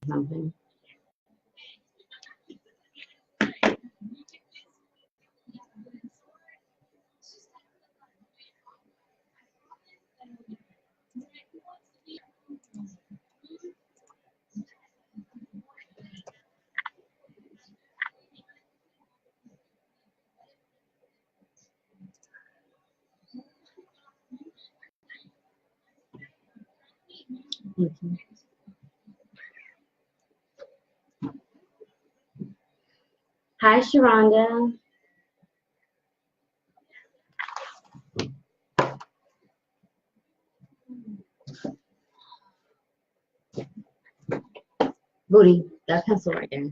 something. Hi, Sharonda. Booty, that pencil right there.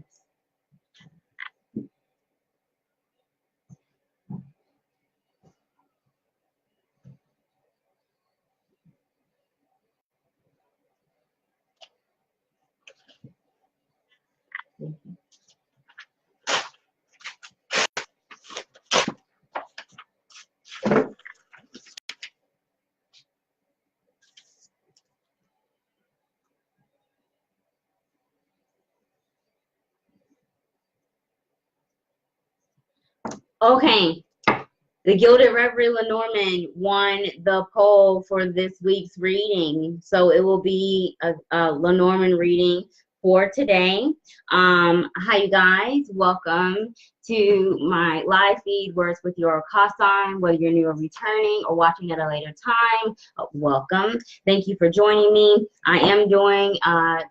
Okay, the Gilded Reverie Lenormand won the poll for this week's reading. So it will be a Lenormand reading for today. Hi, you guys. Welcome to my live feed where it's with your call sign, whether you're new or returning or watching at a later time. Welcome. Thank you for joining me. I am doing 5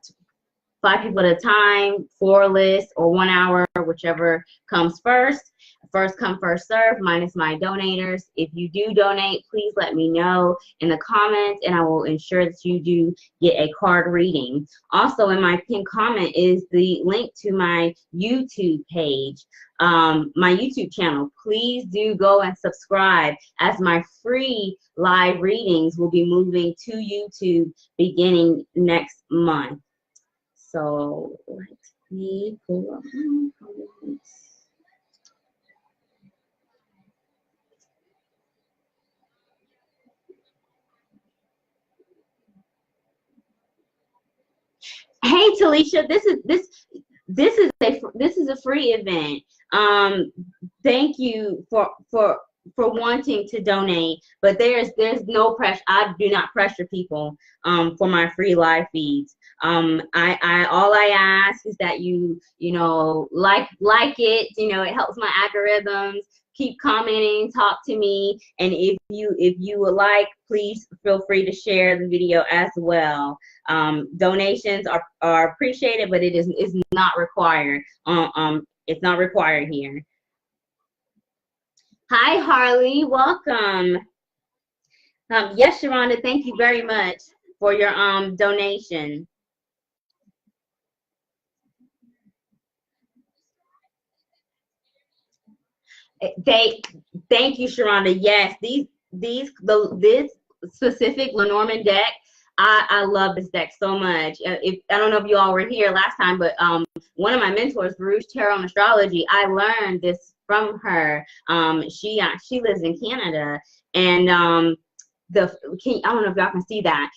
people at a time, 4 lists, or 1 hour, whichever comes first. First come, first serve, minus my donators. If you do donate, please let me know in the comments, and I will ensure that you do get a card reading. Also, in my pinned comment is the link to my YouTube page, my YouTube channel. Please do go and subscribe, as my free live readings will be moving to YouTube beginning next month. So let me pull up my comments. Hey Talisha, this is a free event. Thank you for wanting to donate, but there's no pressure. I do not pressure people for my free live feeds. All I ask is that you know like it. It helps my algorithms. Keep commenting, talk to me, and if you would like, please feel free to share the video as well. Donations are appreciated, but it is not required. It's not required here. Hi Harley, welcome. Yes, Sharonda, thank you very much for your donation. Thank you, Sharonda. Yes, this specific Lenormand deck, I love this deck so much. I don't know if you all were here last time, but one of my mentors, Baruch Tarot and Astrology, I learned this from her. She lives in Canada, and I don't know if y'all can see that,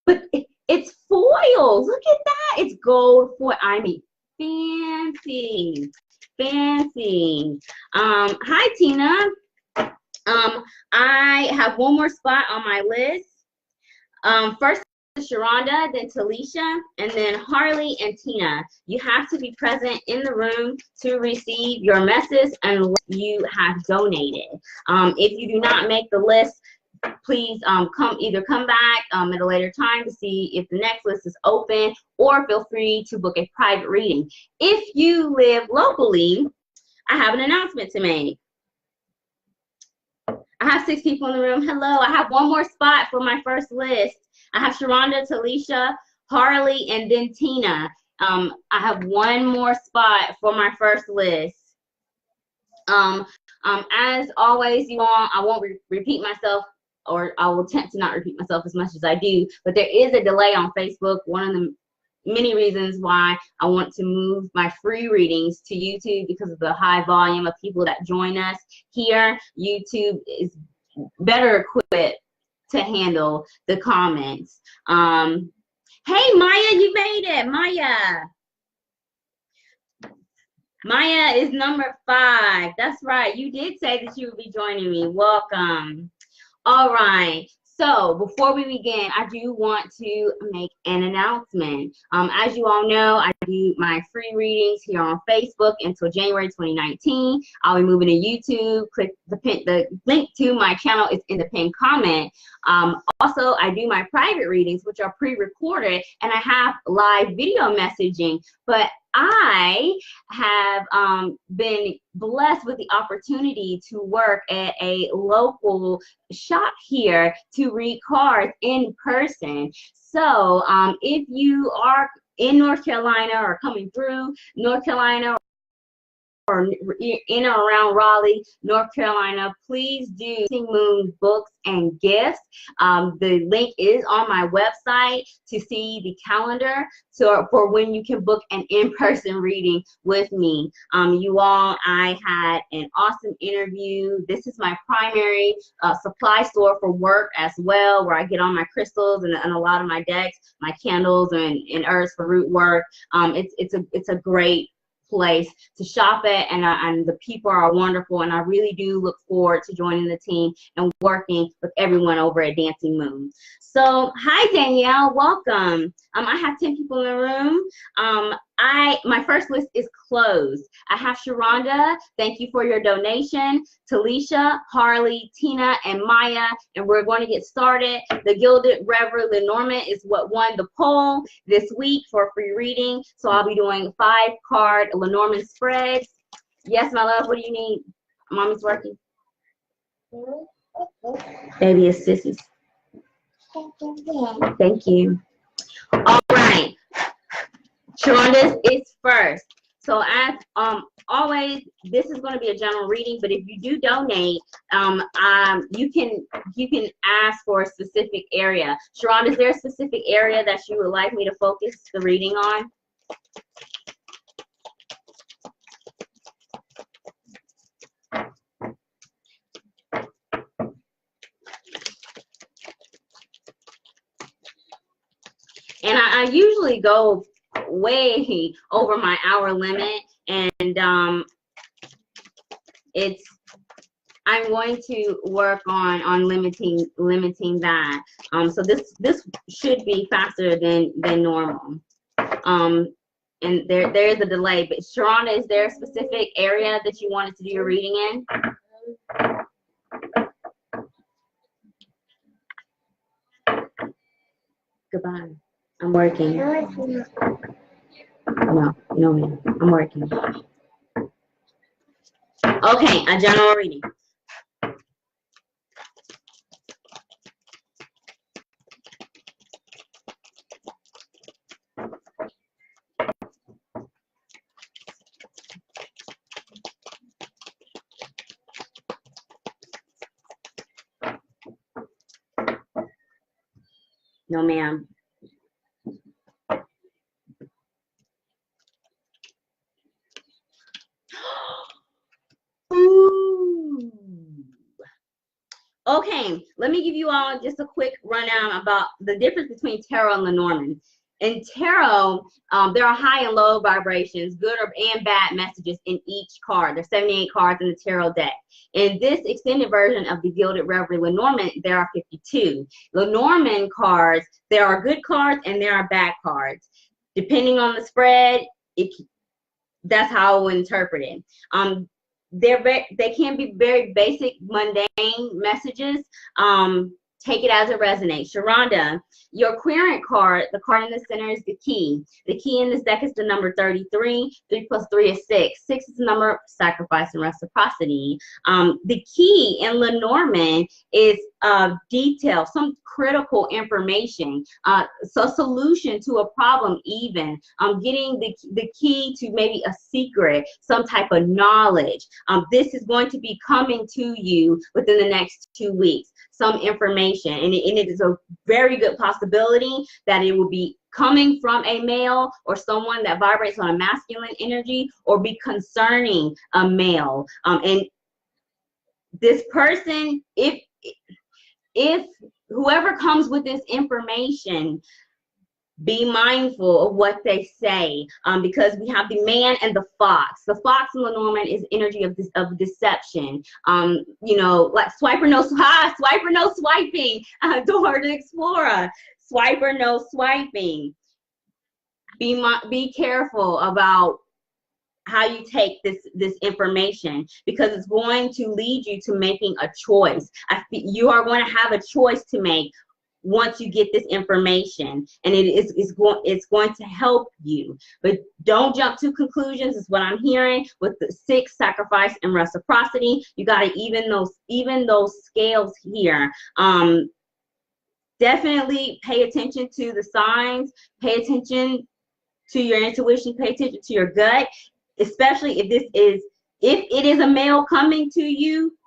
but it's foil. Look at that. It's gold foil. I mean, fancy. Fancy. Hi Tina. I have one more spot on my list. First Sharonda, then Talisha, and then Harley and Tina. You have to be present in the room to receive your message unless you have donated. If you do not make the list, please come back at a later time to see if the next list is open, or feel free to book a private reading. If you live locally, I have an announcement to make. I have 6 people in the room. Hello, I have one more spot for my first list. I have Sharonda, Talisha, Harley, and then Tina. I have one more spot for my first list. As always, you all, I won't repeat myself, or I will attempt to not repeat myself as much as I do, but there is a delay on Facebook. One of the many reasons why I want to move my free readings to YouTube, because of the high volume of people that join us here. YouTube is better equipped to handle the comments. Hey, Maya, you made it. Maya is number 5. That's right. You did say that you would be joining me. Welcome. All right. So before we begin, I do want to make an announcement. As you all know, I do my free readings here on Facebook until January 2019. I'll be moving to YouTube. Click the link to my channel is in the pinned comment. Also, I do my private readings, which are pre-recorded, and I have live video messaging. But I have been blessed with the opportunity to work at a local shop here to read cards in person. So if you are in North Carolina or coming through North Carolina or in or around Raleigh, North Carolina, please do Moon Books and Gifts. The link is on my website to see the calendar for when you can book an in-person reading with me. You all, I had an awesome interview. This is my primary supply store for work as well, where I get all my crystals and a lot of my decks, my candles and herbs for root work. It's a great place to shop at, and the people are wonderful, and I really do look forward to joining the team and working with everyone over at Dancing Moon. So hi Danielle, welcome. I have 10 people in the room. My first list is closed. I have Sharonda, thank you for your donation, Talisha, Harley, Tina, and Maya, and we're going to get started. The Gilded Reverend Lenormand is what won the poll this week for free reading, so I'll be doing 5-card Lenormand spreads. Yes, my love, what do you need? Mommy's working. Baby is sissies. Thank you. All right. Sharonda is first. So as always, this is going to be a general reading, but if you do donate, you can ask for a specific area. Sharonda, is there a specific area that you would like me to focus the reading on? And I usually go way over my hour limit, and I'm going to work on limiting that. So this should be faster than normal. And there is a delay. But Sharonda, is there a specific area that you wanted to do your reading in? Goodbye. I'm working. No, ma'am. I'm working. Okay, a general reading. No, ma'am. Ooh. Okay, let me give you all just a quick rundown about the difference between tarot and Lenormand. In tarot, there are high and low vibrations, good and bad messages in each card. There's 78 cards in the tarot deck. In this extended version of the Gilded Reverie Lenormand, there are 52. Lenormand cards, there are good cards and there are bad cards. Depending on the spread, that's how I will interpret it. They can be very basic, mundane messages. Take it as it resonates. Sharonda, your querent card, the card in the center is the key. The key in this deck is the number 33. 3 plus 3 is 6. 6 is the number of sacrifice and reciprocity. The key in Lenormand is detail, some critical information, so solution to a problem even, getting the key to maybe a secret, some type of knowledge. This is going to be coming to you within the next 2 weeks, some information, and it is a very good possibility that it will be coming from a male or someone that vibrates on a masculine energy, or be concerning a male. And this person, if whoever comes with this information, Be mindful of what they say, because we have the man and the fox. The fox in Lenormand is energy of deception. You know, like swiper no swiper no swiping. Dora the Explorer, swiper no swiping. Be careful about how you take this information, because it's going to lead you to making a choice. You are going to have a choice to make once you get this information, and it's going to help you. But don't jump to conclusions is what I'm hearing with the 6, sacrifice and reciprocity. You got to even those scales here. Definitely pay attention to the signs, pay attention to your intuition, pay attention to your gut, especially if it is a male coming to you.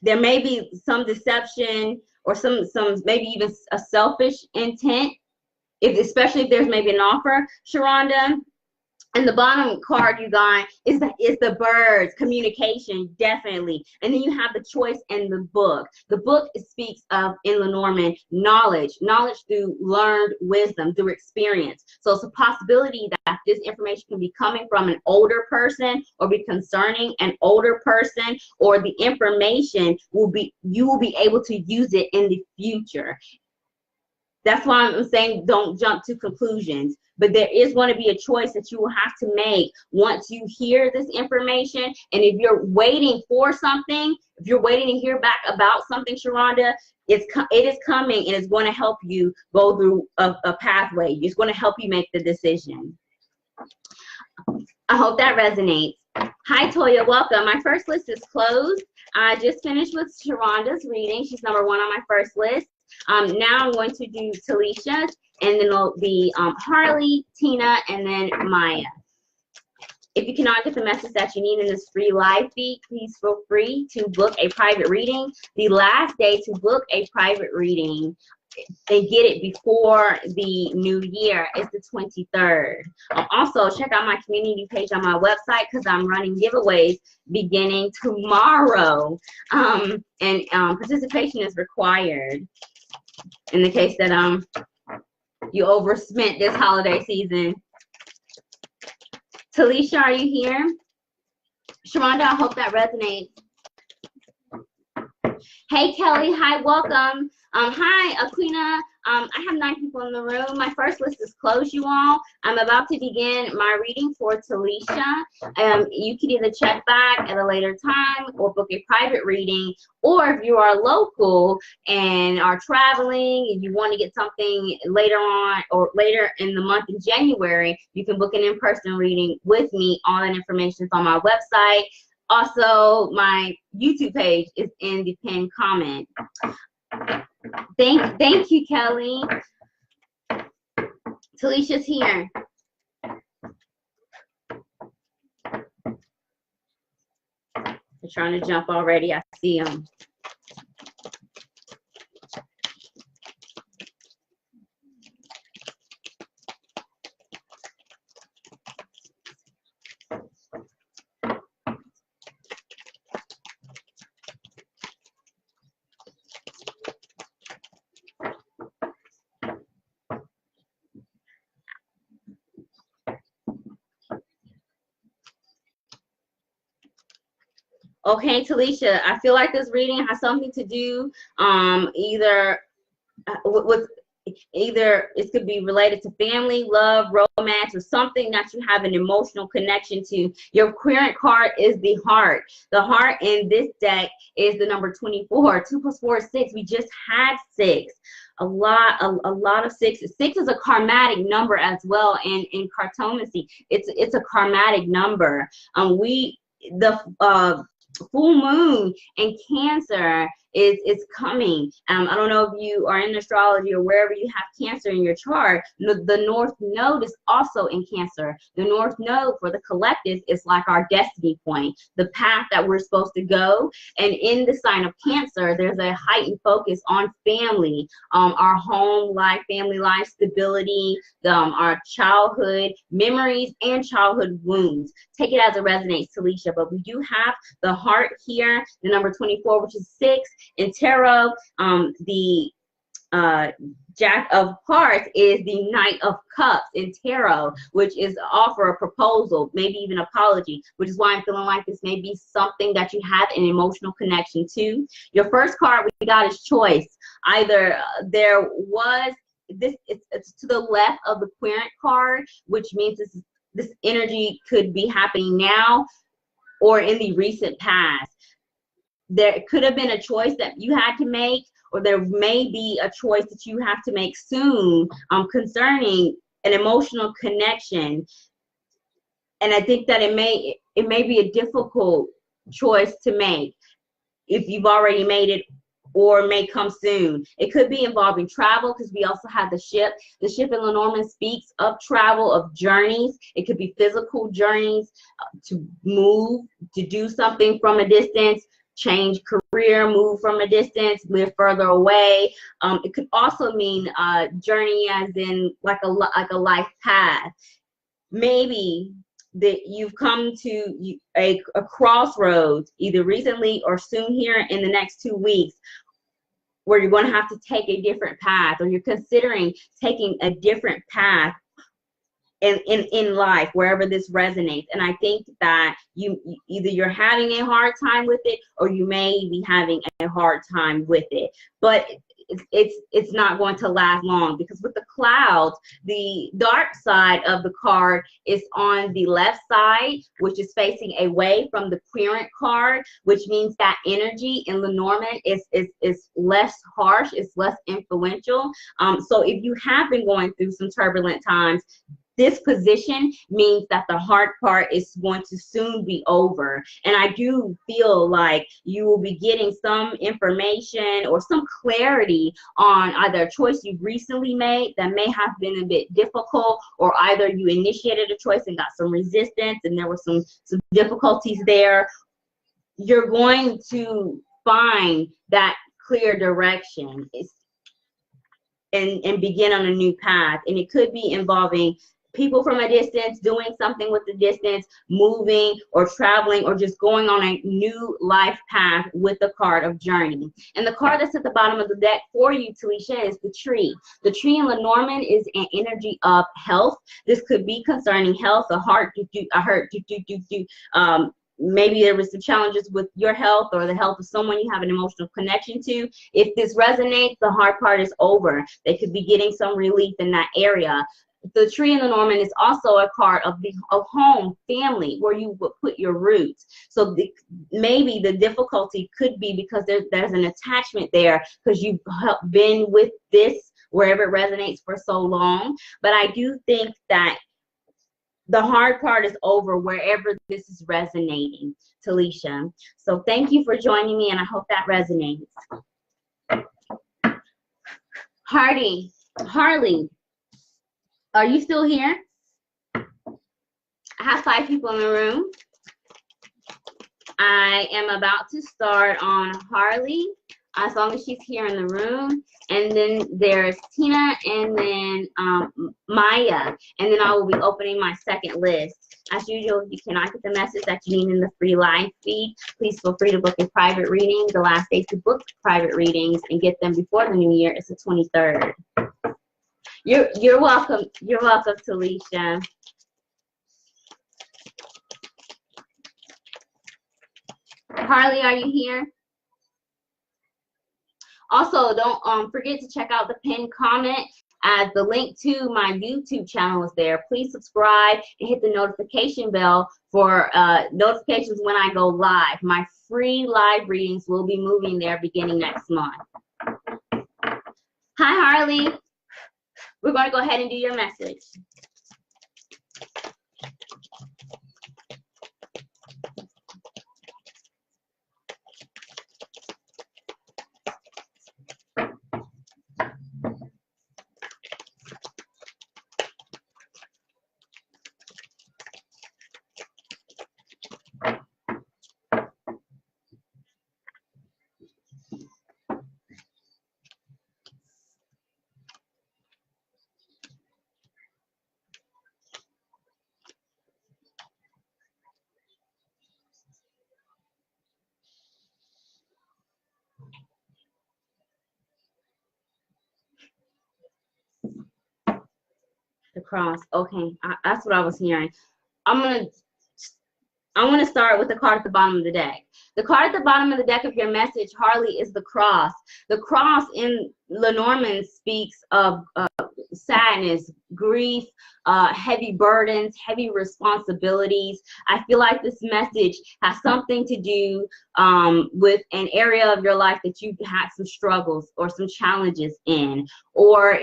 There may be some deception or some maybe even a selfish intent, especially if there's maybe an offer, Sharonda. And the bottom card you got is the birds, communication, definitely. And then you have the choice in the book. The book speaks of, in Lenormand, knowledge through learned wisdom, through experience. So it's a possibility that this information can be coming from an older person or be concerning an older person, or the information you will be able to use it in the future. That's why I'm saying don't jump to conclusions. But there is going to be a choice that you will have to make once you hear this information. And if you're waiting for something, if you're waiting to hear back about something, Sharonda, it is coming, and it's going to help you go through a pathway. It's going to help you make the decision. I hope that resonates. Hi, Toya. Welcome. My first list is closed. I just finished with Sharonda's reading. She's #1 on my first list. Now I'm going to do Talisha, and then it'll be Harley, Tina, and then Maya. If you cannot get the message that you need in this free live feed, please feel free to book a private reading. The last day to book a private reading and get it before the new year is the 23rd. Also, check out my community page on my website, because I'm running giveaways beginning tomorrow. And participation is required in the case that you overspent this holiday season. Talisha, are you here? Sharonda, I hope that resonates. Hey, Kelly. Hi, welcome. Hi, Aquina. I have 9 people in the room. My first list is closed, you all. I'm about to begin my reading for Talisha. You can either check back at a later time or book a private reading. Or if you are local and are traveling and you want to get something later on or later in the month of January, you can book an in-person reading with me. All that information is on my website. Also, my YouTube page is in the pinned comment. Thank you, Kelly. Talisha's here. They're trying to jump already. I see them. Okay, Talisha, I feel like this reading has something to do either it could be related to family, love, romance, or something that you have an emotional connection to. Your current card is the heart. The heart in this deck is the number 24. 2 + 4 is 6. We just had 6. A lot of 6. 6 is a karmatic number as well, and in cartomancy, it's a karmatic number. The full moon in Cancer is coming. I don't know if you are in astrology or wherever you have Cancer in your chart. The North Node is also in Cancer. The North Node for the collective is like our destiny point, the path that we're supposed to go. And in the sign of Cancer, there's a heightened focus on family, our home life, family life, stability, our childhood memories and childhood wounds. Take it as it resonates, Talisha. But we do have the heart here, the number 24, which is 6. In tarot, the Jack of Hearts is the Knight of Cups in tarot, which is offer a proposal, maybe even apology, which is why I'm feeling like this may be something that you have an emotional connection to. Your first card we got is choice. Either there was this, it's to the left of the Querent card, which means this energy could be happening now or in the recent past. There could have been a choice that you had to make, or there may be a choice that you have to make soon concerning an emotional connection. And I think that it may be a difficult choice to make if you've already made it, or may come soon. It could be involving travel, because we also have the ship. The ship in Lenormand speaks of travel, of journeys. It could be physical journeys, to move, to do something from a distance, change career, move from a distance, live further away. It could also mean journey as in like a life path. Maybe that you've come to a crossroads, either recently or soon here in the next 2 weeks, where you're going to have to take a different path, or you're considering taking a different path in life, wherever this resonates. And I think that either you're having a hard time with it, or you may be having a hard time with it. But it's not going to last long, because with the clouds, the dark side of the card is on the left side, which is facing away from the Querent card, which means that energy in Lenormand is less harsh, it's less influential. So if you have been going through some turbulent times, this position means that the hard part is going to soon be over. And I do feel like you will be getting some information or some clarity on either a choice you've recently made that may have been a bit difficult, or either you initiated a choice and got some resistance and there were some difficulties there. You're going to find that clear direction and begin on a new path. And it could be involving people from a distance, doing something with the distance, moving or traveling, or just going on a new life path with the card of journey. And the card that's at the bottom of the deck for you, Talisha, is the tree. The tree in Lenormand is an energy of health. This could be concerning health, a heart, maybe there was some challenges with your health or the health of someone you have an emotional connection to. If this resonates, the hard part is over. They could be getting some relief in that area. The tree in Lenormand is also a card of home, family, where you would put your roots. So maybe the difficulty could be because there's an attachment there, because you've been with this, wherever it resonates, for so long. But I do think that the hard part is over wherever this is resonating, Talisha. So thank you for joining me, and I hope that resonates. Harley, are you still here? I have 5 people in the room. I am about to start on Harley, as long as she's here in the room. And then there's Tina, and then Maya. And then I will be opening my second list. As usual, if you cannot get the message that you need in the free live feed, please feel free to book a private reading. The last day to book private readings and get them before the new year is the 23rd. You're welcome. You're welcome, Talisha. Harley, are you here? Also, don't forget to check out the pinned comment, as the link to my YouTube channel is there. Please subscribe and hit the notification bell for notifications when I go live. My free live readings will be moving there beginning next month. Hi, Harley. We're going to go ahead and do your message. cross. Okay, that's what I was hearing. I want to start with the card at the bottom of the deck. The card at the bottom of the deck of your message, Harley, is the cross. The cross in Lenormand speaks of sadness, grief, heavy burdens, heavy responsibilities. I feel like this message has something to do with an area of your life that you've had some struggles or some challenges in, or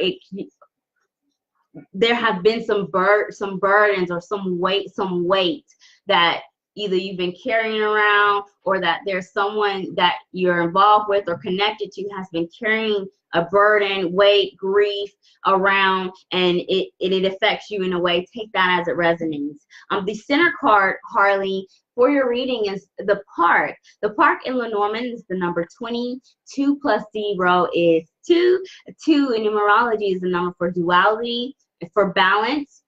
there have been some burdens or some weight that either you've been carrying around, or that there's someone that you're involved with or connected to has been carrying a burden, weight, grief around, and it affects you in a way. Take that as it resonates. The center card, Harley, for your reading is the park. The park in Lenormand is the number 20. 2 plus 0 is 2. 2 in numerology is the number for duality, for balance.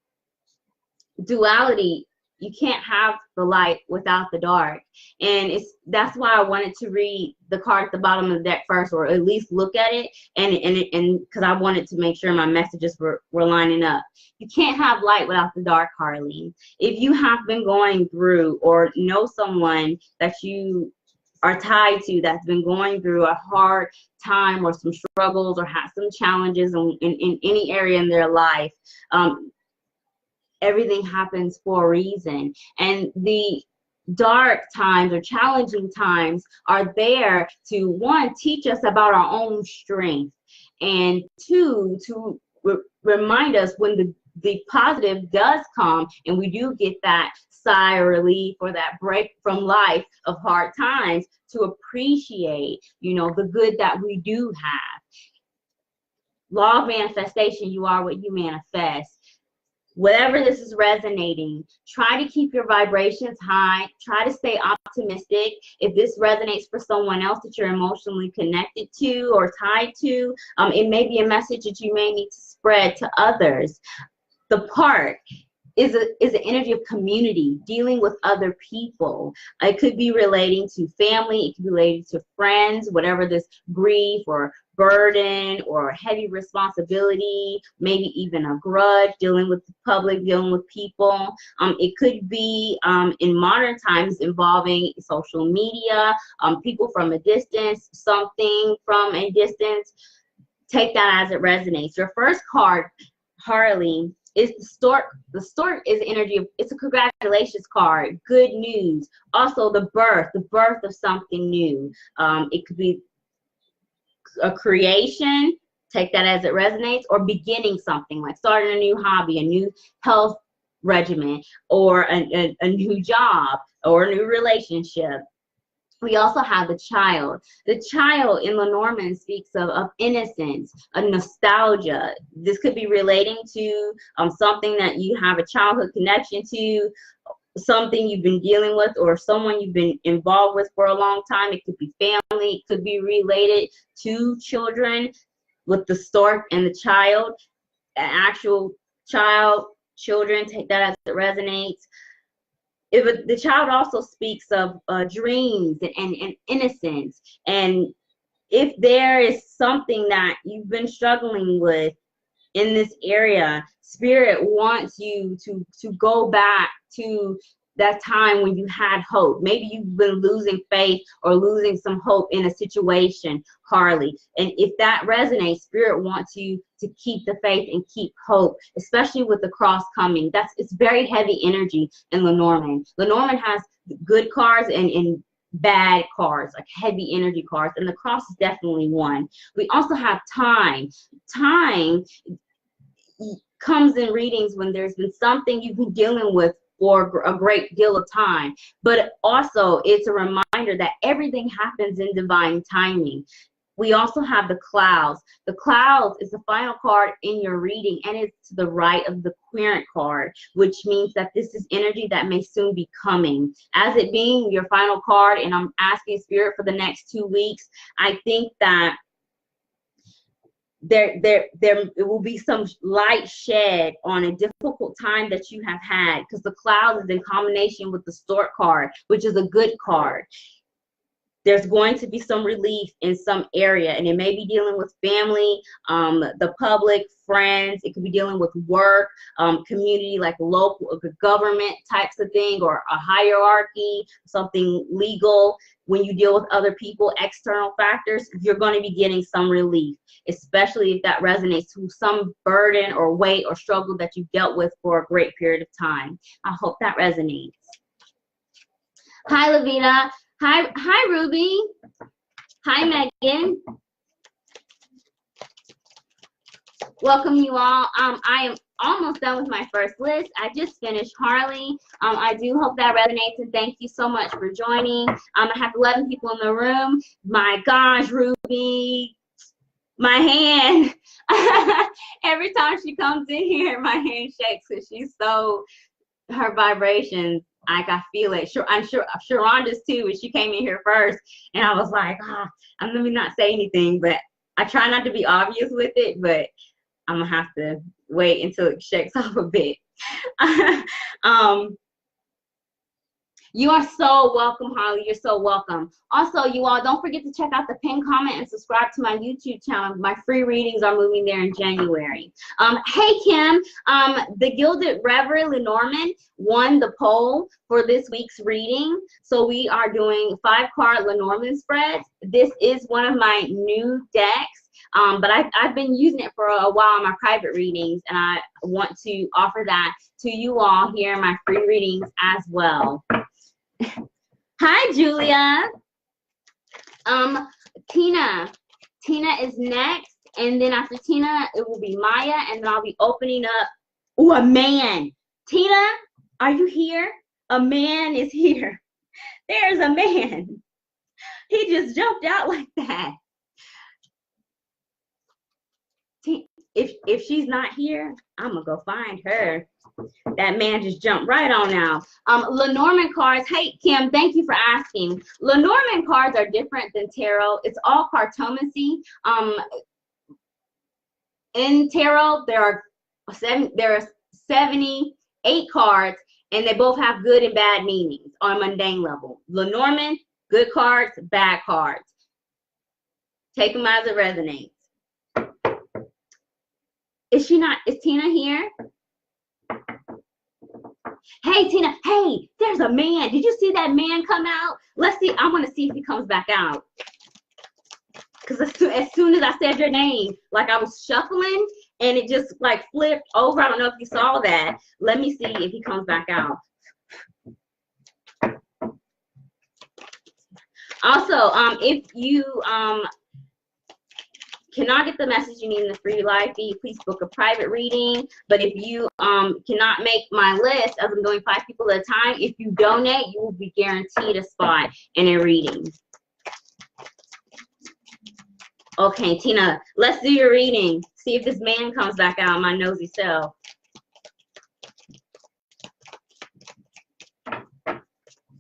Duality, you can't have the light without the dark, and that's why I wanted to read the card at the bottom of the deck first, or at least look at it, and because I wanted to make sure my messages were lining up. You can't have light without the dark, Harley. If you have been going through or know someone that you are tied to that's been going through a hard time or some struggles or has some challenges in any area in their life, everything happens for a reason. And the dark times or challenging times are there to, one, teach us about our own strength, and two, to remind us when the positive does come and we do get that sigh of relief or that break from life of hard times, to appreciate, the good that we do have. Law of manifestation, you are what you manifest. Whatever this is resonating, try to keep your vibrations high. Try to stay optimistic. If this resonates for someone else that you're emotionally connected to or tied to, it may be a message that you may need to spread to others. The park is an energy of community, dealing with other people. It could be relating to family, it could be related to friends, whatever this grief or burden or heavy responsibility, maybe even a grudge, dealing with the public, dealing with people. It could be in modern times involving social media, people from a distance, something from a distance. Take that as it resonates. Your first card, Harley, is the stork. The stork is energy of, it's a congratulations card, good news. Also the birth of something new. It could be a creation, take that as it resonates, or beginning something, like starting a new hobby, a new health regimen, or a new job, or a new relationship. We also have the child. The child in Lenormand speaks of innocence, a nostalgia. This could be relating to something that you have a childhood connection to, something you've been dealing with, or someone you've been involved with for a long time. It could be family. It could be related to children, with the stork and the child, an actual child, children. Take that as it resonates. The child also speaks of dreams and innocence. And if there is something that you've been struggling with in this area, Spirit wants you to go back to that time when you had hope. Maybe you've been losing faith or losing some hope in a situation, Harley. And if that resonates, Spirit wants you to keep the faith and keep hope, especially with the cross coming. It's very heavy energy in Lenormand. Lenormand has good cards and bad cards, like heavy energy cards, and the cross is definitely one. We also have time. Time comes in readings when there's been something you've been dealing with for a great deal of time, but also it's a reminder that everything happens in divine timing. We also have the clouds. The clouds is the final card in your reading, and it's to the right of the querent card, which means that this is energy that may soon be coming. As it being your final card, and I'm asking Spirit for the next 2 weeks, I think that there will be some light shed on a difficult time that you have had, because the cloud is in combination with the stork card, which is a good card. there's going to be some relief in some area, and it may be dealing with family, the public, friends. It could be dealing with work, community, like local government types of thing, or a hierarchy, something legal. When you deal with other people, external factors, you're going to be getting some relief, especially if that resonates to some burden or weight or struggle that you've dealt with for a great period of time. I hope that resonates. Hi, Lavita. Hi, Ruby. Hi, Megan. Welcome you all. I am almost done with my first list. I just finished Harley. I do hope that resonates, and thank you so much for joining. I have 11 people in the room. My gosh, Ruby, my hand. Every time she comes in here, my hand shakes because she's so, her vibrations, like I feel it. I'm sure Sharonda's too, when she came in here first, and I was like, let me not say anything, but I try not to be obvious with it, but I'm gonna have to wait until it shakes off a bit. You are so welcome, Harley. You're so welcome. Also, you all, don't forget to check out the pin, comment, and subscribe to my YouTube channel. My free readings are moving there in January. Hey, Kim. The Gilded Reverie Lenormand won the poll for this week's reading. So we are doing 5-card Lenormand spreads. This is one of my new decks. But I've been using it for a while in my private readings, and I want to offer that to you all here in my free readings as well. Hi, Julia. Tina is next, and then after Tina, it will be Maya, and then I'll be opening up. Oh, a man. Tina, are you here? A man is here. There's a man. He just jumped out like that. If she's not here, I'm gonna go find her. That man just jumped right on out. Lenormand cards. Hey, Kim, thank you for asking. Lenormand cards are different than tarot. It's all cartomancy. In tarot, there are 78 cards, and they both have good and bad meanings on a mundane level. Lenormand, good cards, bad cards. Take them as it resonates. Is Tina here? Hey, Tina. Hey, there's a man. Did you see that man come out? Let's see. I want to see if he comes back out. Because as soon as I said your name, like I was shuffling, and it just like flipped over. I don't know if you saw that. Let me see if he comes back out. Also, if you cannot get the message you need in the free live feed, please book a private reading. But if you cannot make my list, as I'm doing 5 people at a time, if you donate, you will be guaranteed a spot in a reading. Okay, Tina, let's do your reading. See if this man comes back out, my nosy self.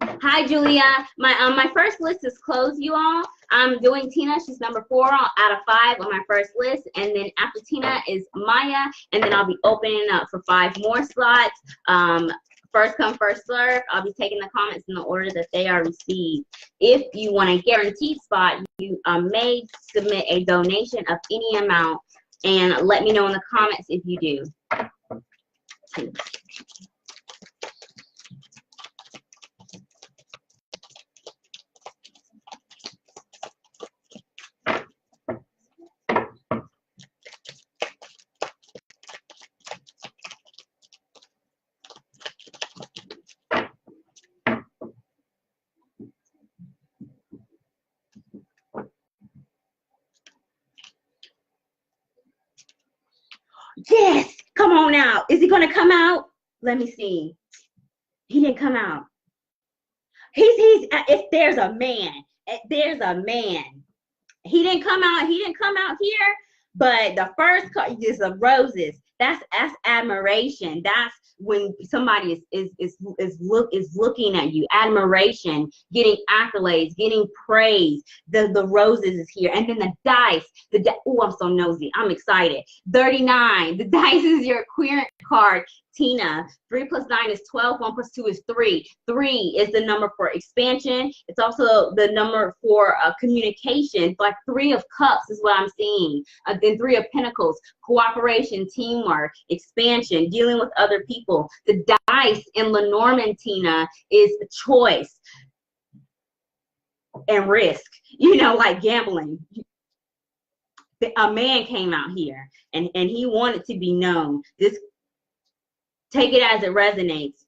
Hi, Julia. My first list is closed, you all. I'm doing Tina. She's number 4 out of 5 on my first list. And then after Tina is Maya. And then I'll be opening up for 5 more slots. First come, first serve. I'll be taking the comments in the order that they are received. If you want a guaranteed spot, you may submit a donation of any amount. And let me know in the comments if you do. Yes, come on out. Is he gonna come out? Let me see. He didn't come out. If there's a man, there's a man. He didn't come out. He didn't come out here. But the first card is the roses. That's admiration. That's when somebody is looking at you. Admiration, getting accolades, getting praise. The roses is here, and then the dice. Oh, I'm so nosy. I'm excited. 39. The dice is your queer card. Tina, 3 plus 9 is 12. 1 plus 2 is 3. 3 is the number for expansion. It's also the number for communication. Like 3 of cups is what I'm seeing. Then 3 of pentacles, cooperation, teamwork, expansion, dealing with other people. The dice in Lenormand, Tina, is choice and risk, you know, like gambling. A man came out here and he wanted to be known. This, take it as it resonates.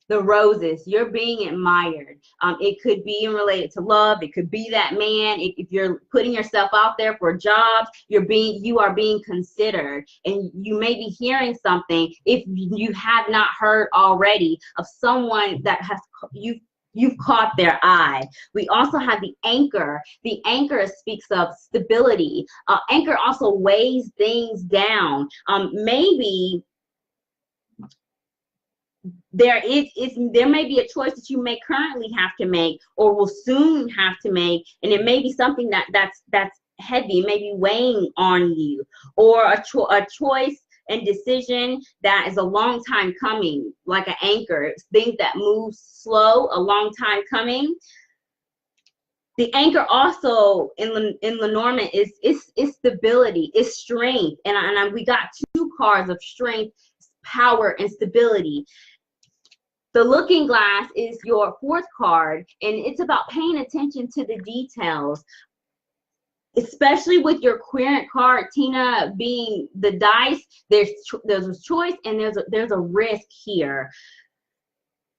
The roses, you're being admired. It could be related to love. It could be that man. If you're putting yourself out there for jobs, you are being considered, and you may be hearing something, if you have not heard already, of someone that has you've caught their eye. We also have the anchor. The anchor speaks of stability. Anchor also weighs things down. Maybe there may be a choice that you may currently have to make or will soon have to make, and it may be something that's heavy, maybe weighing on you, or a choice and decision that is a long time coming, like an anchor. It's things that move slow, a long time coming. The anchor also in Lenormand is stability, is strength, and we got 2 cards of strength, power, and stability. The looking glass is your 4th card, and it's about paying attention to the details, especially with your querent card, Tina, being the dice. There's a choice and there's a risk here.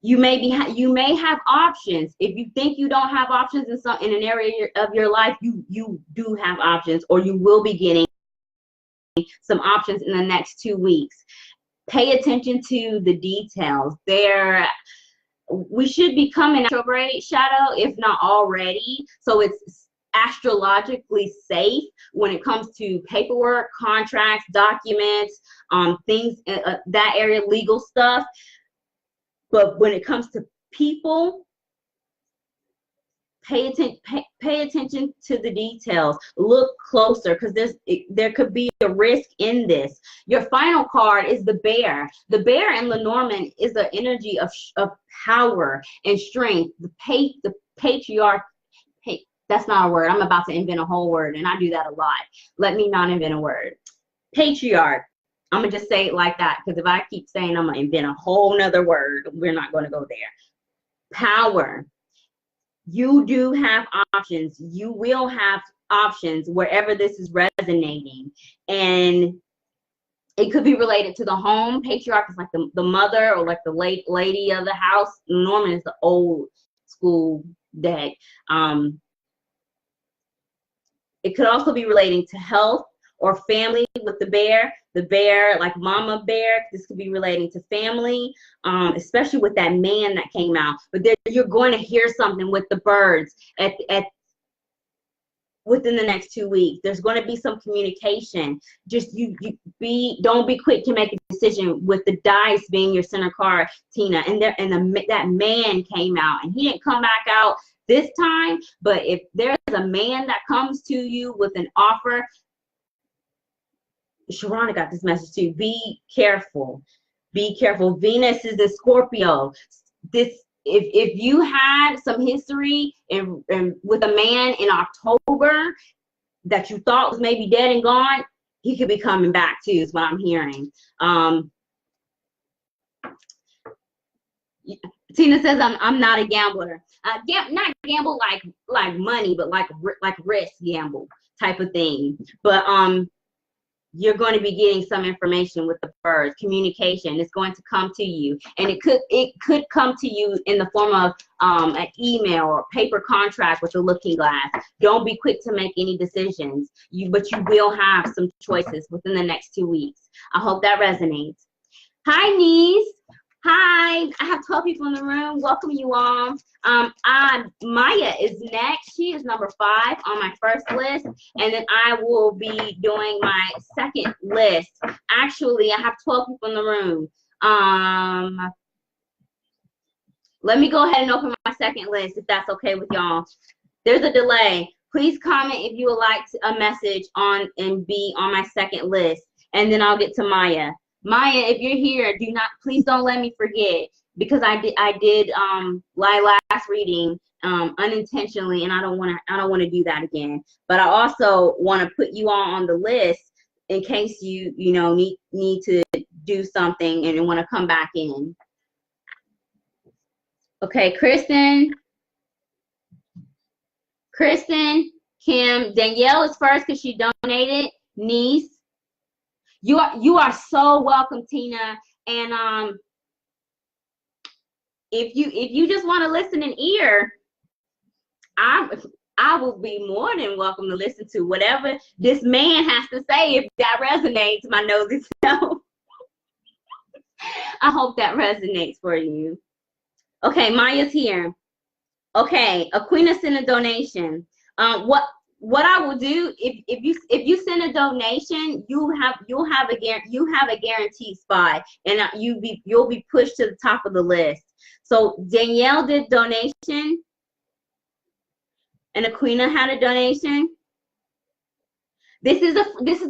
You may have options. If you think you don't have options in an area of your life, you do have options, or you will be getting some options in the next 2 weeks. Pay attention to the details. We should be coming retrograde shadow, if not already. So it's astrologically safe when it comes to paperwork, contracts, documents, things, that area, legal stuff. But when it comes to people, pay attention to the details. Look closer, because there could be a risk in this. Your final card is the bear. The bear in Lenormand is an energy of power and strength. The patriarch. Hey, that's not a word. I'm about to invent a whole word, and I do that a lot. Let me not invent a word. Patriarch. I'm gonna just say it like that, because if I keep saying I'm gonna invent a whole nother word, we're not gonna go there. Power. You do have options. You will have options wherever this is resonating. And it could be related to the home. Patriarch is like the mother, or like the lady of the house. Lenormand is the old school deck. It could also be relating to health or family with the bear. The bear, like mama bear, this could be relating to family, especially with that man that came out. But you're going to hear something with the birds within the next 2 weeks. There's going to be some communication. Just don't be quick to make a decision, with the dice being your center card, Tina. And that man came out, and he didn't come back out this time. But if there's a man that comes to you with an offer, Sharana got this message too. Be careful. Be careful. Venus is a Scorpio. If you had some history with a man in October that you thought was maybe dead and gone, he could be coming back too, is what I'm hearing. Tina says I'm not a gambler. Not gamble like money, but like risk gamble type of thing. But you're going to be getting some information with the birds. Communication is going to come to you, and it could come to you in the form of an email or paper contract with a looking glass. Don't be quick to make any decisions, but you will have some choices within the next 2 weeks. I hope that resonates. Hi, niece. Hi, I have 12 people in the room. Welcome you all. Maya is next. She is number 5 on my first list, and then I will be doing my second list. Actually, I have 12 people in the room. Let me go ahead and open my second list, if that's okay with y'all. There's a delay. Please comment if you would like a message and be on my second list. and then I'll get to Maya. Maya, if you're here, please don't let me forget, because I did last reading unintentionally, and I don't want to do that again. But I also want to put you all on the list in case you need to do something and want to come back in. Okay, Kristen, Kim, Danielle is first because she donated. Niece, you are so welcome, Tina. And if you just want to listen an ear, I will be more than welcome to listen to whatever this man has to say. If that resonates, my nosy self. I hope that resonates for you. Okay, Maya's here. Okay, Aquina sent a donation. What I will do, if you send a donation, you'll have a guaranteed spot, and you'll be pushed to the top of the list. So Danielle did donation, and Aquina had a donation. This is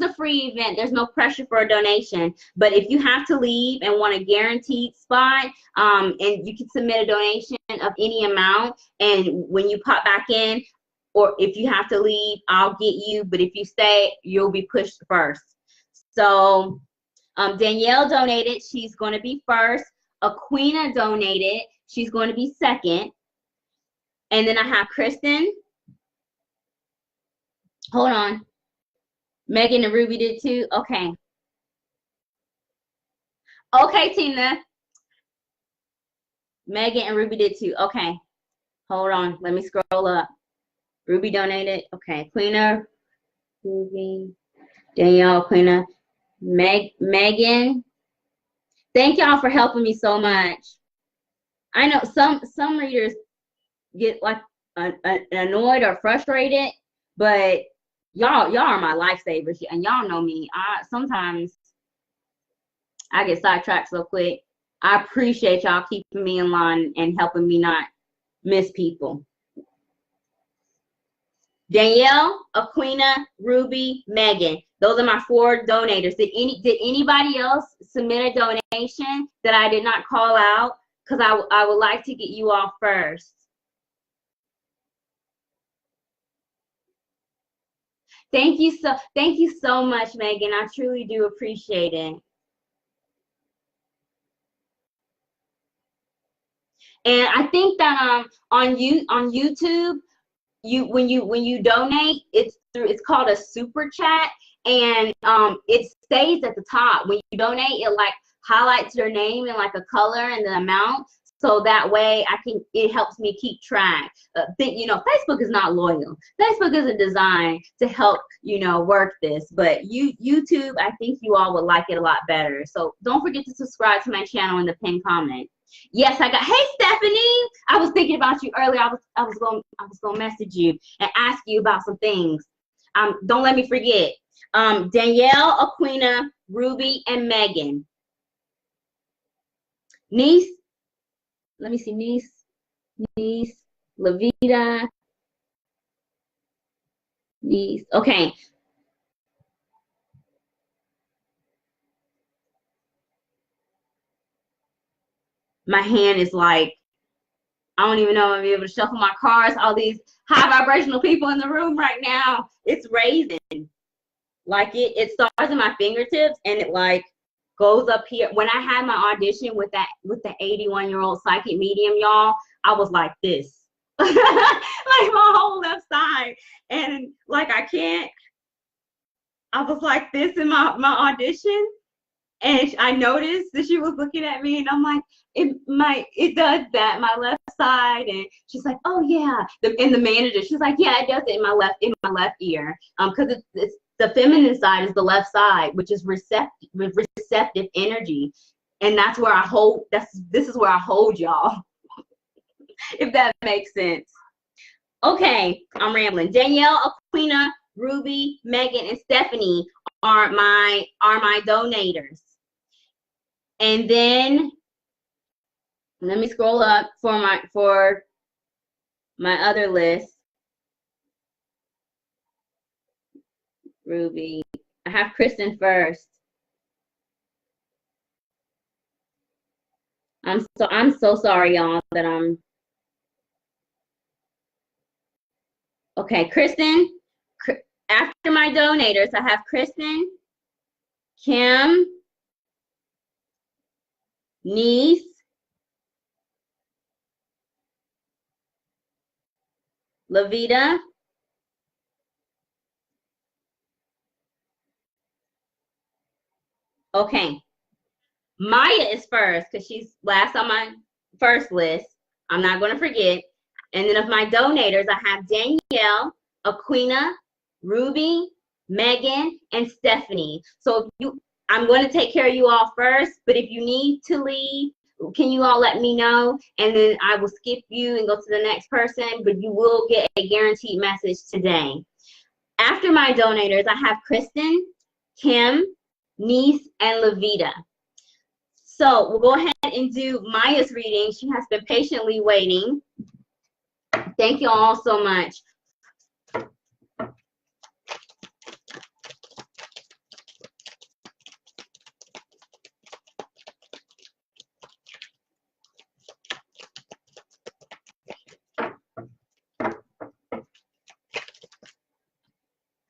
a free event. There's no pressure for a donation. But if you have to leave and want a guaranteed spot, and you can submit a donation of any amount, and when you pop back in, or if you have to leave, I'll get you. But if you stay, you'll be pushed first. So Danielle donated. She's going to be first. Aquina donated. She's going to be second. And then I have Kristen. Hold on. Megan and Ruby did too? Okay. Okay, Tina. Megan and Ruby did too. Okay. Hold on. Let me scroll up. Ruby donated. Okay. Queena, Ruby, Danielle, Queena, Megan. Thank y'all for helping me so much. I know some readers get like annoyed or frustrated, but y'all are my lifesavers, and y'all know me. Sometimes I get sidetracked so quick. I appreciate y'all keeping me in line and helping me not miss people. Danielle, Aquina, Ruby, Megan. Those are my 4 donators. Did anybody else submit a donation that I did not call out? Because I would like to get you all first. Thank you so much, Megan. I truly do appreciate it. And I think that on YouTube, when you donate, it's called a super chat, and it stays at the top. When you donate, it like highlights your name and like a color and the amount, so that way it helps me keep track. Facebook is not loyal. Facebook isn't designed to help work this, but YouTube, I think you all would like it a lot better. So don't forget to subscribe to my channel in the pinned comment. Yes, hey Stephanie, I was thinking about you earlier. I was going to message you and ask you about some things. Don't let me forget. Danielle, Aquina, Ruby, and Megan. Niece, let me see, niece, Lavita, niece. Okay. My hand is like, I don't even know if I'll be able to shuffle my cards. All these high vibrational people in the room right now. It's raising. Like it starts in my fingertips and it like goes up here. When I had my audition with the 81-year-old psychic medium, y'all, I was like this. Like my whole left side. And like I was like this in my audition. And I noticed that she was looking at me, and I'm like, it does that, my left side. And she's like, oh yeah. And the manager, she's like, yeah, it does it in my left ear. Because it's the feminine side is the left side, which is receptive energy, and that's where I hold. This is where I hold y'all. If that makes sense. Okay, I'm rambling. Danielle, Aquina, Ruby, Megan, and Stephanie are my donators. And then let me scroll up for my other list. Ruby. I have Kristen first. I'm so sorry, y'all, that I'm okay. Kristen, after my donators, I have Kristen, Kim, Niece, Lavita. Okay, Maya is first because she's last on my first list. I'm not going to forget. And then of my donators, I have Danielle, Aquina, Ruby, Megan, and Stephanie. So I'm going to take care of you all first, but if you need to leave, can you all let me know? And then I will skip you and go to the next person, but you will get a guaranteed message today. After my donators, I have Kristen, Kim, Niece, and Lavita. So we'll go ahead and do Maya's reading. She has been patiently waiting. Thank you all so much.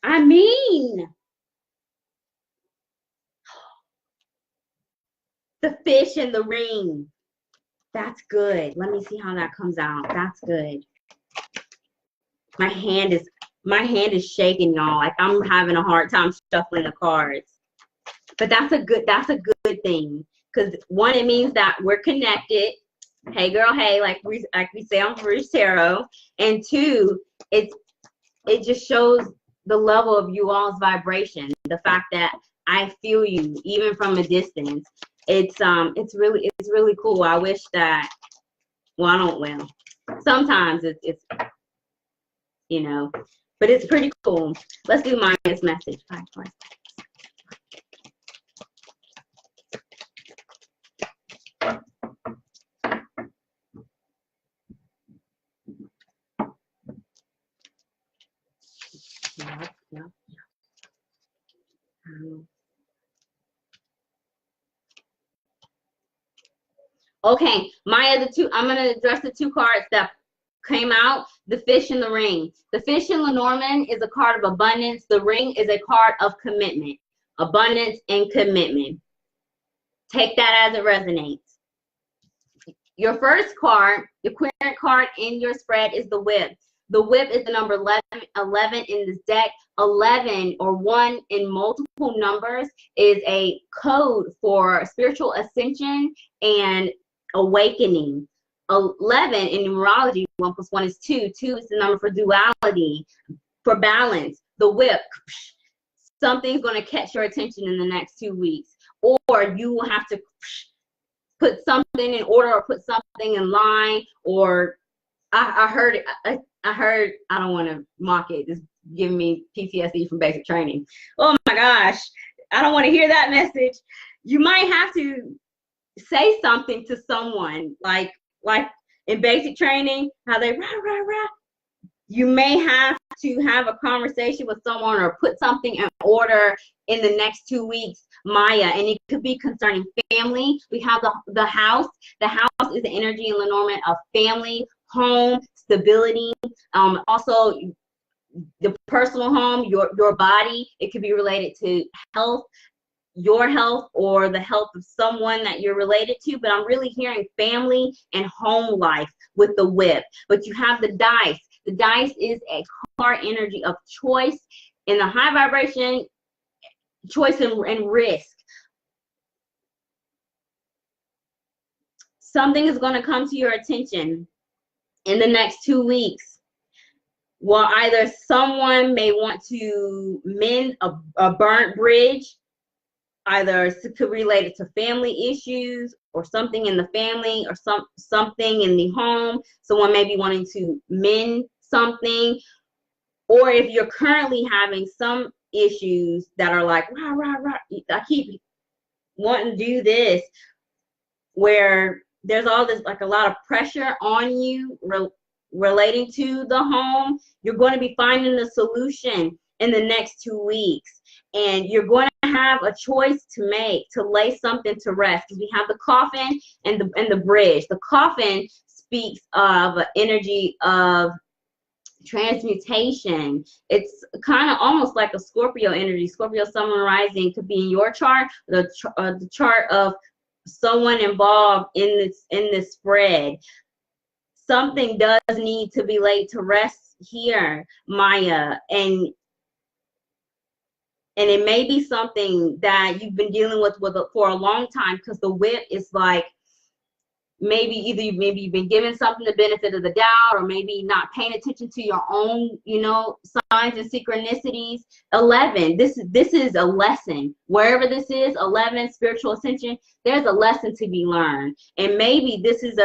I mean, the fish in the ring. That's good. Let me see how that comes out. That's good. My hand is shaking, y'all. Like I'm having a hard time shuffling the cards. But that's a good thing. Because one, it means that we're connected. Hey girl, hey, like we say on Rouge Tarot. And two, it just shows the level of you all's vibration. The fact that I feel you even from a distance. It's really cool. I wish that sometimes it's you know, but it's pretty cool. Let's do Maya's message. Yeah. Okay, Maya, I'm going to address the two cards that came out, the fish and the ring. The fish in Lenormand is a card of abundance. The ring is a card of commitment, abundance and commitment. Take that as it resonates. Your first card, the querent card in your spread is the whip. The whip is the number 11 in this deck. 11 or 1 in multiple numbers is a code for spiritual ascension and awakening. 11 in numerology, 1 plus 1 is 2. 2 is the number for duality, for balance. The whip, something's going to catch your attention in the next 2 weeks. Or you will have to put something in order or put something in line. Or I heard, I don't want to mock it. It's giving me PTSD from basic training. Oh my gosh. I don't want to hear that message. You might have to say something to someone like in basic training, how they rah, rah, rah. You may have to have a conversation with someone or put something in order in the next 2 weeks, Maya, and it could be concerning family. We have the house. The house is the energy in Lenormand of family, home, stability. Also, the personal home, your body. It could be related to health, your health, or the health of someone that you're related to. But I'm really hearing family and home life with the whip. But you have the dice. The dice is a card energy of choice in the high vibration, choice and risk. Something is going to come to your attention in the next 2 weeks. Well, either someone may want to mend a burnt bridge, either to relate it to family issues or something in the family or something in the home. Someone may be wanting to mend something. Or if you're currently having some issues that are like, rah, rah, rah, I keep wanting to do this, where there's all this, like a lot of pressure on you relating to the home, you're going to be finding the solution in the next 2 weeks. And you're going have a choice to make, to lay something to rest. We have the coffin and the bridge. The coffin speaks of an energy of transmutation. It's kind of almost like a Scorpio energy. Scorpio sun and rising could be in your chart, the chart of someone involved in this spread. Something does need to be laid to rest here, Maya, and it may be something that you've been dealing with for a long time, because the whip is like, maybe you've been given something the benefit of the doubt, or maybe not paying attention to your own, you know, signs and synchronicities. 11, this is a lesson. Wherever this is, 11, spiritual ascension, there's a lesson to be learned. And maybe this is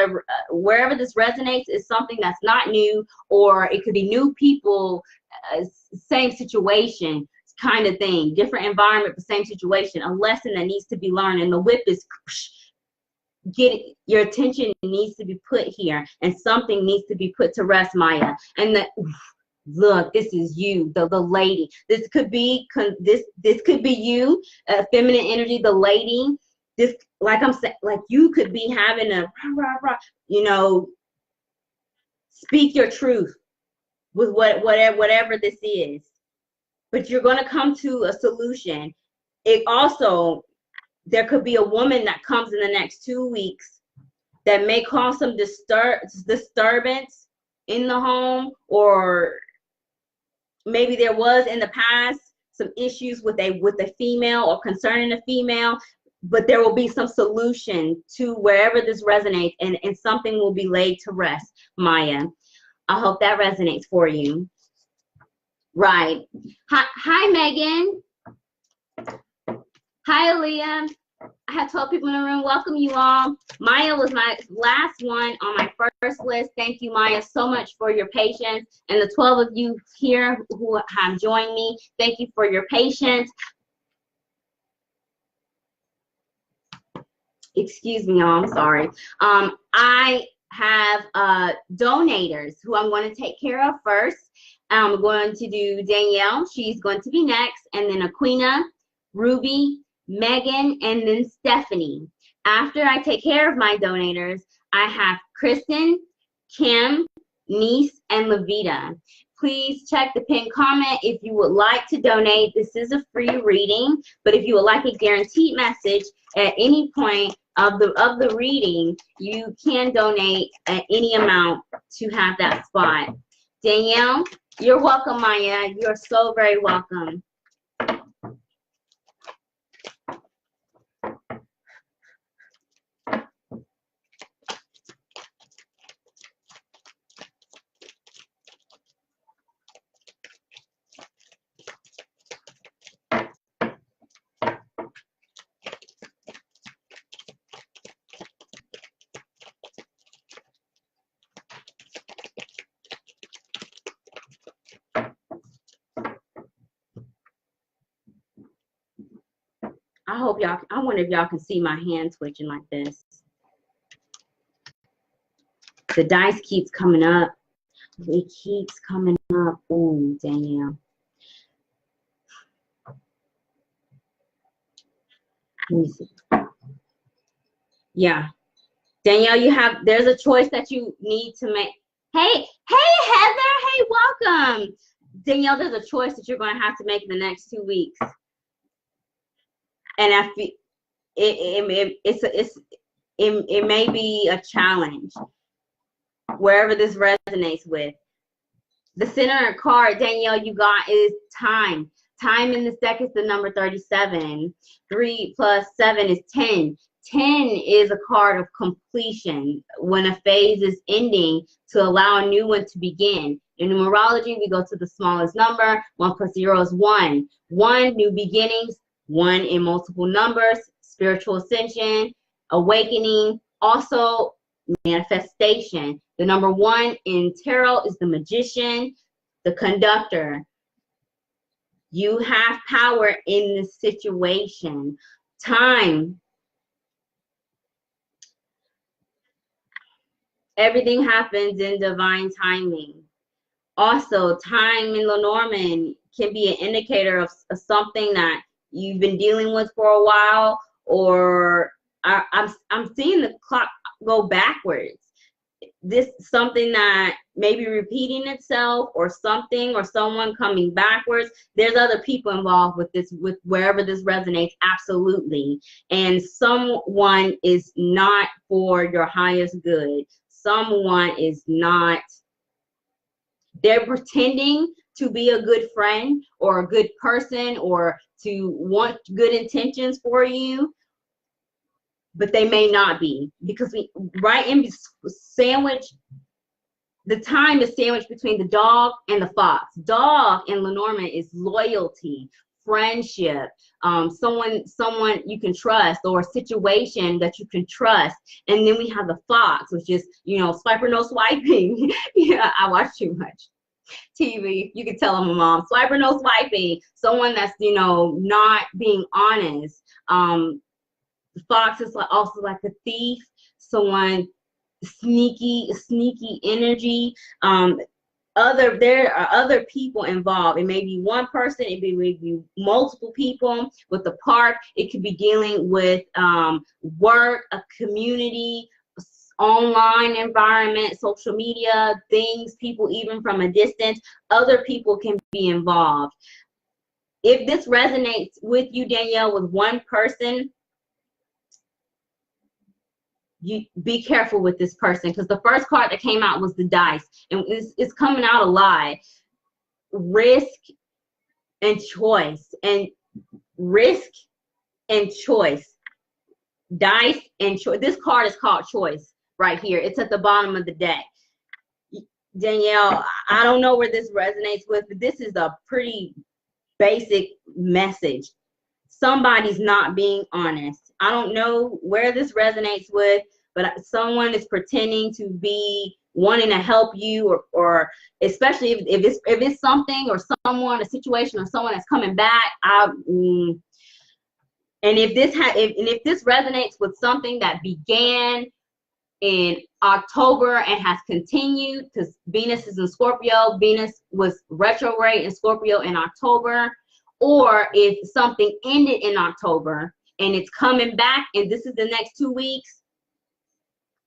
wherever this resonates is something that's not new, or it could be new people, same situation kind of thing, different environment, but same situation, a lesson that needs to be learned. And the whip is your attention needs to be put here, and something needs to be put to rest, Maya. And look, this is you, the lady. This could be this could be you, feminine energy, the lady. This, like I'm saying, like you could be having a you know, speak your truth with whatever this is, but you're going to come to a solution. It also, there could be a woman that comes in the next 2 weeks that may cause some disturbance in the home, or maybe there was in the past some issues with a female or concerning a female, but there will be some solution to wherever this resonates, and something will be laid to rest, Maya. I hope that resonates for you. Right. Hi, Megan. Hi, Aaliyah. I have 12 people in the room. Welcome you all. Maya was my last one on my first list. Thank you, Maya, so much for your patience. And the 12 of you here who have joined me, thank you for your patience. Excuse me, y'all, I'm sorry. I have donators who I'm going to take care of first. I'm going to do Danielle. She's going to be next. And then Aquina, Ruby, Megan, and then Stephanie. After I take care of my donators, I have Kristen, Kim, Niece, and Levita. Please check the pinned comment if you would like to donate. This is a free reading, but if you would like a guaranteed message at any point of the reading, you can donate at any amount to have that spot. Danielle, you're welcome, Maya. You're so very welcome. I hope y'all, I wonder if y'all can see my hand twitching like this. The dice keeps coming up. It keeps coming up. Ooh, Danielle. Let me see. Yeah. Danielle, there's a choice that you need to make. Hey, Heather. Hey, welcome. Danielle, there's a choice that you're going to have to make in the next 2 weeks. And I feel it may be a challenge wherever this resonates with. The center card, Danielle, you got is time. Time in this deck is the number 37. 3 plus 7 is 10. 10 is a card of completion, when a phase is ending to allow a new one to begin. In numerology, we go to the smallest number. 1 plus 0 is 1. 1, new beginnings. 1 in multiple numbers, spiritual ascension, awakening, also manifestation. The number 1 in tarot is the magician, the conductor. You have power in this situation. Time. Everything happens in divine timing. Also, time in Lenormand can be an indicator of something that you've been dealing with for a while, or I'm seeing the clock go backwards. This something that may be repeating itself, or something, or someone coming backwards. There's other people involved with this, with wherever this resonates, absolutely. And someone is not for your highest good. Someone is not, they're pretending to be a good friend or a good person, or to want good intentions for you, but they may not be, because we right in sandwich, the time is sandwiched between the dog and the fox. Dog in Lenormand is loyalty, friendship, someone you can trust, or a situation that you can trust. And then we have the fox, which is, swipe or no swiping. Yeah, I watch too much TV. You can tell I'm a mom. Swipe or no swiping. Someone that's, not being honest. The fox is also like a thief, someone sneaky energy. There are other people involved. It may be one person, it may be multiple people. With the park, it could be dealing with work, a community, online environment, social media, things, people even from a distance. Other people can be involved. If this resonates with you, Danielle, with one person, you be careful with this person, because the first card that came out was the dice, and it's coming out a lot. Risk and choice, and risk and choice, dice and choice. This card is called choice right here. It's at the bottom of the deck. Danielle, I don't know where this resonates with, but this is a pretty basic message. Somebody's not being honest. I don't know where this resonates with, but someone is pretending to be wanting to help you, or especially if it's something or someone, a situation or someone that's coming back. And if this resonates with something that began in October and has continued, because Venus is in Scorpio, Venus was retrograde in Scorpio in October, or if something ended in October and it's coming back and this is the next 2 weeks,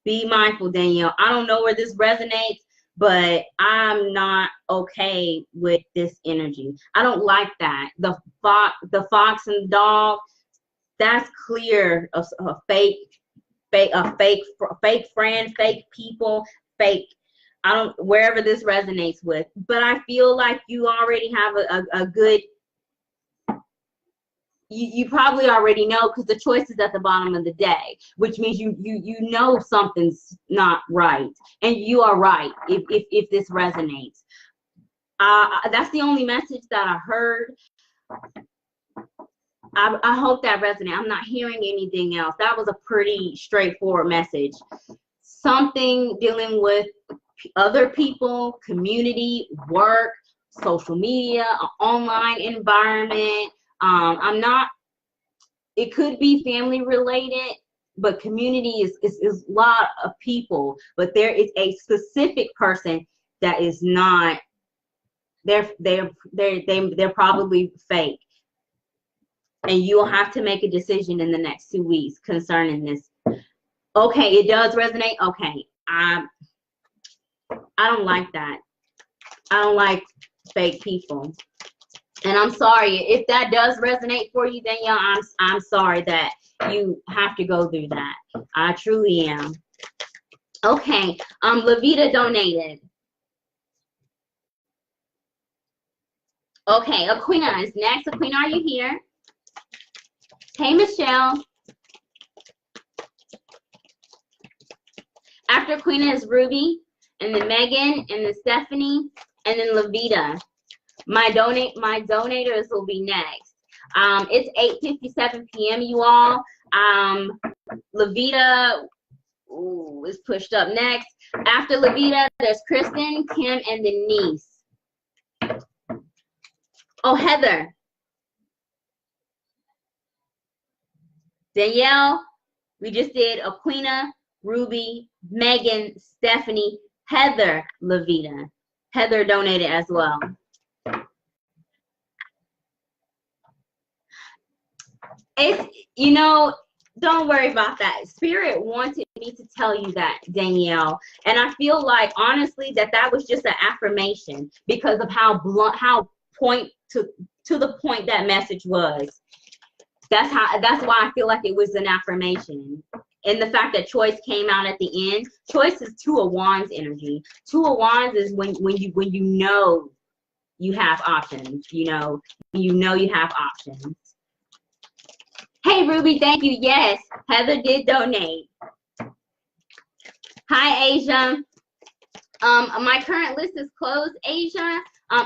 be mindful, Danielle. I don't know where this resonates, but I'm not okay with this energy. I don't like that. The fox and the dog, that's clear. A fake friend, fake people, fake. I don't, wherever this resonates with, but I feel like you already have a good, you probably already know, because the choice is at the bottom of the day, which means you know something's not right, and you are right if this resonates. That's the only message that I heard. I hope that resonates. I'm not hearing anything else. That was a pretty straightforward message. Something dealing with other people, community, work, social media, an online environment. It could be family related, but community is a lot of people, but there is a specific person that is not, they're probably fake. And you'll have to make a decision in the next 2 weeks concerning this. Okay, it does resonate. Okay, I don't like that. I don't like fake people. And I'm sorry if that does resonate for you, Danielle. I'm sorry that you have to go through that. I truly am. Okay, Lavita donated. Okay, Aquina is next. Aquina, are you here? Hey, Michelle. After Aquina is Ruby, and then Megan, and then Stephanie, and then Lavita. My donators will be next. It's 8:57 p.m. you all. Lavita is pushed up next. After Lavita, there's Kristen, Kim, and Denise. Oh, Heather. Danielle, we just did Aquina, Ruby, Megan, Stephanie, Heather, Lavita. Heather donated as well. It's, don't worry about that. Spirit wanted me to tell you that, Danielle. And I feel like, honestly, that was just an affirmation because of how blunt, how point to the point that message was. That's why I feel like it was an affirmation. And the fact that choice came out at the end, choice is Two of Wands energy. Two of Wands is when you know you have options, you have options. Hey, Ruby, thank you. Yes, Heather did donate. Hi, Asia. My current list is closed, Asia.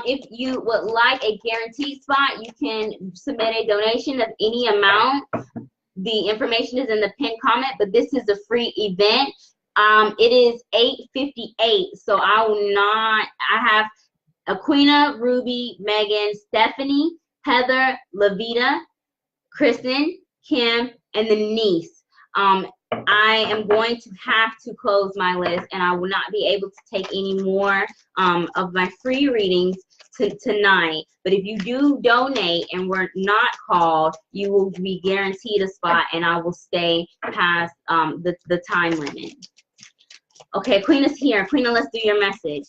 If you would like a guaranteed spot, you can submit a donation of any amount. The information is in the pinned comment, but this is a free event. It is 8:58, so I have Aquina, Ruby, Megan, Stephanie, Heather, Lavita, Kristen, Kim, and the niece. I am going to have to close my list, and I will not be able to take any more of my free readings tonight. But if you do donate and we're not called, you will be guaranteed a spot, and I will stay past the time limit. Okay, Queen is here. Queen, let's do your message.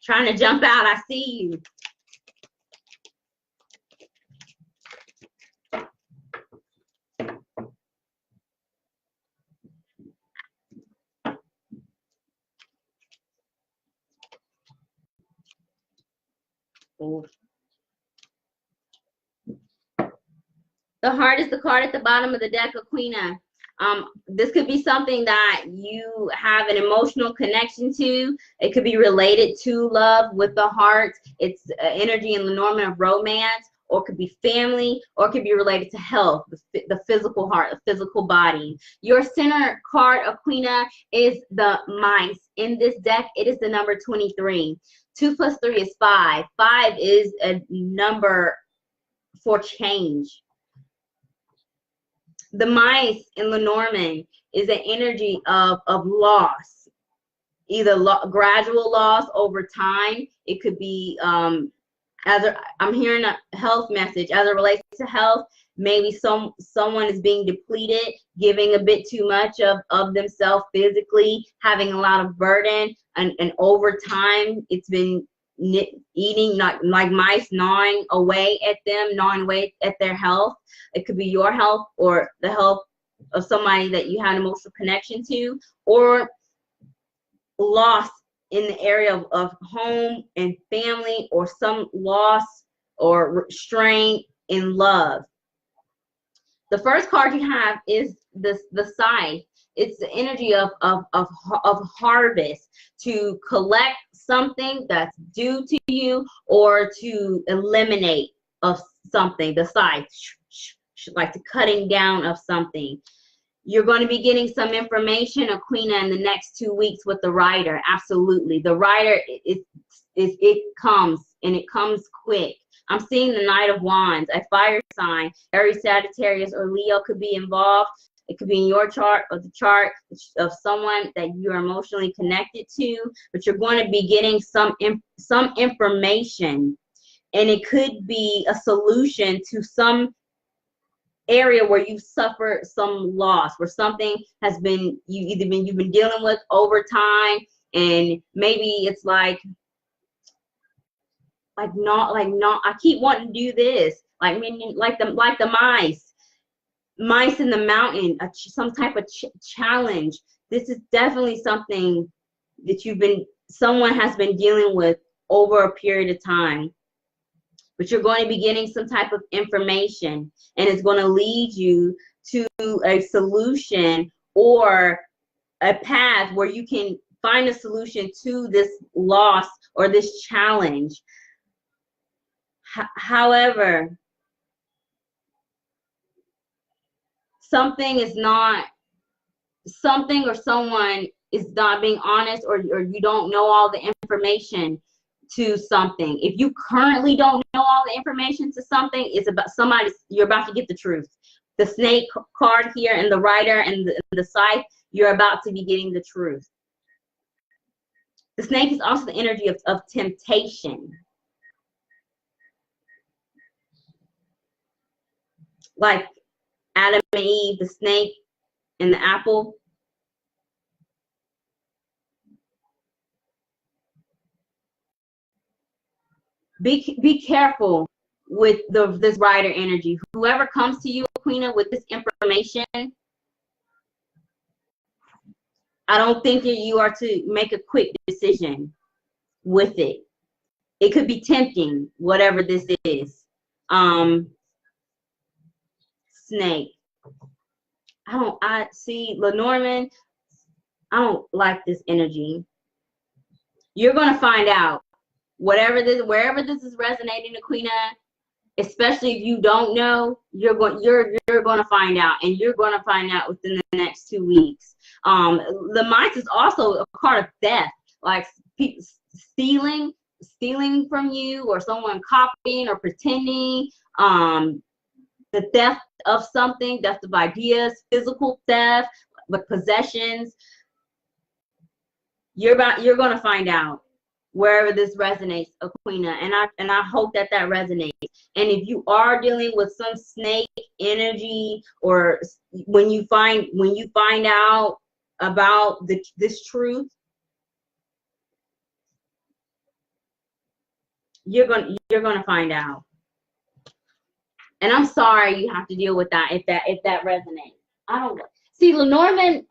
Trying to jump out, I see you. Ooh. The Heart is the card at the bottom of the deck, Aquina. This could be something that you have an emotional connection to. It could be related to love with the heart. It's energy in Lenormand of romance, or it could be family, or it could be related to health, the physical heart, the physical body. Your center card, Aquina, is the mice. In this deck, it is the number 23. 2 plus 3 is 5. 5 is a number for change. The mice in Lenormand is an energy of loss, either gradual loss over time. It could be, I'm hearing a health message as it relates to health. Maybe someone is being depleted, giving a bit too much of themselves physically, having a lot of burden, and over time it's been eating like mice, gnawing away at them, gnawing away at their health. It could be your health or the health of somebody that you have an emotional connection to, or loss in the area of home and family, or some loss or strain in love. The first card you have is the scythe. It's the energy of harvest, to collect something that's due to you, or to eliminate of something. The scythe, like the cutting down of something. You're going to be getting some information, Aquina, in the next 2 weeks with the rider. Absolutely. The rider, it comes, and it comes quick. I'm seeing the Knight of Wands, a fire sign. Aries, Sagittarius, or Leo could be involved. It could be in your chart or the chart of someone that you're emotionally connected to, but you're going to be getting some information, and it could be a solution to some area where you suffered some loss, where something has been you've been dealing with over time, and maybe it's like not I keep wanting to do this, like the mice in the mountain, some type of challenge. This is definitely something that someone has been dealing with over a period of time. But you're going to be getting some type of information, and it's going to lead you to a solution or a path where you can find a solution to this loss or this challenge. However, something or someone is not being honest, or you don't know all the information to something. If you currently don't know all the information to something, it's about somebody, you're about to get the truth. The snake card here and the rider and the scythe, you're about to be getting the truth. The snake is also the energy of temptation. Like Adam and Eve, the snake and the apple. Be careful with this rider energy. Whoever comes to you, Aquina, with this information, I don't think that you are to make a quick decision with it. It could be tempting, whatever this is. Snake. I see, Lenormand, I don't like this energy. You're going to find out. Wherever this is resonating, Aquina, especially if you don't know, you're going to find out, and you're going to find out within the next 2 weeks. The Mice is also a card of theft, like people stealing from you, or someone copying or pretending. The theft of something, theft of ideas, physical theft, with possessions. You're going to find out wherever this resonates, Aquina, and I hope that resonates. And if you are dealing with some snake energy, or when you find out about this truth, you're gonna find out. And I'm sorry you have to deal with that if that resonates. I don't see, Lenormand.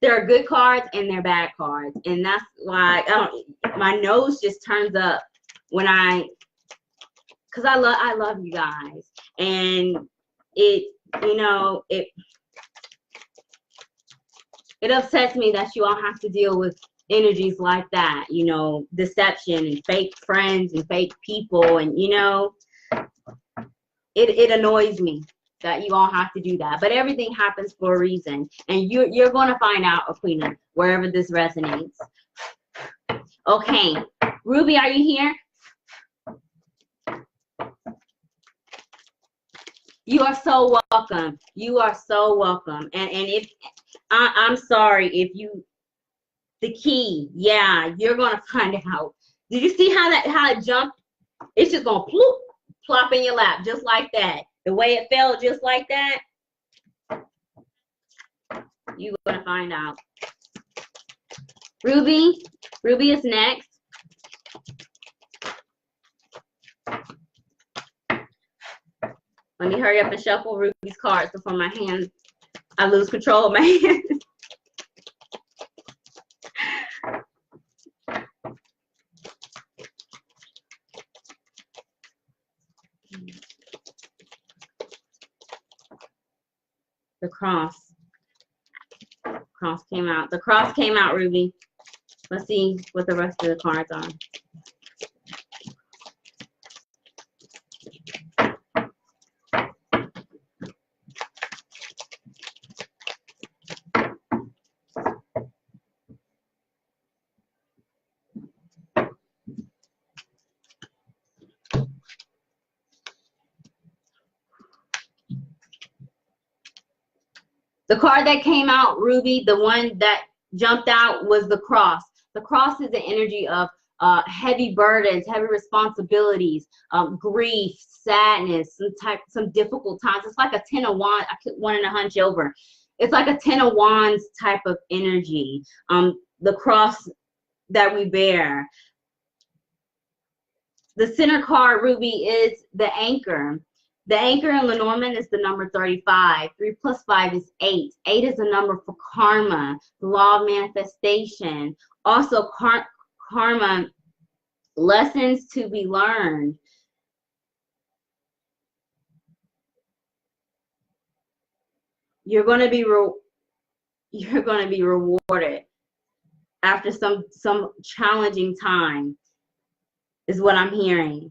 There are good cards and there are bad cards, and that's why my nose just turns up when because I love you guys, and it upsets me that you all have to deal with energies like that, deception and fake friends and fake people, and it annoys me that you all have to do that. But everything happens for a reason, and you're going to find out, Aquina, wherever this resonates. Okay, Ruby, are you here? You are so welcome. You are so welcome. And if I'm sorry if the key, yeah, you're going to find out. Did you see how it jumped? It's just going to plop in your lap just like that. The way it fell, just like that, you're going to find out. Ruby is next. Let me hurry up and shuffle Ruby's cards before I lose control of my hands. The cross came out. The cross came out, Ruby. Let's see what the rest of the cards are. The card that came out, Ruby, the one that jumped out was the cross. The cross is the energy of heavy burdens, heavy responsibilities, grief, sadness, some difficult times. It's like a 10 of wands. I wanted to hunch over. It's like a 10 of wands type of energy. The cross that we bear. The center card, Ruby, is the anchor. The anchor in Lenormand is the number 35. 3 plus 5 is 8. 8 is a number for karma, the law of manifestation. Also, karma, lessons to be learned. You're going to be rewarded after some challenging time, is what I'm hearing.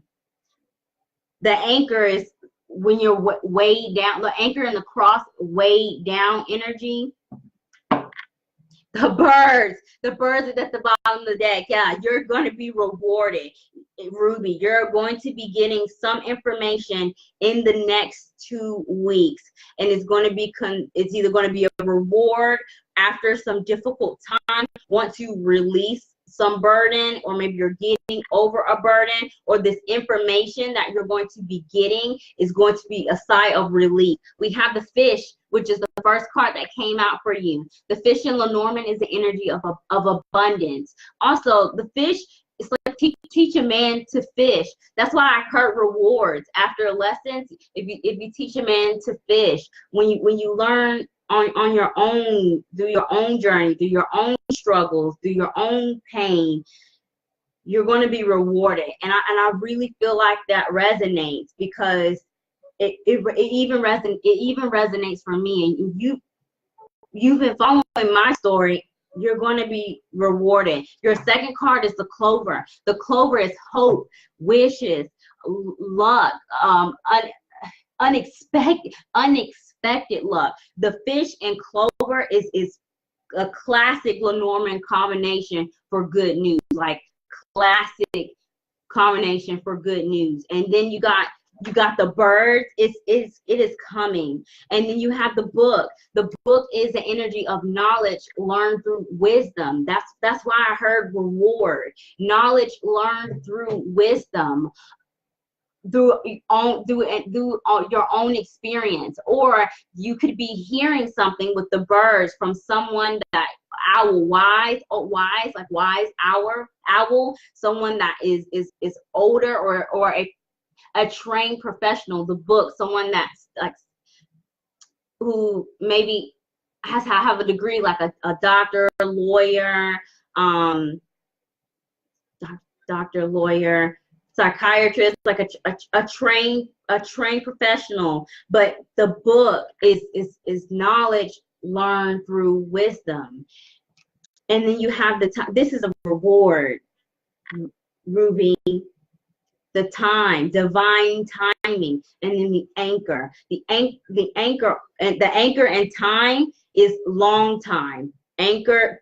The anchor is when you're way down, the anchor and the cross, way down energy. The birds are at the bottom of the deck. Yeah, you're going to be rewarded, Ruby. You're going to be getting some information in the next 2 weeks, and it's going to be it's either going to be a reward after some difficult time once you release some burden, or maybe you're getting over a burden, or this information that you're going to be getting is going to be a sigh of relief. We have the fish, which is the first card that came out for you. The fish in Lenormand is the energy of abundance. Also, the fish, it's like teach a man to fish. That's why I heard rewards after lessons. If you teach a man to fish, when you learn on your own, through your own journey, through your own struggles, through your own pain, you're going to be rewarded. And I really feel like that resonates, because it even resonates for me. And you've been following my story. You're going to be rewarded. Your second card is the clover. The clover is hope, wishes, luck, unexpected luck. The fish and clover is a classic Lenormand combination for good news, like classic combination for good news. And then you got the birds. It is coming. And then you have the book. The book is the energy of knowledge learned through wisdom. That's why I heard reward. Knowledge learned through wisdom, through your own experience. Or you could be hearing something with the birds from someone that wise owl, someone that is older, or a trained professional. The book, someone that's like, who maybe have a degree, like a doctor, lawyer, psychiatrist, like a trained professional. But the book is knowledge learned through wisdom. And then you have this is a reward, Ruby. The time, divine timing. And then the anchor. The anchor and time is long time. Anchor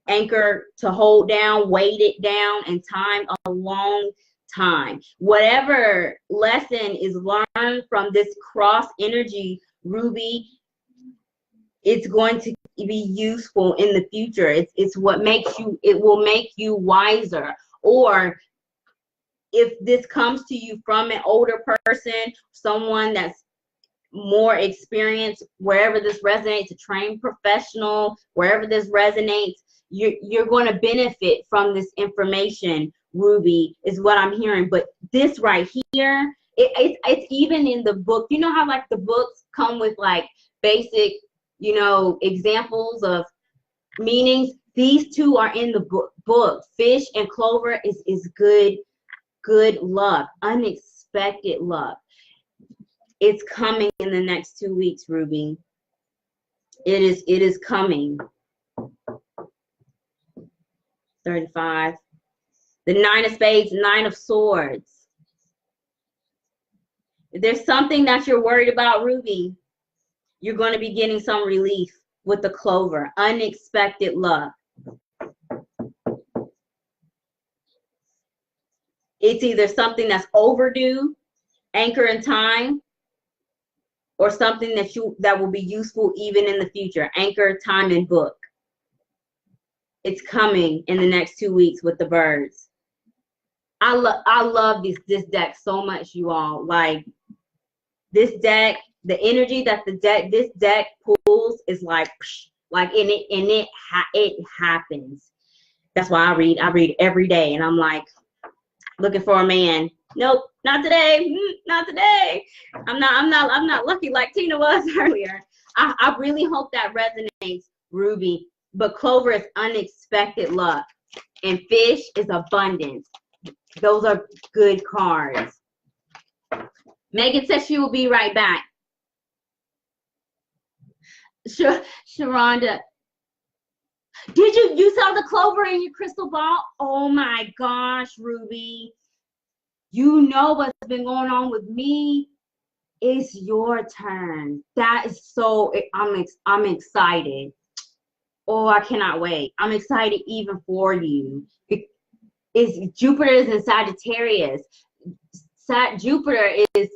to hold down, weight it down, and time, a long time. Whatever lesson is learned from this cross energy, Ruby, it's going to be useful in the future. It's what makes you, it will make you wiser. Or if this comes to you from an older person, someone that's more experienced, wherever this resonates, a trained professional, wherever this resonates, you're going to benefit from this information, Ruby, is what I'm hearing. But this right here, it's even in the book. You know how like the books come with like basic, examples of meanings? These two are in the book. Fish and clover is good luck, unexpected luck. It's coming in the next 2 weeks, Ruby. It is coming. 35. The 9 of spades, 9 of swords. If there's something that you're worried about, Ruby, you're going to be getting some relief with the clover. Unexpected luck. It's either something that's overdue, anchor in time, or something that will be useful even in the future. Anchor, time, and book. It's coming in the next 2 weeks with the birds. I love this deck so much, you all. Like this deck, the energy that this deck pulls is like it happens. That's why I read every day, and I'm like looking for a man. Nope, not today. Not today. I'm not lucky like Tina was earlier. I really hope that resonates, Ruby. But clover is unexpected luck, and fish is abundance. Those are good cards. Megan says she will be right back. Sharonda, did you saw the clover in your crystal ball? Oh my gosh, Ruby. You know what's been going on with me. It's your turn. That is so, I'm excited. Oh, I cannot wait. I'm excited even for you. Jupiter is in Sagittarius. Jupiter is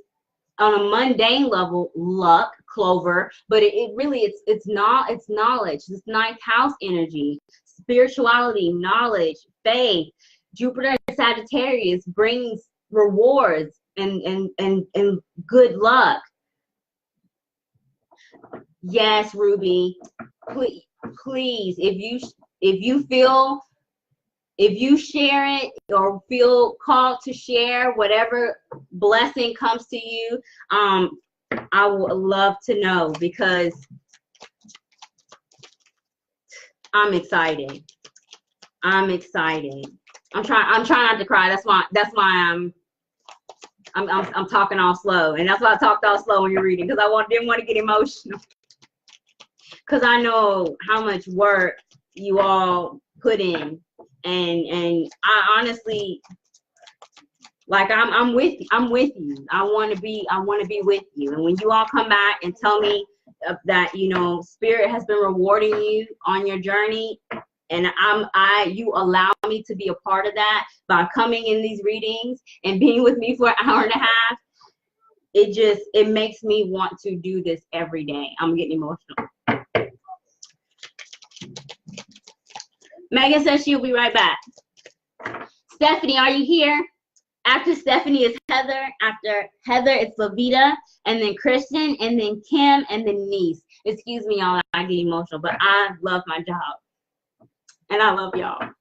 on a mundane level, luck, clover, but it really it's knowledge. This ninth house energy, spirituality, knowledge, faith. Jupiter in Sagittarius brings rewards and good luck. Yes, Ruby, please, if you share it or feel called to share whatever blessing comes to you, I would love to know, because I'm excited. I'm excited. I'm trying not to cry. That's why I'm talking all slow, and that's why I talked all slow when you're reading, because didn't want to get emotional, because I know how much work you all put in, and I honestly, like, I'm with you. I want to be with you, and when you all come back and tell me that, you know, Spirit has been rewarding you on your journey, and you allow me to be a part of that by coming in these readings and being with me for an hour and a half, it makes me want to do this every day. I'm getting emotional. Megan says she'll be right back. Stephanie, are you here? After Stephanie is Heather. After Heather, it's Lavita, and then Christian, and then Kim, and then Niece. Excuse me, y'all, I get emotional, but I love my job. And I love y'all.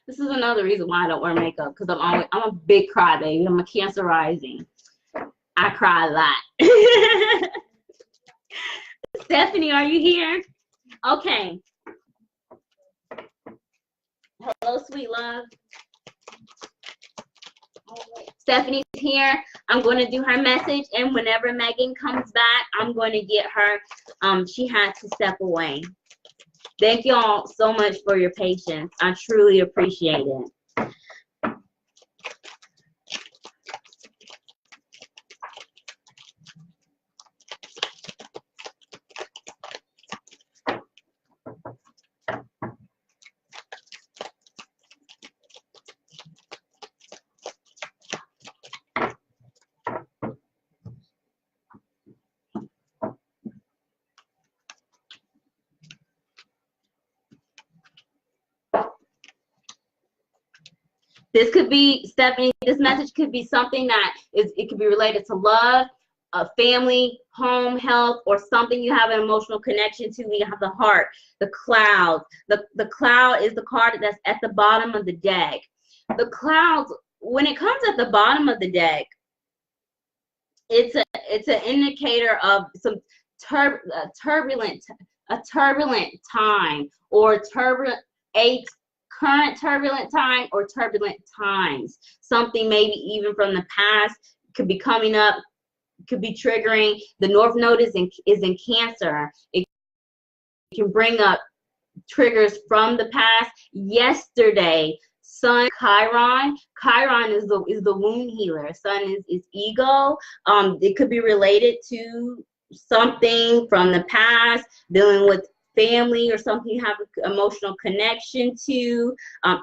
This is another reason why I don't wear makeup, because I'm a big crybaby. I'm a Cancer rising. I cry a lot. Stephanie, are you here? Okay. Hello, sweet love. Stephanie's here. I'm going to do her message, and whenever Megan comes back, I'm going to get her. She had to step away. Thank y'all so much for your patience. I truly appreciate it. This could be, Stephanie, this message could be something that it could be related to love, family, home, health, or something you have an emotional connection to. We have the heart, the clouds. The cloud is the card that's at the bottom of the deck. The clouds, when it comes at the bottom of the deck, it's an indicator of some turbulent time, or current turbulent time, or turbulent times. Something maybe even from the past could be coming up, could be triggering. The North Node is in Cancer. It can bring up triggers from the past. Yesterday, Sun, Chiron is the wound healer. Sun is ego. It could be related to something from the past, dealing with family or something you have an emotional connection to.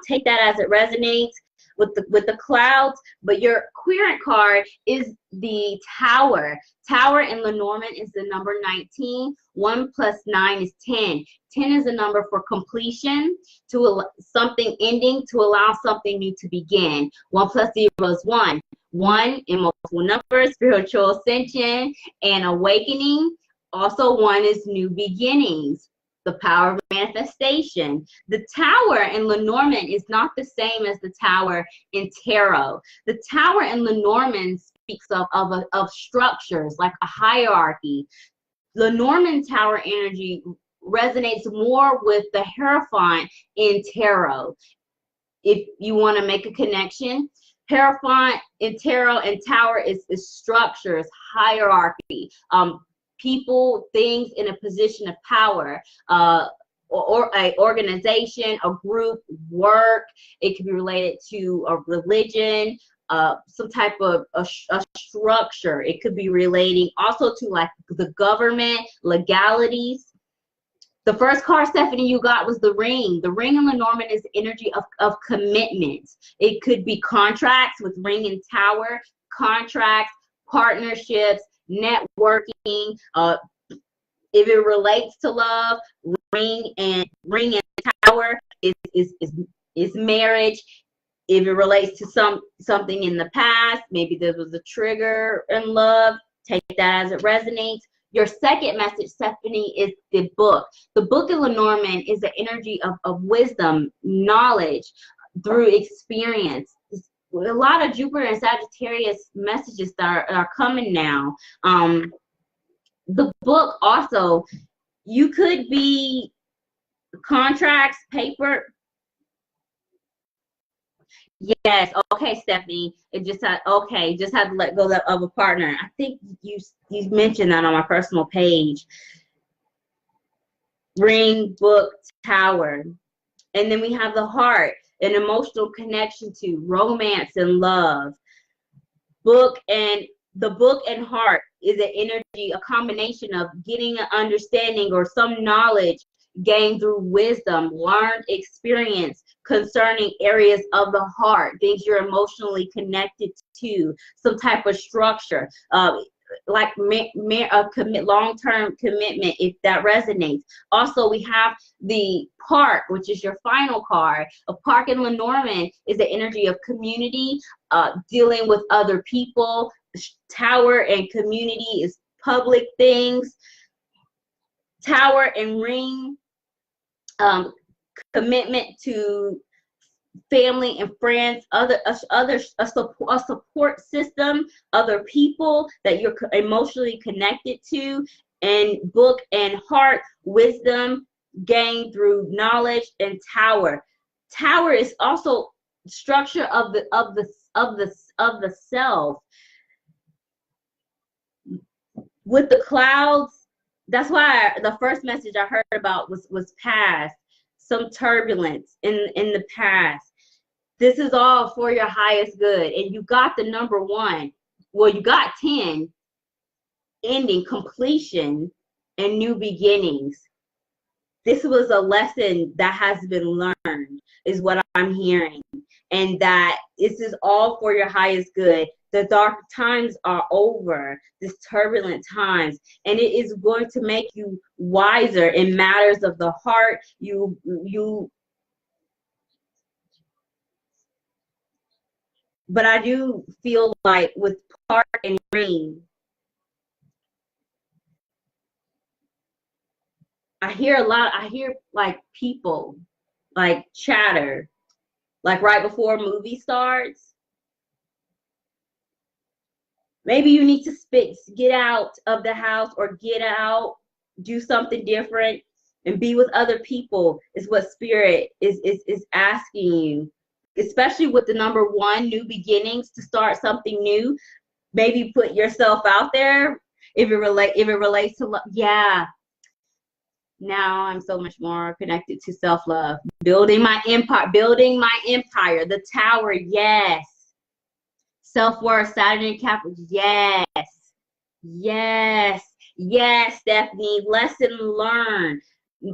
Take that as it resonates with the clouds. But your querent card is the Tower. Tower in Lenormand is the number 19. 1 plus 9 is 10. 10 is a number for completion, to something ending, to allow something new to begin. 1 plus 0 is 1. 1 in multiple numbers, spiritual ascension and awakening. Also, 1 is new beginnings, the power of manifestation. The Tower in Lenormand is not the same as the Tower in Tarot. The Tower in Lenormand speaks of structures, like a hierarchy. Lenormand Tower energy resonates more with the Hierophant in Tarot. If you want to make a connection, Hierophant in Tarot and Tower is structures, hierarchy, people, things in a position of power, or a organization, a group, work. It can be related to a religion, some type of a structure. It could be relating also to like the government, legalities. The first card, Stephanie, you got was the ring. The ring in Lenormand is the energy of commitment. It could be contracts with ring and tower, contracts, partnerships, networking. If it relates to love, ring and tower is marriage. If it relates to something in the past, maybe there was a trigger in love, take that as it resonates. Your second message, Stephanie, is the book. The book in Lenormand is the energy of wisdom, knowledge through experience. A lot of Jupiter and Sagittarius messages that are coming now. The book also, you could be contracts, paper. Yes. Okay, Stephanie. It just had to let go of a partner. I think you mentioned that on my personal page. Ring, book, tower. And then we have the heart, an emotional connection to romance and love. The book and heart is an energy, a combination of getting an understanding or some knowledge gained through wisdom, learned experience concerning areas of the heart, things you're emotionally connected to, some type of structure, like long-term commitment, if that resonates. Also, we have the park, which is your final card. A park in Lenormand is the energy of community, dealing with other people. Tower and community is public things. Tower and ring, commitment to family and friends, a support system, other people that you're emotionally connected to. And book and heart, wisdom gained through knowledge. And tower is also structure of the self. With the clouds, that's why the first message I heard about was past, some turbulence in the past. This is all for your highest good. And you got the number 1. Well, you got 10, ending, completion, and new beginnings. This was a lesson that has been learned, is what I'm hearing. And that this is all for your highest good. The dark times are over, this turbulent times, and it is going to make you wiser in matters of the heart. But I do feel like with park and ring, I hear like people, like chatter, like right before a movie starts. Maybe you need to get out of the house, or get out, do something different, and be with other people is what Spirit is asking you. Especially with the number 1, new beginnings, to start something new. Maybe put yourself out there. If it relates to love, yeah. Now I'm so much more connected to self-love. Building my empire. The tower, yes. Self-worth, Saturn and Capricorn, yes. Yes. Yes, Stephanie. Lesson learned.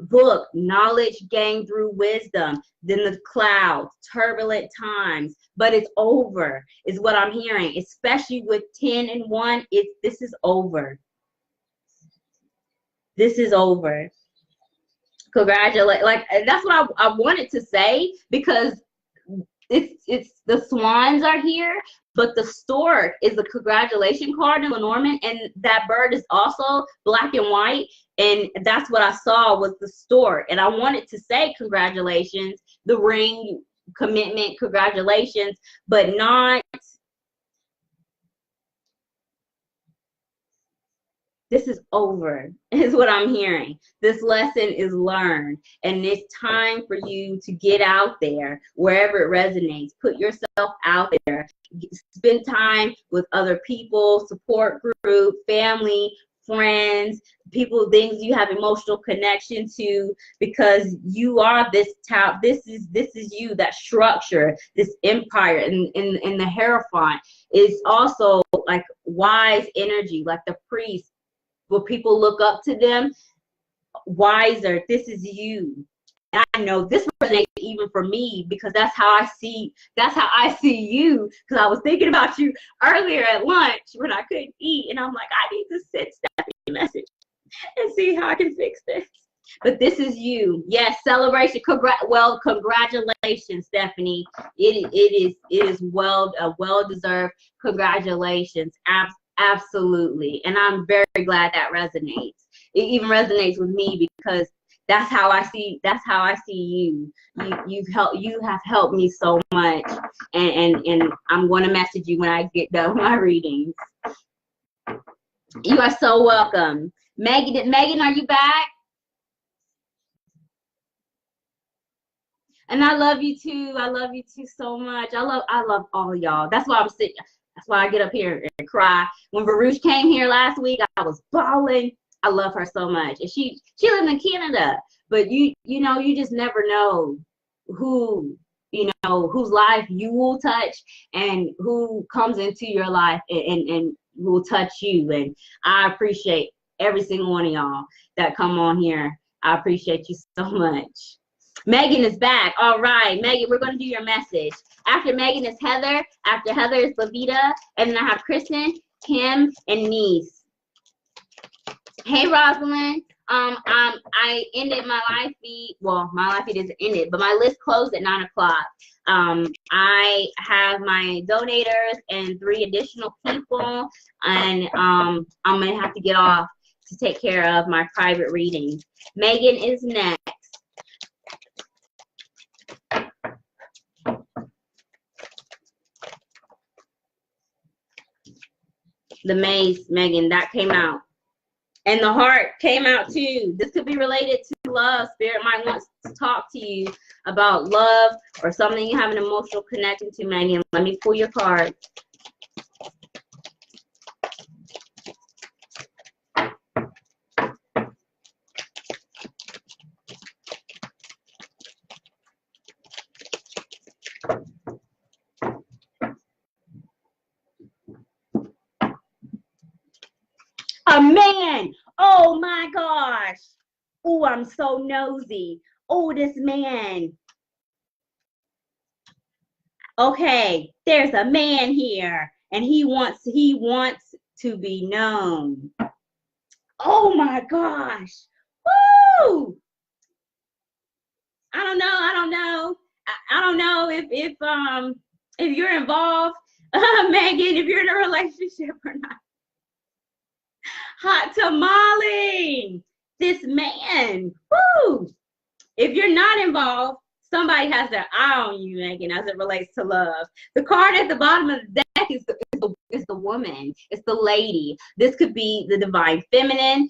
Book, knowledge gained through wisdom. Then the clouds, turbulent times. But it's over, is what I'm hearing. Especially with 10 and 1, this is over. This is over. Congratulate. Like, that's what I wanted to say, because it's the swans are here, but the stork is a congratulation card in Lenormand, and that bird is also black and white, and that's what I saw was the stork. And I wanted to say congratulations, the ring, commitment, congratulations, but not. This is over, is what I'm hearing. This lesson is learned, and it's time for you to get out there wherever it resonates. Put yourself out there. Spend time with other people, support group, family, friends, people, things you have emotional connection to, because you are this type. This is you. That structure, this empire, and in the Hierophant is also like wise energy, like the priest. Where people look up to them, wiser. This is you. And I know this resonates even for me, because that's how I see you. Because I was thinking about you earlier at lunch when I couldn't eat, and I'm like, I need to send Stephanie a message and see how I can fix this. But this is you. Yes, celebration. Congratulations, Stephanie. It is well deserved. Congratulations. Absolutely. And I'm very glad that resonates. It even resonates with me, because that's how I see you. You have helped me so much, and I'm going to message you when I get done with my readings. You are so welcome. Megan, are you back? And I love you too. I love you too so much. I love all y'all. That's why I'm sitting. That's why I get up here and cry. When Varouche came here last week, I was bawling. I love her so much. And she lives in Canada. But you know, you just never know who, whose life you will touch, and who comes into your life and will touch you. And I appreciate every single one of y'all that come on here. I appreciate you so much. Megan is back. All right, Megan, we're going to do your message. After Megan is Heather. After Heather is Lavita. And then I have Kristen, Kim, and Niece. Hey, Rosalind. I ended my live feed. Well, my live feed isn't ended, but my list closed at 9 o'clock. I have my donators and 3 additional people, and I'm going to have to get off to take care of my private readings. Megan is next. The maze, Megan, that came out. And the heart came out too. This could be related to love. Spirit might want to talk to you about love or something you have an emotional connection to, Megan. Let me pull your card. A man. Oh my gosh. Oh, I'm so nosy. Oh, this man. Okay, there's a man here, and he wants to be known. Oh my gosh. Woo! I don't know. I don't know if you're involved, Megan, if you're in a relationship or not. Hot tamale, this man. Woo! If you're not involved, somebody has their eye on you, Megan, as it relates to love. The card at the bottom of the deck is the woman. It's the lady. This could be the divine feminine.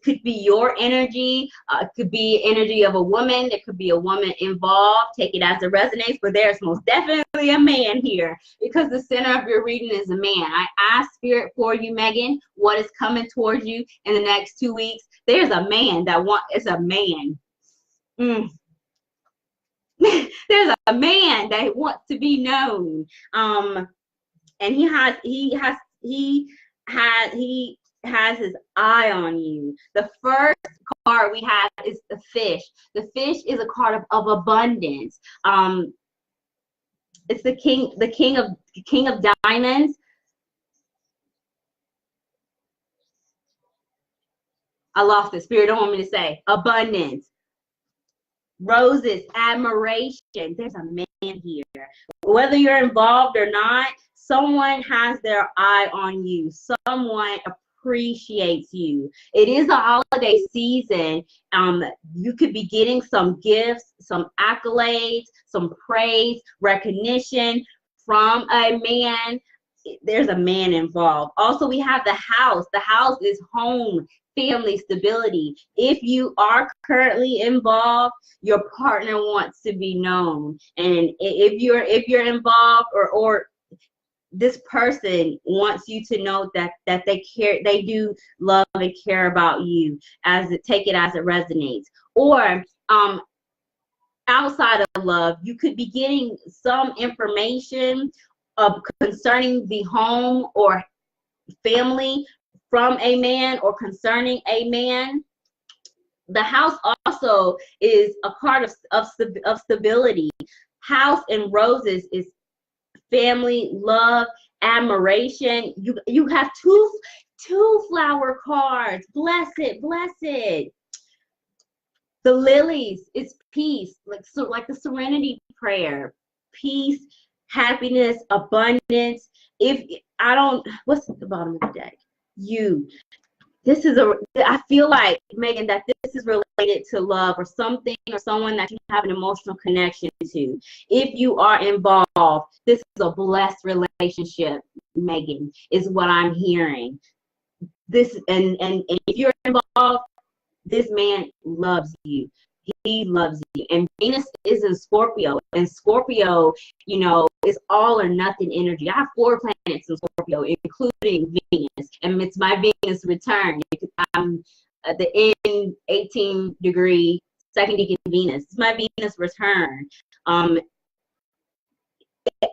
Could be your energy. It could be energy of a woman. There could be a woman involved. Take it as it resonates, but there's most definitely a man here, because the center of your reading is a man. I ask Spirit for you, Megan, what is coming towards you in the next 2 weeks. There's a man it's a man. There's a man that wants to be known. And he has his eye on you. The first card we have is the fish. The fish is a card of abundance. It's the king of diamonds. I lost it. Spirit don't want me to say abundance. Roses, admiration. There's a man here. Whether you're involved or not, someone has their eye on you. Someone appreciates you. It is a holiday season. You could be getting some gifts, some accolades, some praise, recognition from a man. There's a man involved. Also, we have the house. The house is home, family, stability. If you are currently involved, your partner wants to be known. And if you're involved, or this person wants you to know that they do love and care about you, take it as it resonates. Or outside of love, you could be getting some information concerning the home or family from a man, or concerning a man. The house also is a card of stability. House and roses is family, love, admiration. You have two flower cards. Blessed, blessed. The lilies is peace, like the serenity prayer. Peace, happiness, abundance. What's at the bottom of the deck? I feel like, Megan, that this is related to love or something or someone that you have an emotional connection to. If you are involved, this is a blessed relationship, Megan, is what I'm hearing. And if you're involved, this man loves you. He loves you. And Venus is in Scorpio. And Scorpio, is all or nothing energy. I have 4 planets in Scorpio, including Venus. And it's my Venus return. I'm at the end, 18-degree, 2nd decan Venus. It's my Venus return.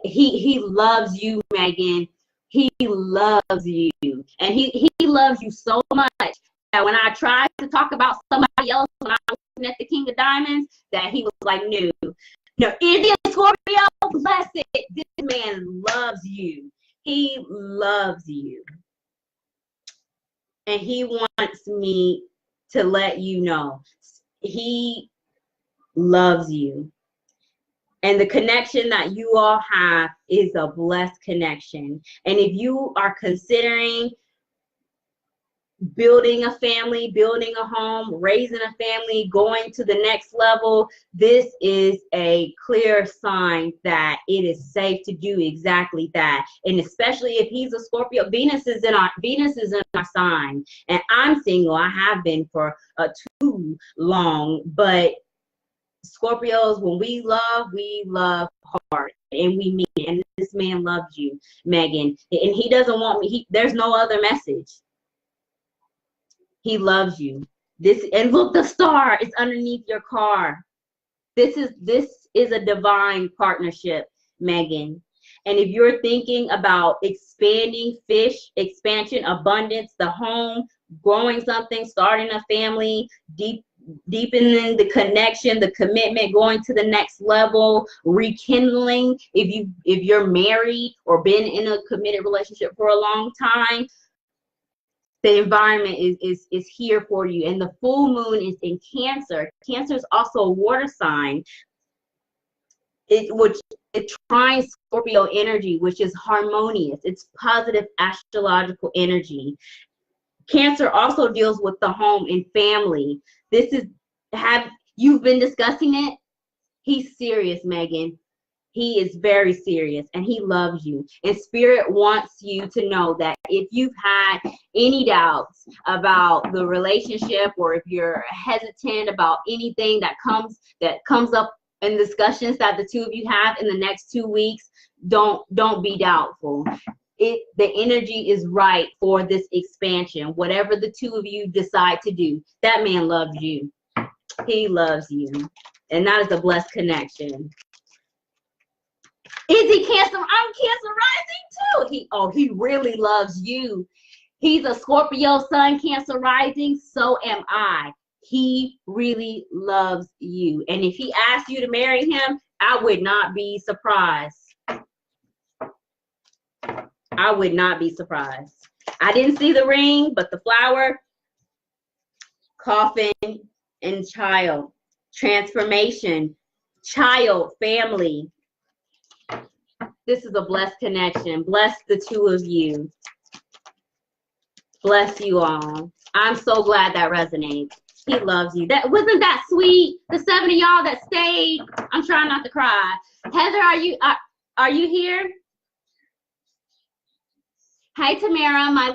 He loves you, Megan. He loves you. And he loves you so much that when I tried to talk about somebody else when I was looking at the King of Diamonds, that he was like, no, Indian Scorpio, bless it. This man loves you. He loves you. And he wants me to let you know he loves you. And the connection that you all have is a blessed connection. And if you are considering building a family, building a home, raising a family, going to the next level, this is a clear sign that it is safe to do exactly that. And especially if he's a Scorpio, Venus is in our sign, and I'm single. I have been for too long, but Scorpios, when we love hard, and we mean it. And this man loves you, Megan, and he doesn't want me. There's no other message. He loves you. And look, the star is underneath your car. This is a divine partnership, Megan. And if you're thinking about expanding, expansion, abundance, the home, growing something, starting a family, deepening the connection, the commitment, going to the next level, rekindling, if you're married or been in a committed relationship for a long time, the environment is here for you. And the full moon is in Cancer. Cancer is also a water sign, which it trines Scorpio energy, which is harmonious. It's positive astrological energy. Cancer also deals with the home and family. You've been discussing it? He's serious, Megan. He is very serious, and he loves you. And Spirit wants you to know that if you've had any doubts about the relationship, or if you're hesitant about anything that comes up in discussions that the two of you have in the next 2 weeks, don't be doubtful. The energy is right for this expansion. Whatever the two of you decide to do, that man loves you. He loves you. And that is a blessed connection. Is he Cancer? I'm Cancer rising too. He really loves you. He's a Scorpio sun, Cancer rising. So am I. He really loves you. And if he asked you to marry him, I would not be surprised. I would not be surprised. I didn't see the ring, but the flower, coffin, and child, transformation, child, family. This is a blessed connection. Bless the two of you. Bless you all. I'm so glad that resonates. He loves you. Wasn't that sweet? The 7 of y'all that stayed. I'm trying not to cry. Heather, are you here? Hi Tamara, my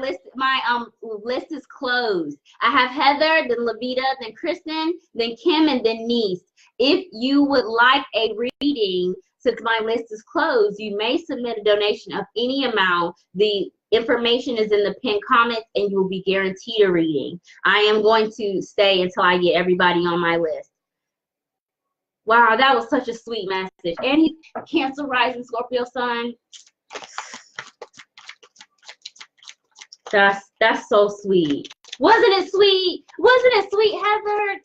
list is closed. I have Heather, then Levita, then Kristen, then Kim, and then Niece. If you would like a reading, since my list is closed, you may submit a donation of any amount. The information is in the pinned comments, and you will be guaranteed a reading. I am going to stay until I get everybody on my list. Wow, that was such a sweet message. And he's Cancer rising Scorpio sun. That's so sweet. Wasn't it sweet? Wasn't it sweet, Heather?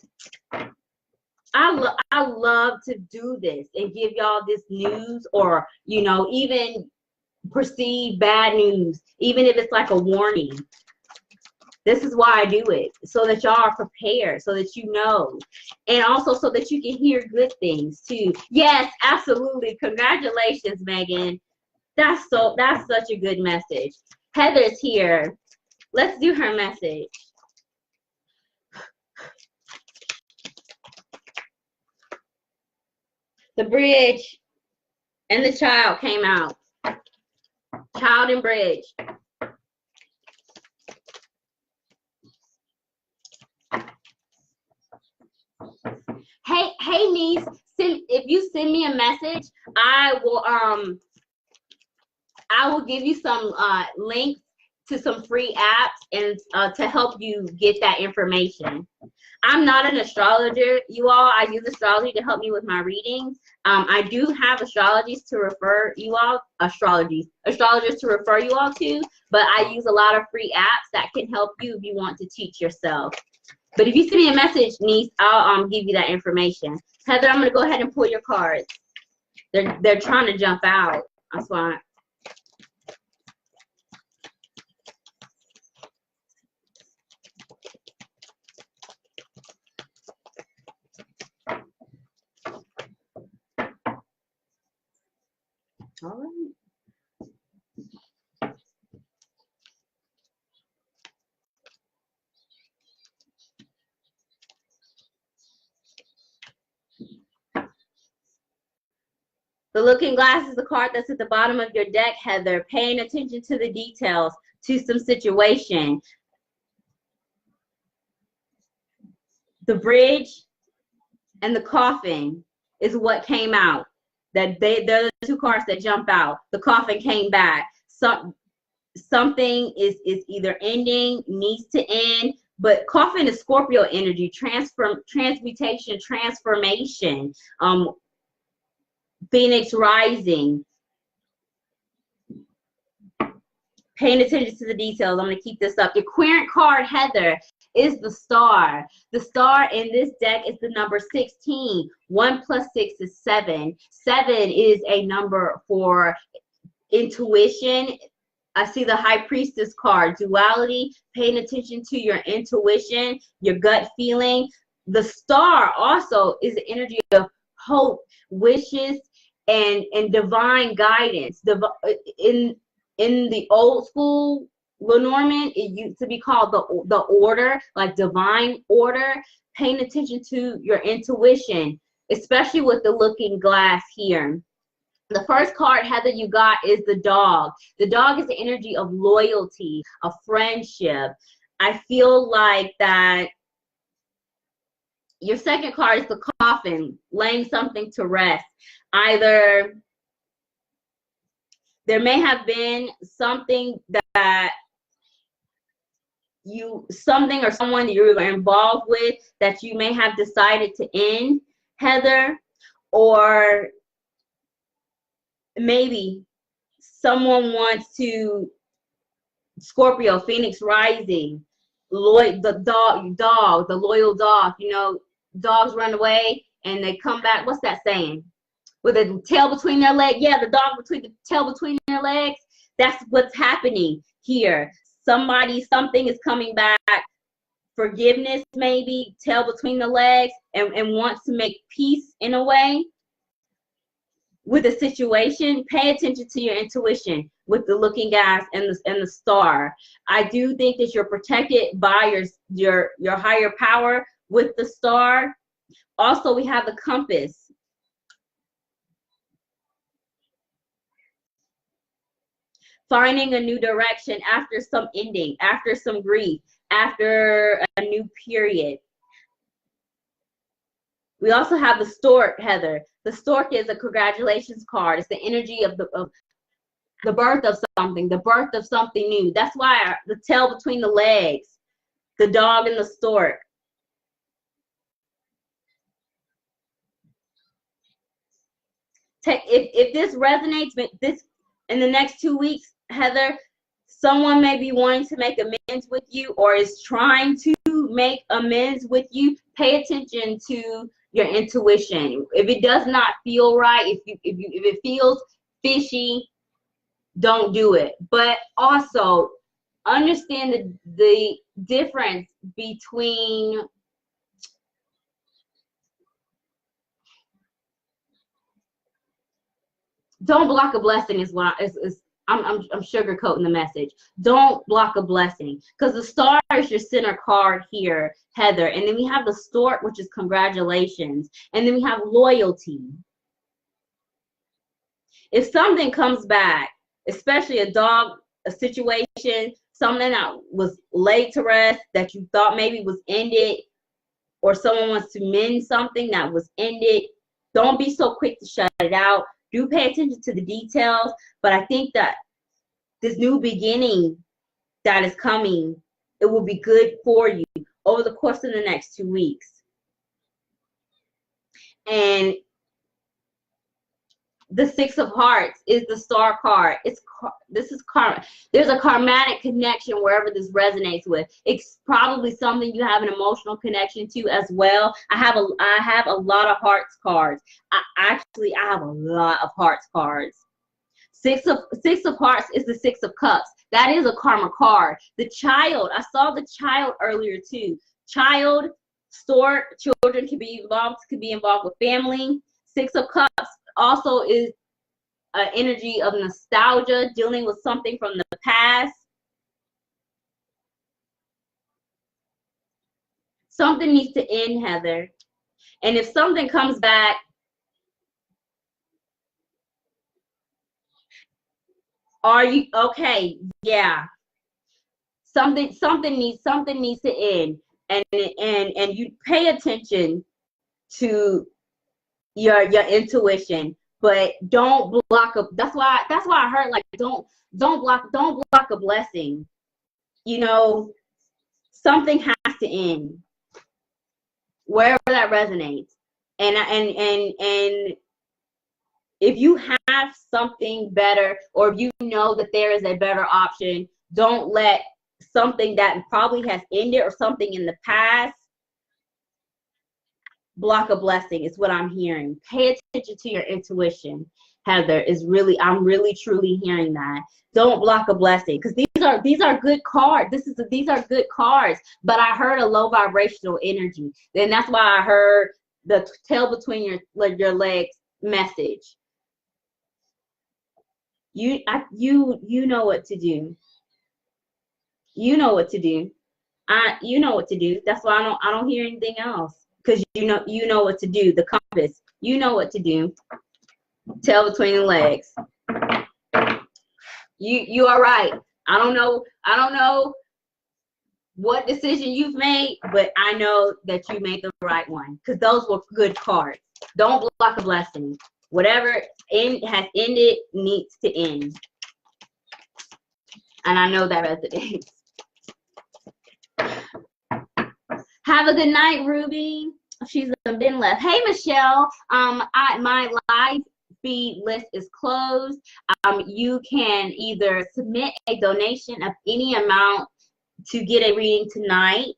I love to do this and give y'all this news, or you know, even perceived bad news, even if it's like a warning. This is why I do it, so that y'all are prepared, so that you know, and also so that you can hear good things too. Yes, absolutely. Congratulations, Megan. That's such a good message. Heather's here. Let's do her message. The bridge and the child came out. Child and bridge. Hey niece, if you send me a message, I will give you some links to some free apps and to help you get that information. I'm not an astrologer, you all. I use astrology to help me with my readings. I do have astrologies to refer you all, astrologers to refer you all to, but I use a lot of free apps that can help you if you want to teach yourself. But if you send me a message, niece, I'll give you that information. Heather, I'm gonna go ahead and pull your cards. They're trying to jump out. That's why. All right. The Looking Glass is the card that's at the bottom of your deck, Heather. Paying attention to the details, to some situation. The bridge and the coffin is what came out. They're the two cards that jump out. The coffin came back. Something is either ending, needs to end, but coffin is Scorpio energy, transmutation, transformation, Phoenix rising. Paying attention to the details. I'm going to keep this up. Your querent card, Heather, is the star. The star in this deck is the number 16. 1 plus 6 is 7. 7 is a number for intuition. I see the High Priestess card, duality, paying attention to your intuition, your gut feeling. The star also is the energy of hope, wishes, and divine guidance. In the old school Lenormand, it used to be called the order, like divine order. Paying attention to your intuition, especially with the Looking Glass here. The first card, Heather, you got is the dog. The dog is the energy of loyalty, of friendship. I feel like that. Your second card is the coffin, laying something to rest. Either there may have been something that something or someone that you were involved with that you may have decided to end, Heather, or maybe someone wants to, Scorpio, Phoenix rising, the loyal dog, you know, dogs run away and they come back. What's that saying? With a tail between their legs. Yeah, the dog between the tail between their legs. That's what's happening here. Something is coming back. Forgiveness, maybe, tail between the legs, and wants to make peace in a way with the situation. Pay attention to your intuition with the Looking Glass and the star. I do think that you're protected by your higher power with the star. Also, we have the compass. Finding a new direction after some ending, after some grief, after a new period. We also have the stork, Heather. The stork is a congratulations card. It's the energy of the birth of something, the birth of something new. That's why the tail between the legs, the dog and the stork. If this resonates with this in the next 2 weeks, Heather, someone may be wanting to make amends with you or is trying to make amends with you. Pay attention to your intuition. If it does not feel right, if it feels fishy, don't do it. But also understand the difference between don't block a blessing is what I'm sugarcoating the message. Don't block a blessing, because the star is your center card here, Heather, and then we have the stork, which is congratulations, and then we have loyalty. If something comes back, especially a dog, a situation, something that was laid to rest that you thought maybe was ended, or someone wants to mend something that was ended, don't be so quick to shut it out. Do pay attention to the details, but I think that this new beginning that is coming, it will be good for you over the course of the next 2 weeks. And the Six of Hearts is the star card. This is karma. There's a karmatic connection wherever this resonates with. It's probably something you have an emotional connection to as well. I have a lot of hearts cards. I have a lot of hearts cards. Six of Hearts is the Six of Cups. That is a karma card. The child, I saw the child earlier too. Child, stork, children can be involved with family. Six of Cups also is an energy of nostalgia, dealing with something from the past. Something needs to end, Heather. And if something comes back, are you okay? Yeah. Something needs to end. And you pay attention to your intuition, but don't block a, that's why I heard, like, don't block a blessing. You know, something has to end wherever that resonates. And if you have something better, or if you know that there is a better option, don't let something that probably has ended or something in the past block a blessing, is what I'm hearing. Pay attention to your intuition, Heather. I'm really truly hearing that. Don't block a blessing, because these are good cards. These are good cards, but I heard a low vibrational energy. And that's why I heard the tail between your legs message. You know what to do. You know what to do. You know what to do. That's why I don't hear anything else. Because you know what to do. The compass. You know what to do. Tail between the legs. You are right. I don't know what decision you've made, but I know that you made the right one, because those were good cards. Don't block a blessing. Whatever has ended needs to end. And I know that resonates. Have a good night, Ruby. She's been left. Hey, Michelle. My live feed list is closed. You can either submit a donation of any amount to get a reading tonight,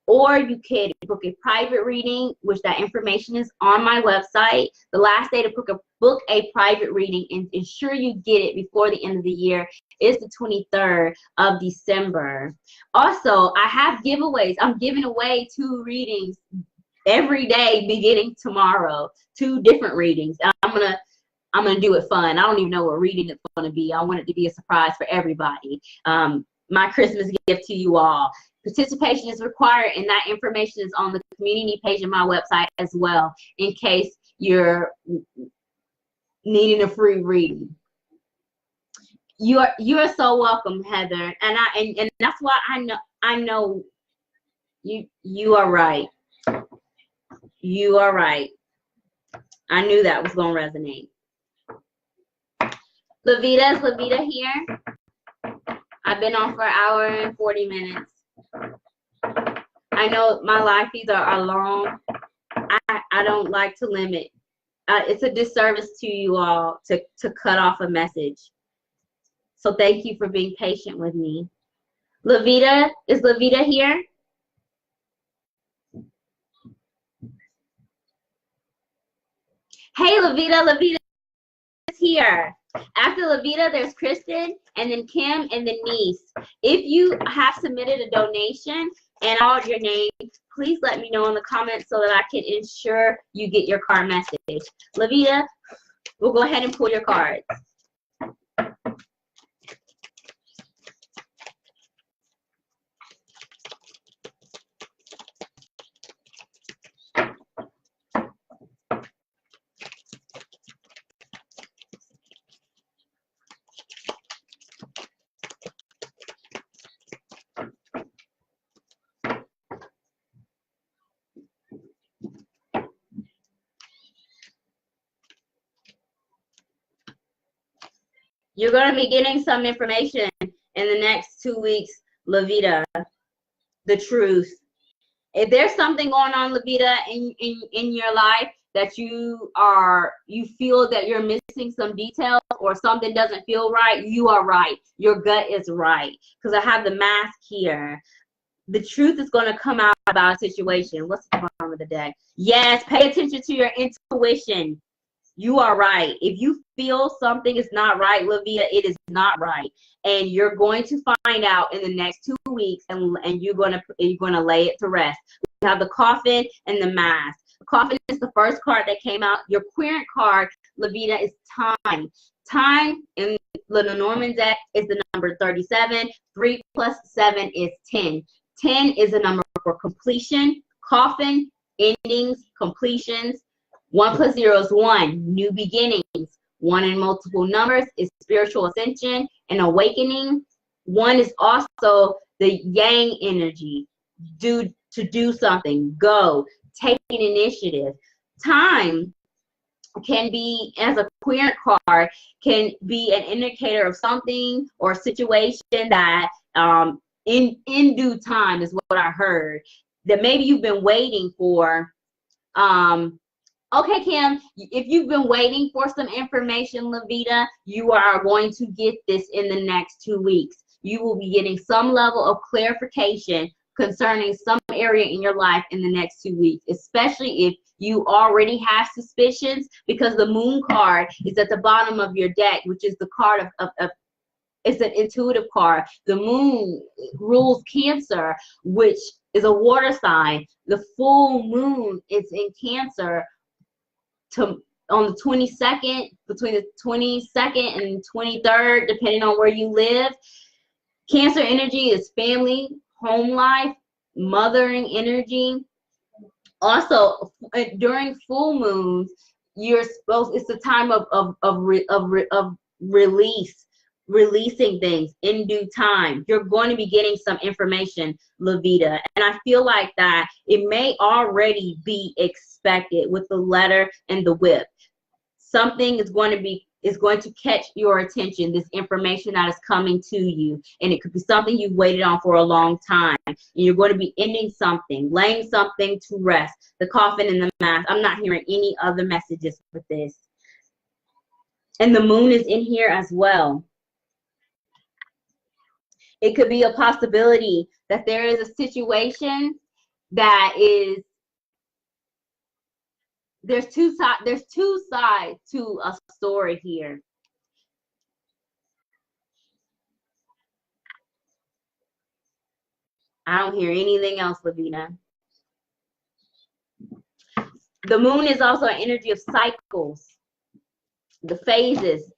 or you could book a private reading, which that information is on my website. The last day to book a private reading and ensure you get it before the end of the year is the 23rd of December. Also, I have giveaways. I'm giving away 2 readings every day beginning tomorrow. 2 different readings. I'm gonna do it fun. I don't even know what reading it's gonna be. I want it to be a surprise for everybody. My Christmas gift to you all. Participation is required, and that information is on the community page of my website as well, in case you're needing a free reading. You are so welcome, Heather, and that's why I know you are right. You are right. I knew that was going to resonate. Lavita, is Lavita here? I've been on for an hour and 40 minutes. I know my live feeds are long. I don't like to limit. It's a disservice to you all to cut off a message. So thank you for being patient with me. Lavita, is Lavita here? Hey, Lavita, Lavita is here. After Lavita, there's Kristen, and then Kim, and then Niece. If you have submitted a donation and called your name, please let me know in the comments so that I can ensure you get your card message. Lavita, we'll go ahead and pull your cards. You're going to be getting some information in the next 2 weeks, Lavita, the truth. If there's something going on, Lavita, in your life that you feel that you're missing some details or something doesn't feel right, you are right. Your gut is right. Because I have the mask here. The truth is going to come out about a situation. What's the problem of the day? Yes, pay attention to your intuition. You are right. If you feel something is not right, Lavita, it is not right. And you're going to find out in the next 2 weeks, and you're going to lay it to rest. We have the coffin and the mask. The coffin is the first card that came out. Your querent card, Lavita, is time. Time in the Lenormand deck is the number 37. 3 plus 7 is 10. 10 is a number for completion, coffin, endings, completions. 1 plus 0 is 1, new beginnings. 1 in multiple numbers is spiritual ascension and awakening. 1 is also the yang energy, to do something, go, take an initiative. Time can be, as a querent card, can be an indicator of something or situation that in due time is what I heard, that maybe you've been waiting for. Okay, Kim, if you've been waiting for some information, Lavita, you are going to get this in the next 2 weeks. You will be getting some level of clarification concerning some area in your life in the next 2 weeks, especially if you already have suspicions, because the moon card is at the bottom of your deck, which is the card of it's an intuitive card. The moon rules Cancer, which is a water sign. The full moon is in Cancer on the 22nd, between the 22nd and 23rd, depending on where you live. Cancer energy is family, home life, mothering energy. Also, during full moons, it's the time of releasing things in due time. You're going to be getting some information, Lavita, and I feel like that it may already be expected with the letter and the whip. Something is going to catch your attention, this information that is coming to you, and it could be something you've waited on for a long time, and you're going to be ending something, laying something to rest. The coffin and the mask. I'm not hearing any other messages with this. And the moon is in here as well. It could be a possibility that there is a situation that is, there's two sides to a story here. I don't hear anything else, Lavina. The moon is also an energy of cycles, the phases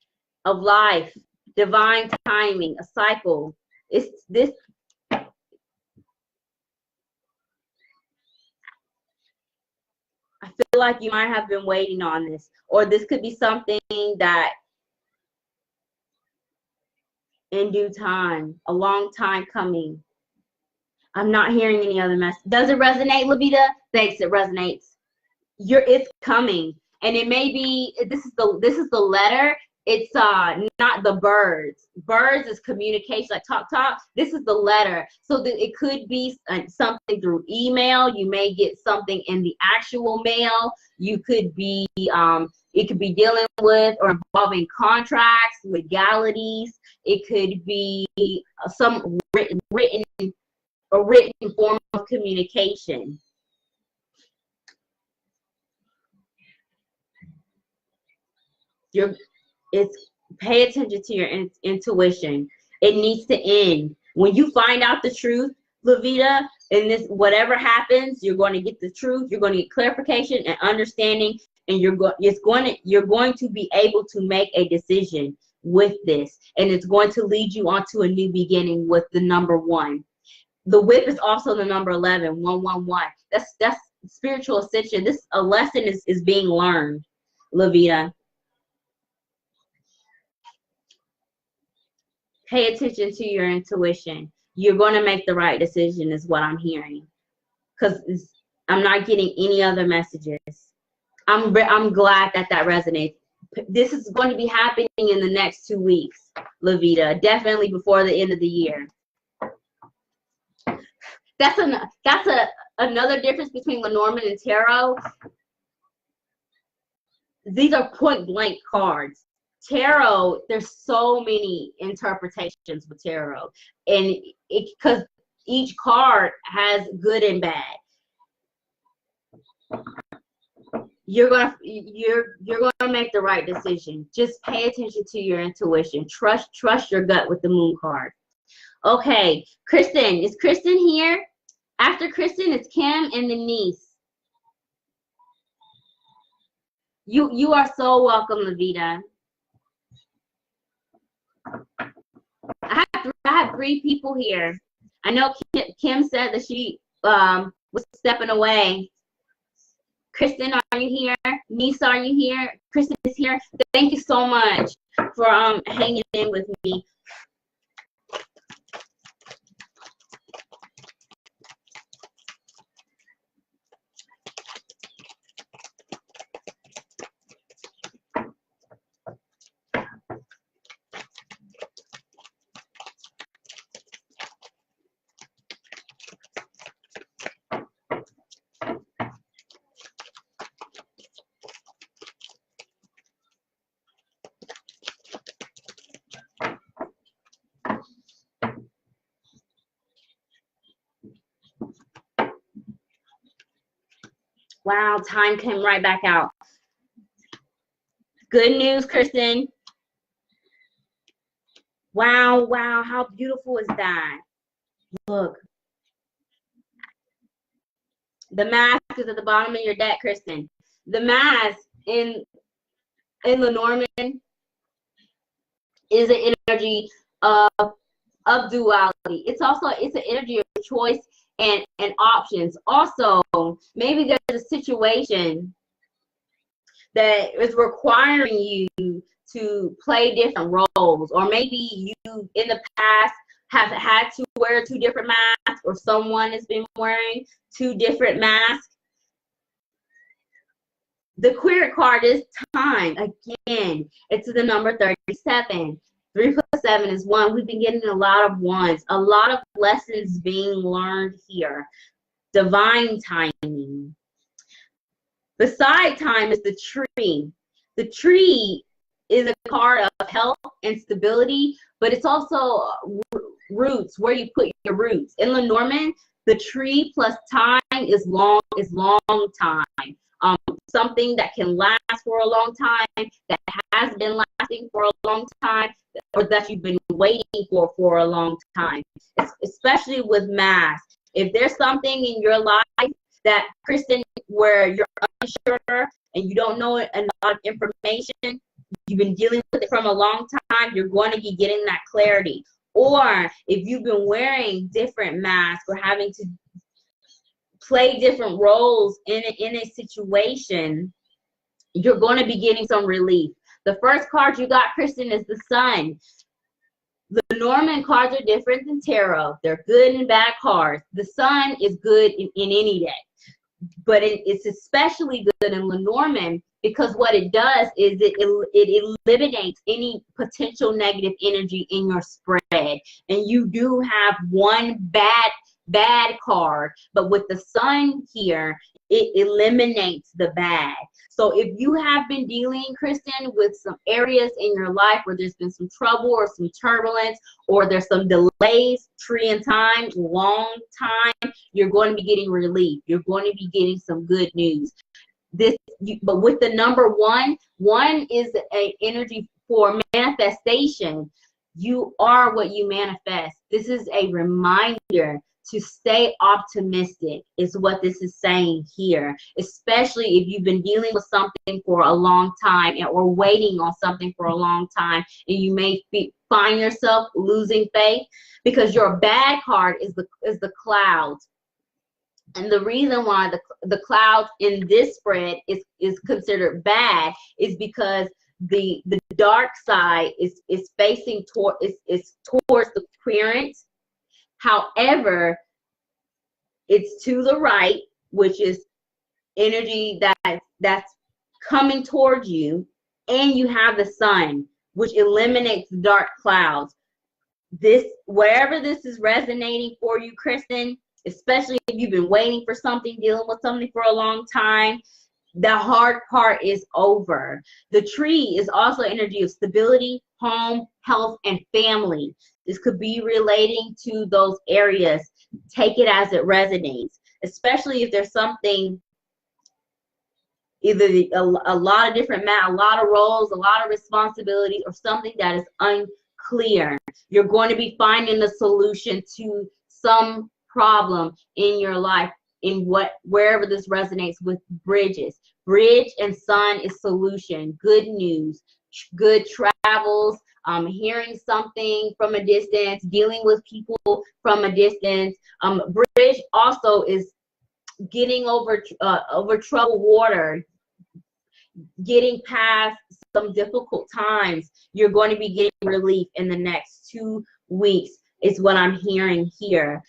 of life, divine timing, a cycle. It's this. I feel like you might have been waiting on this, or this could be something that in due time, a long time coming. I'm not hearing any other message. Does it resonate, Lavita? Thanks, it resonates. it's coming, and it may be, this is the letter. It's not the birds. Birds is communication, like talk. This is the letter. So that it could be something through email. You may get something in the actual mail. You could be it could be dealing with or involving contracts, legalities. It could be some written form of communication. Pay attention to your intuition. It needs to end. When you find out the truth, Lavita, in this, whatever happens, you're going to get the truth. You're going to get clarification and understanding, and you're going to be able to make a decision with this, and it's going to lead you onto a new beginning with the number 1. The whip is also the number 11, 111. That's spiritual ascension. This a lesson is being learned, Lavita. Pay attention to your intuition. You're going to make the right decision is what I'm hearing. Because I'm not getting any other messages. I'm glad that resonates. This is going to be happening in the next 2 weeks, Lavita. Definitely before the end of the year. That's another difference between Lenormand and Tarot. These are point blank cards. Tarot, there's so many interpretations with tarot, and because each card has good and bad. You're gonna make the right decision. Just pay attention to your intuition. Trust your gut with the moon card. Okay, Kristen, is Kristen here? After Kristen, it's Kim and Denise. You are so welcome, Lavita. I have 3 people here. I know Kim said that she was stepping away. Kristen, are you here? Nisa, are you here? Kristen is here. Thank you so much for hanging in with me. Wow, time came right back out. Good news, Kristen. Wow, how beautiful is that? Look. The mask is at the bottom of your deck, Kristen. The mask in Lenormand is an energy of duality. It's an energy of choice and options. Also, maybe there's a situation that is requiring you to play different roles, or maybe you in the past have had to wear 2 different masks, or someone has been wearing 2 different masks. The queer card is time. Again, it's the number 37. 3 plus 7 is 1. We've been getting a lot of 1s. A lot of lessons being learned here. Divine timing. Beside time is the tree. The tree is a card of health and stability, but it's also roots, where you put your roots. In Lenormand, the tree plus time is long time. Something that can last for a long time, that has been lasting for a long time, or that you've been waiting for a long time. Especially with masks. If there's something in your life that, Kristen, where you're unsure and you don't know a lot of information, you've been dealing with it from a long time, you're going to be getting that clarity. Or if you've been wearing different masks or having to play different roles in a situation, you're going to be getting some relief. The first card you got, Kristen, is the Sun. The Lenormand cards are different than tarot. They're good and bad cards. The Sun is good in any deck. but it's especially good in Lenormand because what it does is it eliminates any potential negative energy in your spread. And you do have one bad card, but with the sun here, it eliminates the bad. So if you have been dealing, Kristen, with some areas in your life where there's been some trouble or some turbulence, or there's some delays, tree and time, long time, you're going to be getting relief. You're going to be getting some good news. But with the number one is an energy for manifestation. You are what you manifest. This is a reminder to stay optimistic, is what this is saying here, especially if you've been dealing with something for a long time or waiting on something for a long time, and you may find yourself losing faith because your bad card is the clouds. And the reason why the clouds in this spread is considered bad is because the dark side is facing towards the clearance. However, it's to the right, which is energy that's coming towards you, and you have the sun, which eliminates the dark clouds. Wherever this is resonating for you, Kristen, especially if you've been waiting for something, dealing with something for a long time, the hard part is over. The tree is also energy of stability, home, health, and family. This could be relating to those areas. Take it as it resonates, especially if there's something, either a lot of different a lot of roles, a lot of responsibilities, or something that is unclear. You're going to be finding a solution to some problem in your life, in wherever this resonates with bridges. Bridge and sun is solution, good news, good travels, hearing something from a distance, dealing with people from a distance. Bridge also is getting over troubled water, getting past some difficult times. You're going to be getting relief in the next 2 weeks, is what I'm hearing here.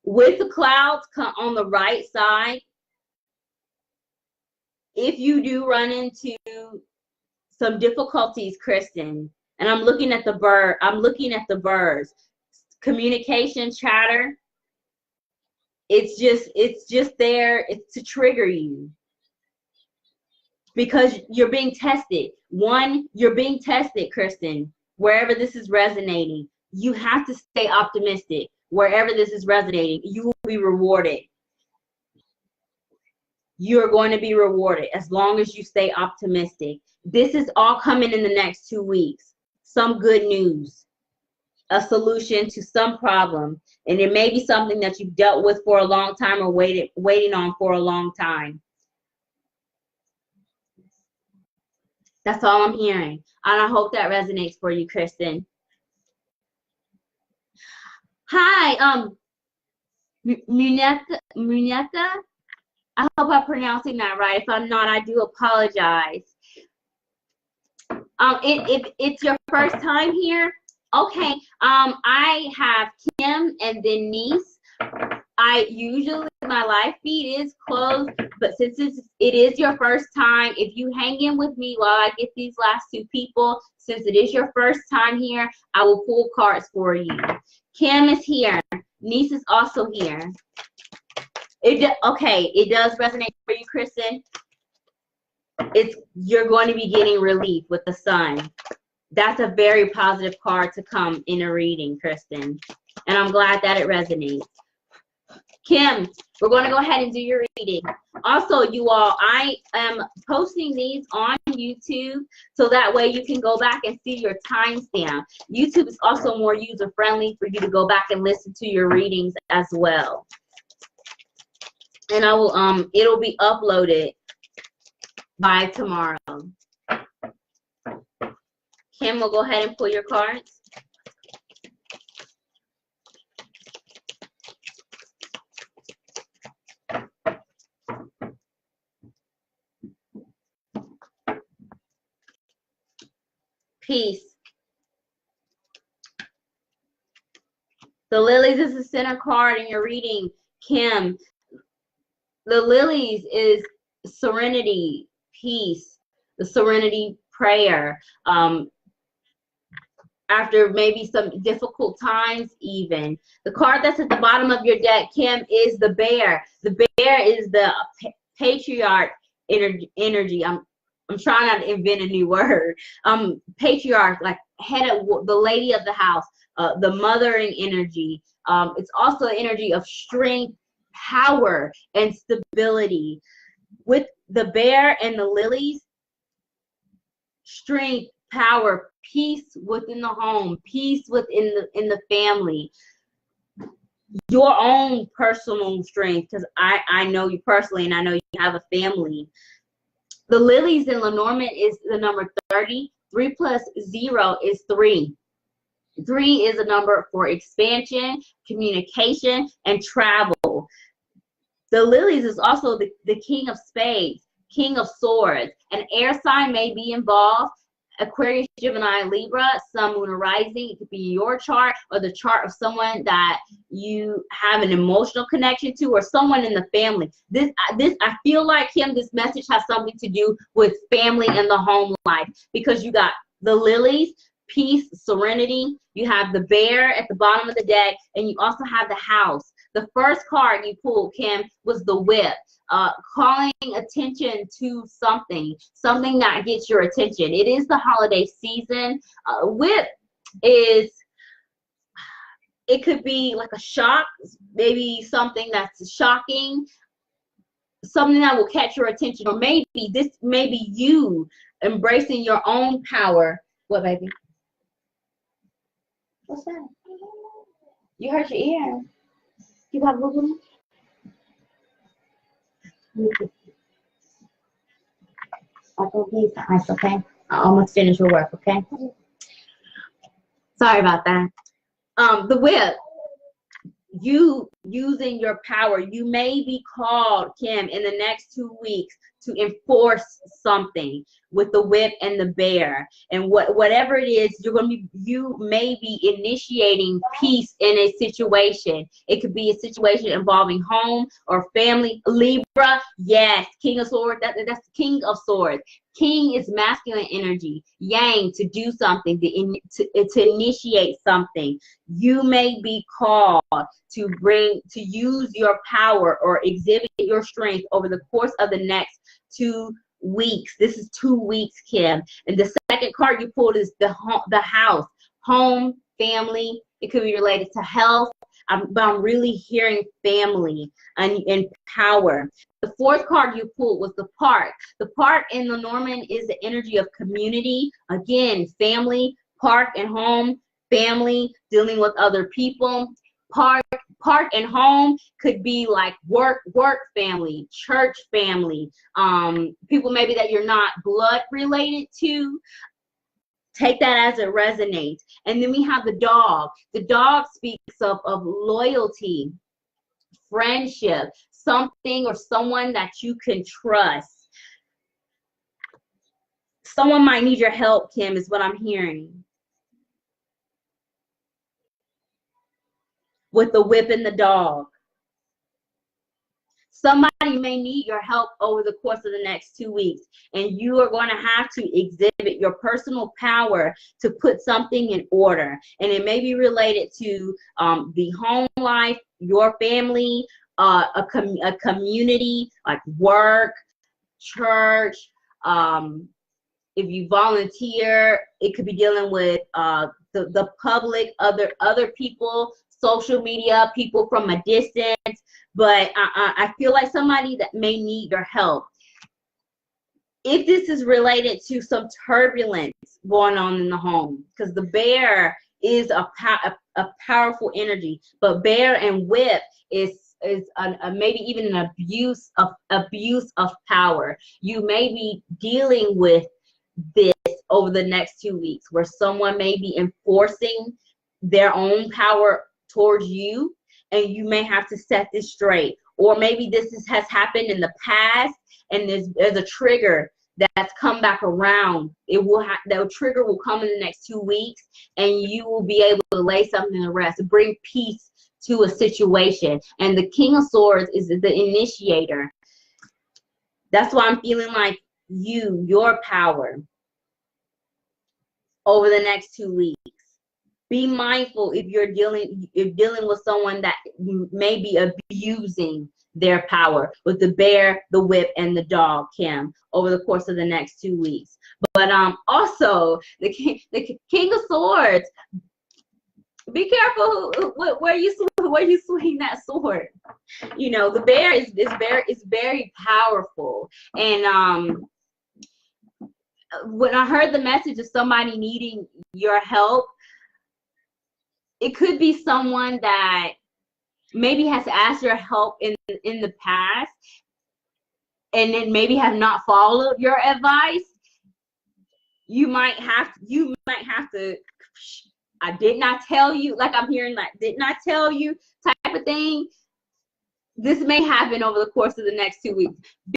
With the clouds on the right side, if you do run into some difficulties, Kristen, and I'm looking at the birds, communication, chatter, it's just there. It's to trigger you because you're being tested. You're being tested, Kristen, wherever this is resonating. You have to stay optimistic. Wherever this is resonating, you will be rewarded. You're going to be rewarded as long as you stay optimistic. This is all coming in the next 2 weeks. Some good news, a solution to some problem, and it may be something that you've dealt with for a long time or waiting on for a long time. That's all I'm hearing, and I hope that resonates for you, Kristen. Hi, Muneka. I hope I'm pronouncing that right. If I'm not, I do apologize. If it's your first time here, okay. I have Kim and then Niece. I usually, my live feed is closed, but since it is your first time, if you hang in with me while I get these last 2 people, since it is your first time here, I will pull cards for you. Kim is here. Niece is also here. Okay, it does resonate for you, Kristen. You're going to be getting relief with the sun. That's a very positive card to come in a reading, Kristen. And I'm glad that it resonates. Kim, we're going to go ahead and do your reading. Also, you all, I am posting these on YouTube, so that way you can go back and see your timestamp. YouTube is also more user-friendly for you to go back and listen to your readings as well. And I will it'll be uploaded by tomorrow. Kim will go ahead and pull your cards. Peace. The lilies is the center card in your reading, Kim. The lilies is serenity, peace, the serenity prayer. After maybe some difficult times even. The card that's at the bottom of your deck, Kim, is the bear. The bear is the patriarch energy. I'm trying not to invent a new word. Patriarch, like head of the lady of the house, the mothering energy. It's also an energy of strength, power, and stability. With the bear and the lilies, strength, power, peace within the home, peace within the family, your own personal strength, because I know you personally and I know you have a family. The lilies in Lenormand is the number 30. 3 plus 0 is 3. 3 is a number for expansion, communication, and travel. The lilies is also the king of spades, king of swords. An air sign may be involved. Aquarius, Gemini, Libra, Sun, Moon, or Rising. It could be your chart or the chart of someone that you have an emotional connection to, or someone in the family. This I feel like, Kim, this message has something to do with family and the home life, because you got the lilies, peace, serenity. You have the bear at the bottom of the deck, and you also have the house. The first card you pulled, Kim, was the whip. Calling attention to something that gets your attention. It is the holiday season. Whip is, it could be like a shock, maybe something that's shocking, something that will catch your attention, or maybe this may be you embracing your own power. What, baby? What's that? You hurt your ear. You got a boo-boo? I'll go get you some ice, okay? I almost finished your work, okay? Sorry about that. The whip, you using your power. You may be called, Kim, in the next 2 weeks to enforce something with the whip and the bear. And whatever it is, you may be initiating peace in a situation. It could be a situation involving home or family. Libra, yes, King of Swords, that's King of Swords. King is masculine energy. Yang, to do something, to initiate something. You may be called to use your power or exhibit your strength over the course of the next 2 weeks. This is 2 weeks, Kim. And the second card you pulled is the house, home, family. It could be related to health, but I'm really hearing family and power. The fourth card you pulled was the park. The park in Lenormand is the energy of community. Again, family, park and home, family, dealing with other people. Park and home could be like work family, church family, people maybe that you're not blood related to. Take that as it resonates. And then we have the dog. The dog speaks of loyalty, friendship, something or someone that you can trust. Someone might need your help, Kim, is what I'm hearing. With the whip and the dog. Somebody may need your help over the course of the next 2 weeks, and you are going to have to exhibit your personal power to put something in order. And it may be related to the home life, your family, a community, like work, church. If you volunteer, it could be dealing with the public, other people, social media, people from a distance. But I feel like somebody that may need your help. If this is related to some turbulence going on in the home, because the bear is a powerful energy, but bear and whip is maybe even an abuse of power. You may be dealing with this over the next 2 weeks, where someone may be enforcing their own power towards you, and you may have to set this straight. Or maybe this has happened in the past, and there's a trigger that's come back around. It will the trigger will come in the next 2 weeks, and you will be able to lay something to rest, bring peace to a situation. And the King of Swords is the initiator. That's why I'm feeling like your power over the next 2 weeks. Be mindful if you're dealing with someone that may be abusing their power, with the bear, the whip, and the dog, Kim, over the course of the next 2 weeks. But also the King of Swords. Be careful where you swing that sword. You know, the bear is very powerful. And when I heard the message of somebody needing your help, it could be someone that maybe has asked your help in the past, and then maybe have not followed your advice. You might have to, I did not tell you, like I'm hearing like, did not tell you type of thing. This may happen over the course of the next 2 weeks.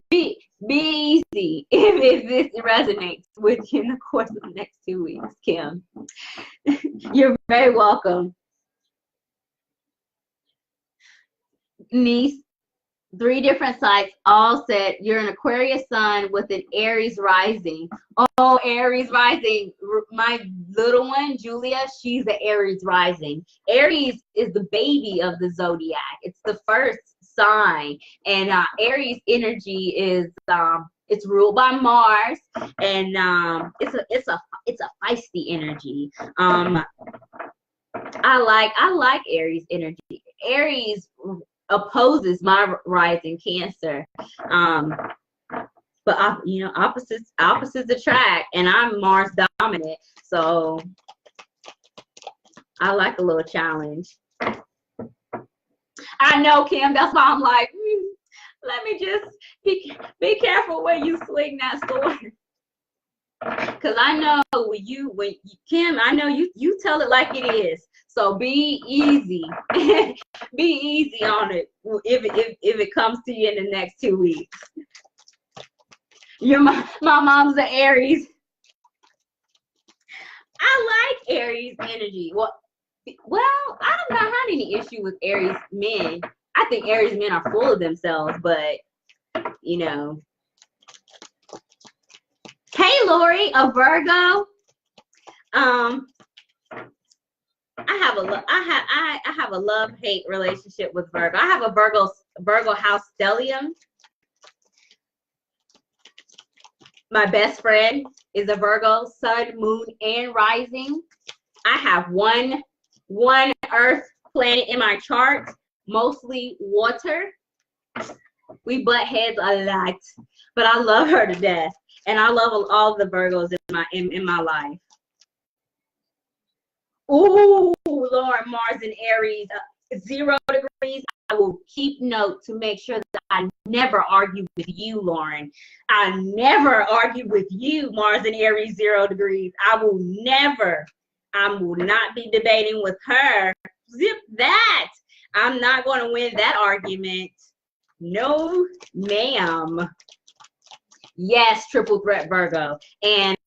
Be easy if this resonates with you in the course of the next 2 weeks, Kim. You're very welcome. Niece, 3 different sites all said you're an Aquarius sun with an Aries rising. Oh, Aries rising. My little one, Julia, she's an Aries rising. Aries is the baby of the zodiac. It's the first sign. And Aries energy is it's ruled by Mars, and it's a feisty energy. I like Aries energy. Aries opposes my rising Cancer, but you know, opposites attract, and I'm Mars dominant, so I like a little challenge. I know, Kim, that's why I'm like, let me just be careful where you swing that sword, because I know when Kim, I know you tell it like it is. So be easy. Be easy on it if it comes to you in the next 2 weeks. My mom's an Aries. I like Aries energy. Well, I have not had any issue with Aries men. I think Aries men are full of themselves, but you know. Hey, Lori, a Virgo. I have a love-hate relationship with Virgo. I have a Virgo house stellium. My best friend is a Virgo, sun, moon, and rising. I have one Earth planet in my chart, mostly water. We butt heads a lot, but I love her to death, and I love all the Virgos in my life. Ooh, Lord, Mars and Aries, 0 degrees. I will keep note to make sure that I never argue with you, Lauren. I never argue with you, Mars and Aries, 0 degrees. I will not be debating with her. Zip that. I'm not going to win that argument. No, ma'am. Yes, triple threat Virgo. And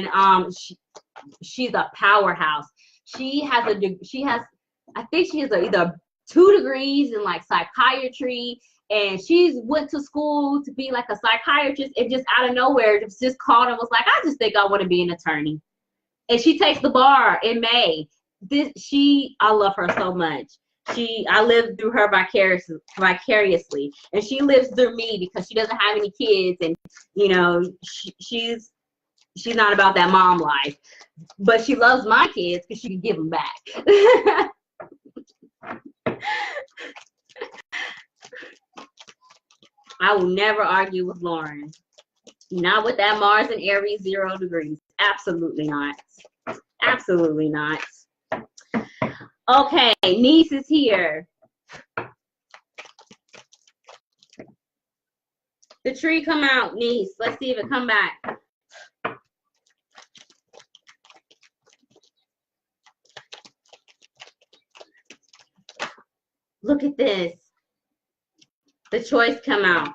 she's a powerhouse. I think she has either 2 degrees in like psychiatry, and she's went to school to be like a psychiatrist, and just out of nowhere just called and was like, I just think I want to be an attorney. And she takes the bar in May. I love her so much. I live through her vicariously, and she lives through me because she doesn't have any kids, and you know, she's not about that mom life, but she loves my kids because she can give them back. I will never argue with Lauren. Not with that Mars and Aries 0 degrees. Absolutely not. Absolutely not. Okay, niece is here. The tree come out, niece. Let's see if it come back. Look at this. The choice come out.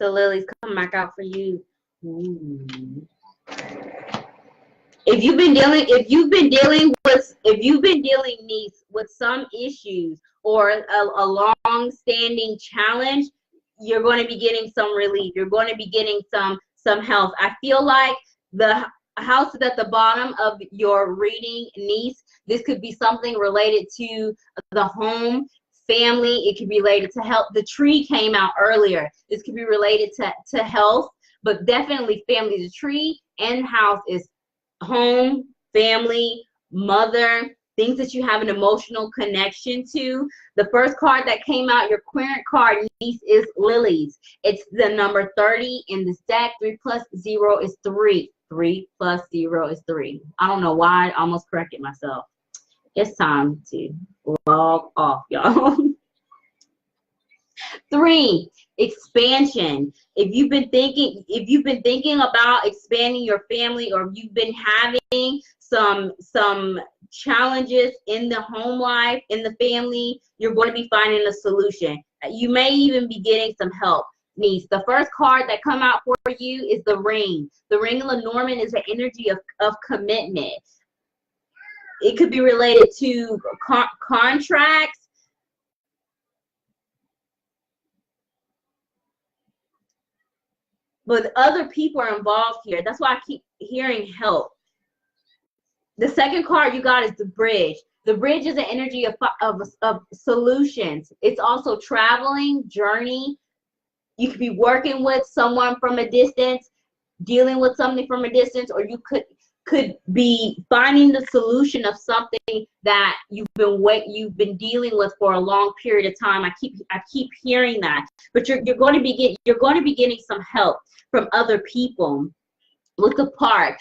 The lilies come back out for you. Ooh. If you've been dealing niece, with some issues or a long-standing challenge, you're going to be getting some relief. You're going to be getting some health. I feel like the house is at the bottom of your reading, niece. This could be something related to the home, family. It could be related to health. The tree came out earlier. This could be related to health, but definitely family. The tree and house is home, family, mother, things that you have an emotional connection to. The first card that came out, your querent card, niece, is lilies. It's the number 30 in this deck. 3 plus 0 is 3. 3 plus 0 is 3. I don't know why I almost corrected myself. It's time to log off, y'all. 3, expansion. If you've been thinking about expanding your family, or if you've been having some challenges in the home life, in the family, you're going to be finding a solution. You may even be getting some help, niece. The first card that come out for you is the ring. The ring in Lenormand is the energy of commitment. It could be related to contracts. But other people are involved here. That's why I keep hearing help. The second card you got is the bridge. The bridge is the energy of solutions. It's also traveling, journey. You could be working with someone from a distance, dealing with something from a distance, or you could be finding the solution of something that you've been dealing with for a long period of time. I keep hearing that, but you're going to be getting some help from other people. With the park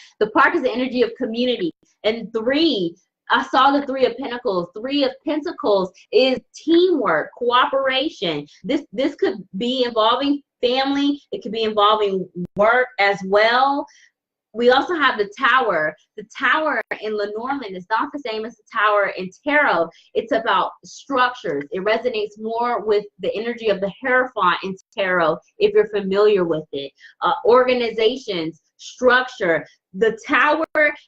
is the energy of community. And 3, I saw the 3 of Pentacles. 3 of Pentacles is teamwork, cooperation. This could be involving family. It could be involving work as well. We also have the tower. The tower in Lenormand is not the same as the tower in tarot. It's about structures. It resonates more with the energy of the Hierophant in tarot, if you're familiar with it. Organizations, structure. The tower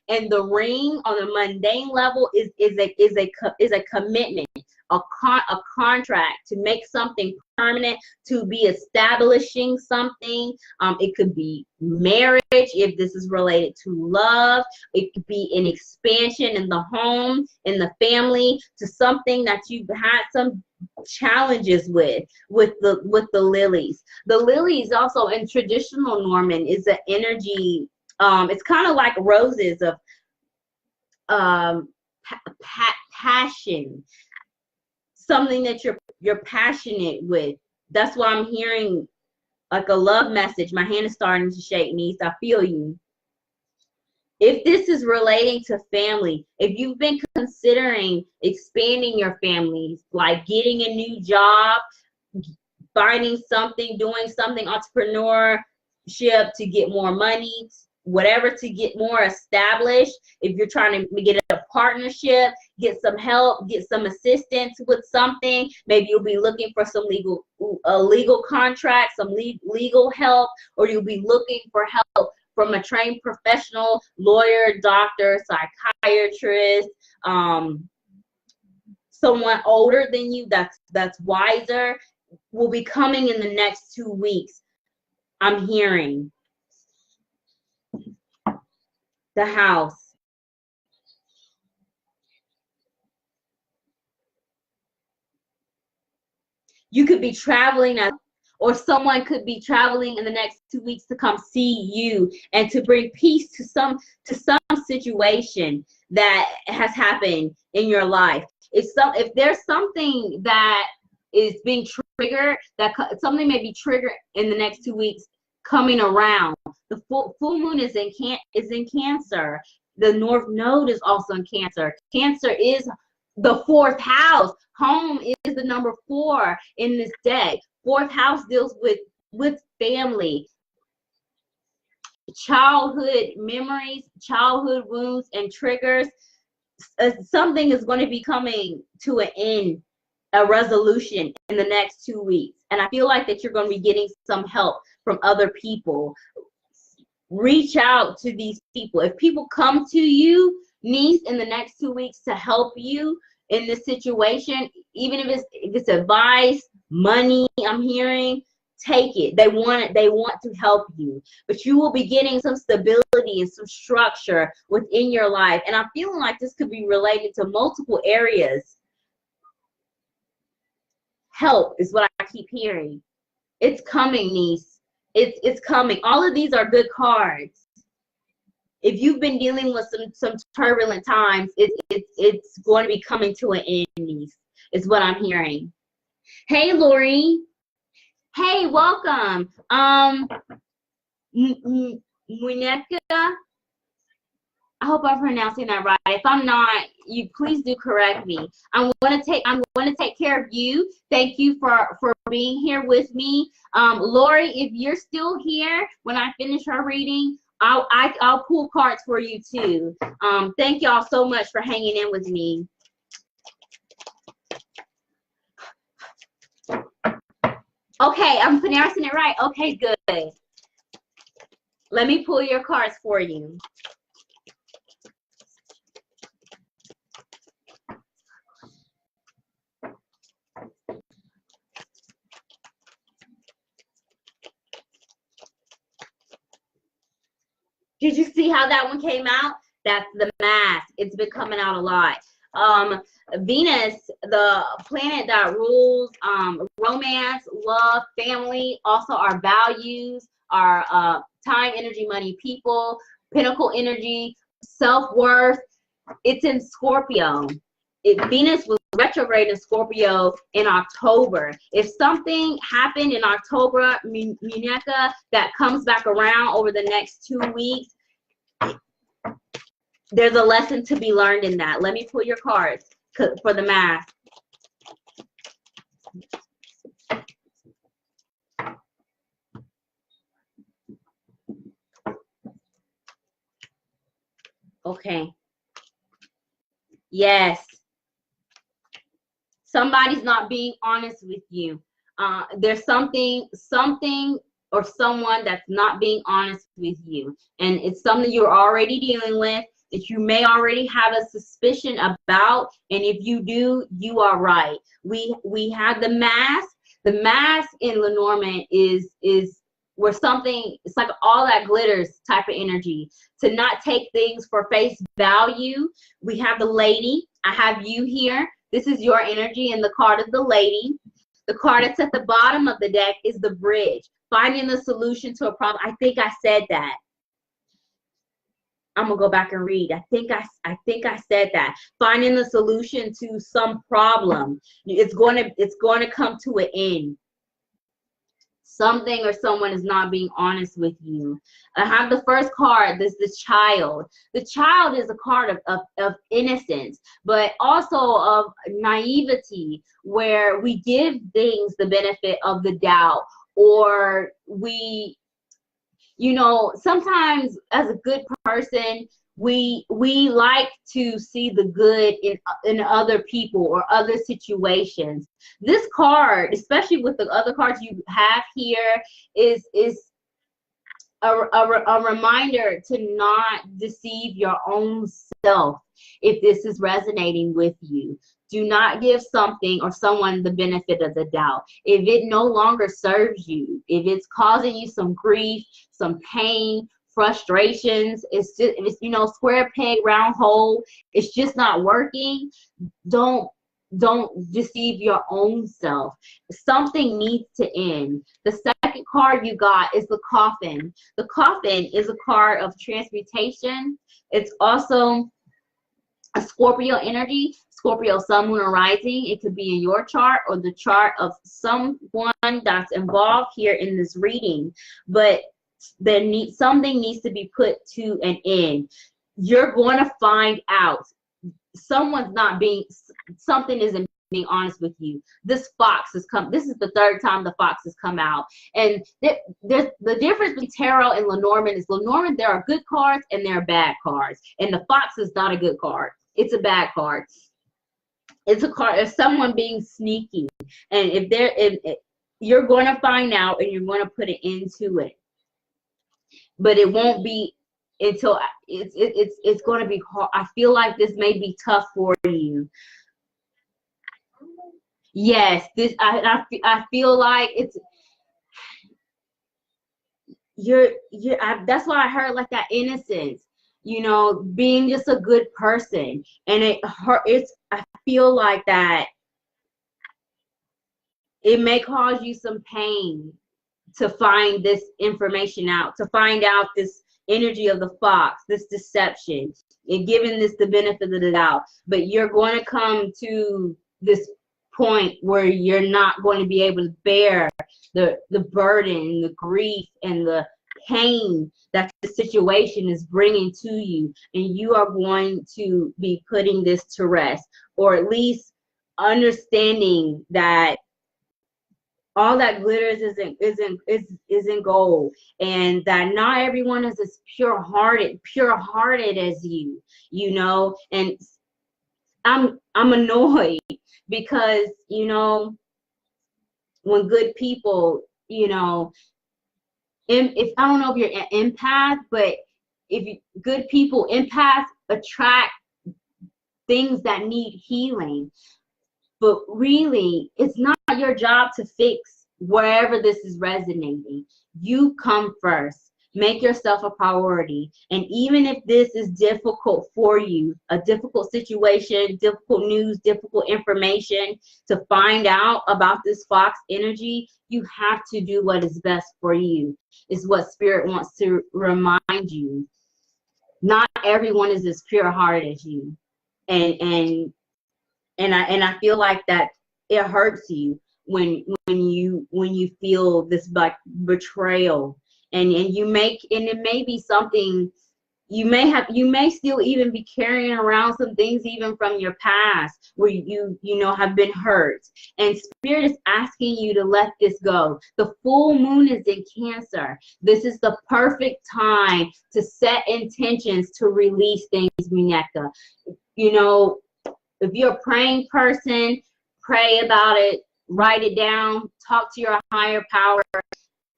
and the ring on a mundane level is a commitment, a contract to make something permanent, to be establishing something. It could be marriage if this is related to love. It could be an expansion in the home, in the family, to something that you've had some challenges with the lilies. The lilies also in traditional Norman is the energy. It's kind of like roses of passion, something that you're passionate with. That's why I'm hearing like a love message. My hand is starting to shake, niece. I feel you. If this is relating to family, if you've been considering expanding your families, like getting a new job, finding something, doing something, entrepreneurship to get more money, whatever, to get more established. If you're trying to get a partnership, get some help, get some assistance with something, maybe you'll be looking for some legal contract, some legal help, or you'll be looking for help from a trained professional, lawyer, doctor, psychiatrist, someone older than you that's wiser, will be coming in the next 2 weeks. I'm hearing the house. You could be traveling, or someone could be traveling in the next 2 weeks to come see you and to bring peace to some situation that has happened in your life. If there's something that is being triggered, that something may be triggered in the next 2 weeks coming around. The full moon is in Cancer. The North Node is also in Cancer. Cancer is the 4th house. Home is the number 4 in this deck. 4th house deals with family, childhood memories, childhood wounds, and triggers. Something is going to be coming to an end, a resolution in the next 2 weeks. and I feel like that you're going to be getting some help from other people. Reach out to these people. If people come to you, niece, in the next 2 weeks to help you in this situation, even if it's advice, money, I'm hearing, take it. They want to help you, but you will be getting some stability and some structure within your life. And I'm feeling like this could be related to multiple areas. Help is what I keep hearing. It's coming, niece. It's coming. All of these are good cards. If you've been dealing with some turbulent times, it's going to be coming to an end, niece, is what I'm hearing. Hey, Lori. Hey, welcome. Muneka, I hope I'm pronouncing that right. If I'm not, you please do correct me. I'm going to take care of you. Thank you for being here with me. Lori, if you're still here when I finish our reading, I'll pull cards for you too. Thank y'all so much for hanging in with me. Okay, I'm pronouncing it right. Okay, good. Let me pull your cards for you. Did you see how that one came out? That's the mask. It's been coming out a lot. Venus, the planet that rules romance, love, family, also our values, our time, energy, money, people, pinnacle energy, self-worth. It's in Scorpio. Venus was retrograde in Scorpio in October. If something happened in October, Muneka, that comes back around over the next 2 weeks, there's a lesson to be learned in that. Let me pull your cards for the mask. Okay. Yes. Somebody's not being honest with you. There's something or someone that's not being honest with you. And it's something you're already dealing with, that you may already have a suspicion about. And if you do, you are right. We have the mask. The mask in Lenormand is where something, it's like all that glitters type of energy. To not take things for face value. We have the lady. I have you here. This is your energy, and the card of the lady. The card that's at the bottom of the deck is the bridge. Finding the solution to a problem. I think I said that. I'm gonna go back and read. I think I said that. Finding the solution to some problem. It's going to come to an end. Something or someone is not being honest with you. I have the first card. This is the child. The child is a card of innocence, but also of naivety, where we give things the benefit of the doubt, or we, you know, sometimes as a good person, we like to see the good in other people or other situations. This card, especially with the other cards you have here, is a reminder to not deceive your own self. If this is resonating with you, do not give something or someone the benefit of the doubt. If it no longer serves you, if it's causing you some grief, some pain, frustrations, it's just, if it's, you know, square peg, round hole, it's just not working, don't deceive your own self. Something needs to end. The second card you got is the coffin. The coffin is a card of transmutation. It's also a Scorpio energy, Scorpio sun, moon, or rising. It could be in your chart or the chart of someone that's involved here in this reading. But something needs to be put to an end. You're going to find out something isn't being honest with you. This fox has come. This is the third time the fox has come out. And the difference between tarot and Lenormand is Lenormand, there are good cards and there are bad cards. And the fox is not a good card. It's a bad card. It's a card of someone being sneaky. And if you're going to find out and you're going to put it into it. But it won't be until it's going to be hard. I feel like this may be tough for you. Yes, this I feel like it's that's why I heard like that innocence, you know, being just a good person, and I feel like that it may cause you some pain to find this information out, to find out this energy of the fox, this deception, and giving this the benefit of the doubt. But you're going to come to this point where you're not going to be able to bear the burden, the grief, and the pain that the situation is bringing to you, and you are going to be putting this to rest, or at least understanding that all that glitters isn't gold, and that not everyone is as pure-hearted as you know. And I'm annoyed because, you know, when good people, you know, if I don't know if you're an empath, but good people, empaths attract things that need healing. But really, it's not your job to fix wherever this is resonating. You come first. Make yourself a priority. And even if this is difficult for you, a difficult situation, difficult news, difficult information to find out about this fox energy, you have to do what is best for you. Is what Spirit wants to remind you. Not everyone is as pure-hearted as you. And I feel like that it hurts you when you feel this like betrayal, and it may be something you may still even be carrying around some things even from your past where you know have been hurt, and Spirit is asking you to let this go. The full moon is in Cancer. This is the perfect time to set intentions to release things, Mineka. You know, if you're a praying person, pray about it, write it down, talk to your higher power,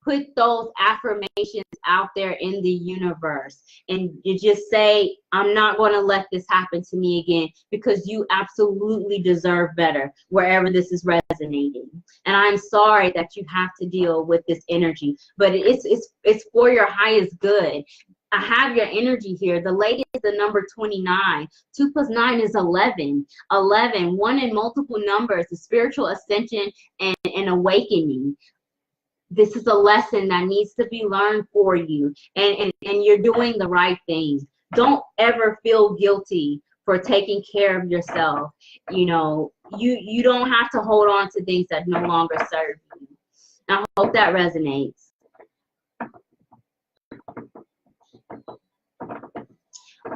put those affirmations out there in the universe, and you just say, I'm not going to let this happen to me again, because you absolutely deserve better wherever this is resonating. And I'm sorry that you have to deal with this energy, but it's for your highest good. I have your energy here. The lady is the number 29. 2 + 9 is 11. 11, one in multiple numbers, the spiritual ascension and awakening. This is a lesson that needs to be learned for you, and you're doing the right thing. Don't ever feel guilty for taking care of yourself. You know, you don't have to hold on to things that no longer serve you. I hope that resonates.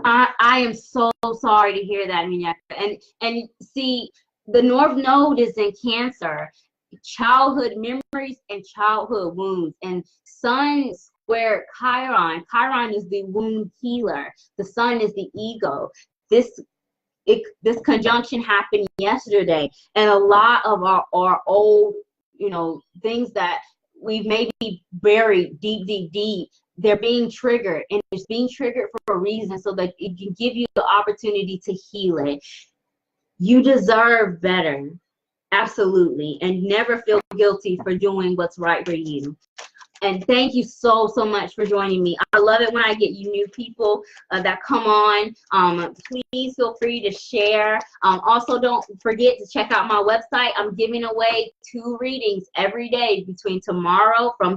I am so sorry to hear that, Mineka. And see, the North Node is in Cancer. Childhood memories and childhood wounds. And Sun square Chiron. Chiron is the wound healer. The Sun is the ego. This conjunction happened yesterday, and a lot of our old, you know, things that we've maybe buried deep, they're being triggered, and it's being triggered for a reason, so that it can give you the opportunity to heal it. You deserve better. Absolutely. And never feel guilty for doing what's right for you. And thank you so much for joining me. I love it when I get you new people that come on. Please feel free to share. Also, don't forget to check out my website. I'm giving away 2 readings every day from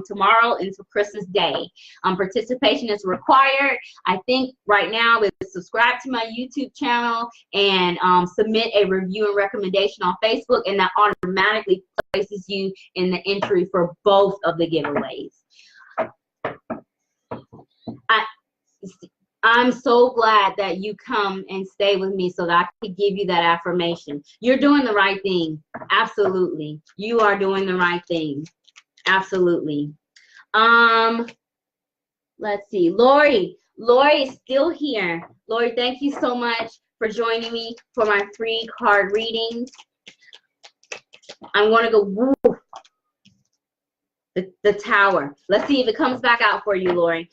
tomorrow into Christmas Day. Participation is required. I think right now is subscribe to my YouTube channel and submit a review and recommendation on Facebook, and that automatically places you in the entry for both of the giveaways. I'm so glad that you come and stay with me so that I could give you that affirmation. You're doing the right thing. Absolutely. You are doing the right thing. Absolutely. Let's see. Lori is still here. Lori, thank you so much for joining me for my 3 card readings. I'm going to go, woo. The Tower. Let's see if it comes back out for you, Lori.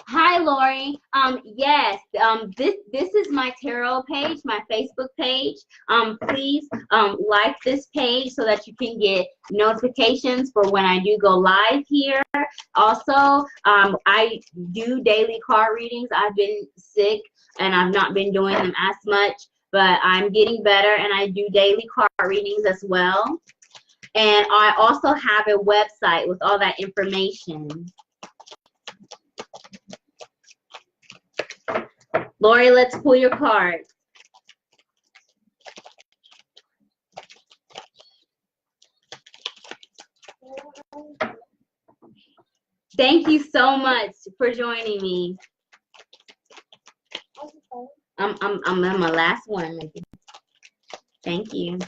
Hi, Lori. Yes, this is my tarot page, my Facebook page. Please like this page so that you can get notifications for when I do go live here. Also, I do daily card readings. I've been sick and I've not been doing them as much, but I'm getting better, and I do daily card readings as well. And I also have a website with all that information. Lori, let's pull your cards. Thank you so much for joining me. I'm my last one. Thank you.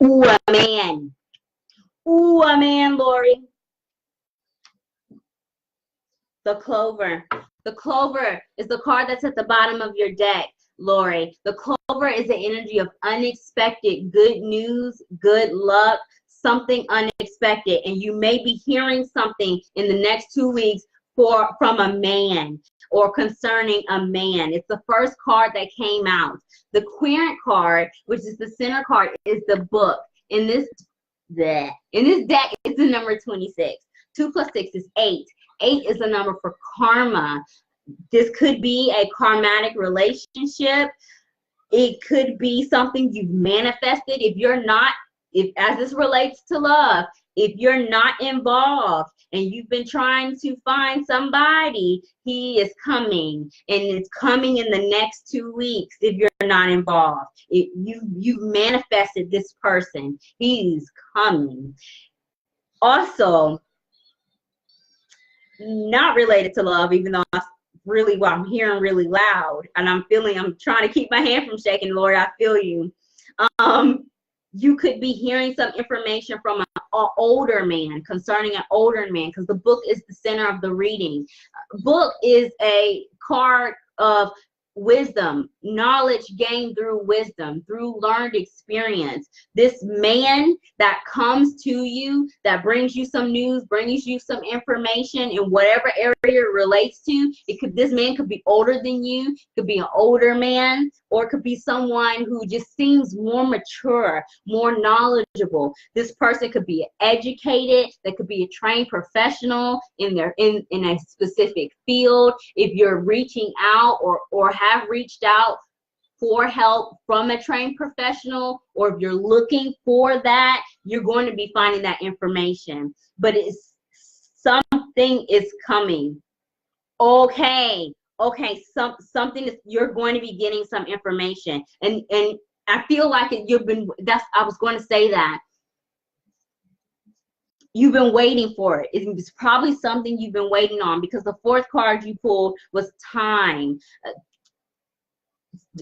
Ooh, a man. Ooh, a man, Lori. The Clover. The Clover is the card that's at the bottom of your deck, Lori. The Clover is the energy of unexpected good news, good luck, something unexpected. And you may be hearing something in the next 2 weeks from a man or concerning a man. It's the first card that came out. The Querent card, which is the center card, is the book. In this deck, it's the number 26. 2 plus 6 is 8. 8 is the number for karma. This could be a karmatic relationship. It could be something you've manifested. As this relates to love, if you're not involved and you've been trying to find somebody, he is coming, and it's coming in the next 2 weeks. If you're not involved, you've manifested this person. He's coming. Also, not related to love, even though I'm hearing really loud, and I'm trying to keep my hand from shaking. Lord, I feel you. You could be hearing some information from an older man, concerning an older man, because the book is the center of the reading. Book is a card of wisdom, knowledge gained through wisdom, through learned experience. This man that comes to you, that brings you some news, brings you some information in whatever area it relates to. This man could be older than you, could be an older man, or it could be someone who just seems more mature, more knowledgeable. This person could be educated, they could be a trained professional in a specific field. If you're reaching out or have reached out for help from a trained professional, or if you're looking for that, you're going to be finding that information. But something is coming. Okay, you're going to be getting some information, and I feel like I was going to say that you've been waiting for it. It's probably something you've been waiting on, because the 4th card you pulled was time.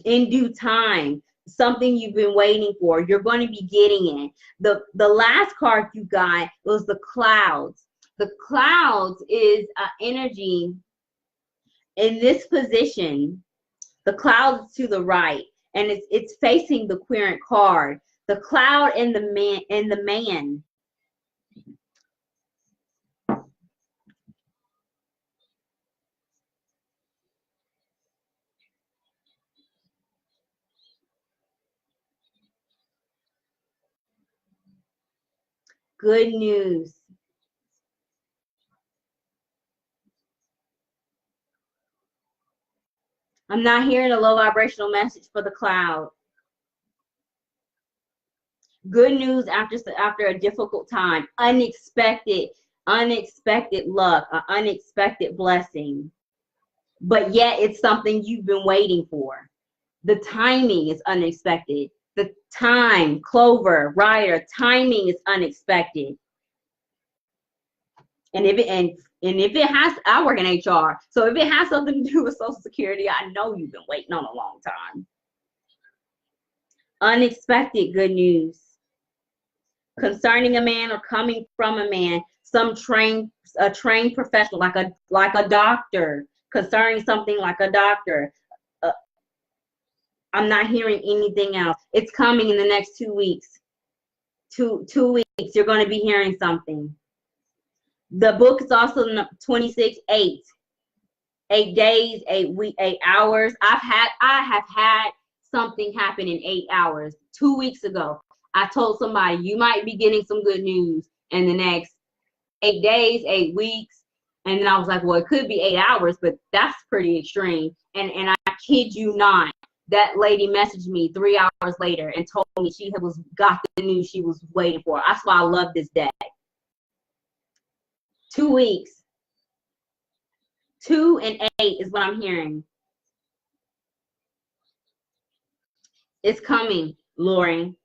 In due time, something you've been waiting for, you're going to be getting it. The last card you got was the Clouds. The Clouds is energy in this position. The Clouds to the right, and it's facing the Querent card. The Cloud and the man. Good news. I'm not hearing a low vibrational message for the Cloud. Good news after a difficult time. Unexpected luck, an unexpected blessing. But yet it's something you've been waiting for. The timing is unexpected. The time, Clover, Rider, timing is unexpected. And And if it has, I work in HR, so if it has something to do with Social Security, I know you've been waiting on a long time. Unexpected good news concerning a man or coming from a man, a trained professional, like a doctor, concerning something like a doctor. I'm not hearing anything else. It's coming in the next 2 weeks. Two weeks, you're going to be hearing something. The book is also 26/8. 8 days, 8 weeks, 8 hours. I have had something happen in 8 hours. 2 weeks ago, I told somebody, you might be getting some good news in the next 8 days, 8 weeks. And then I was like, well, it could be 8 hours, but that's pretty extreme. And I kid you not, that lady messaged me 3 hours later and told me she got the news she was waiting for. That's why I love this day. 2 weeks. 2 and 8 is what I'm hearing. It's coming, Lauren.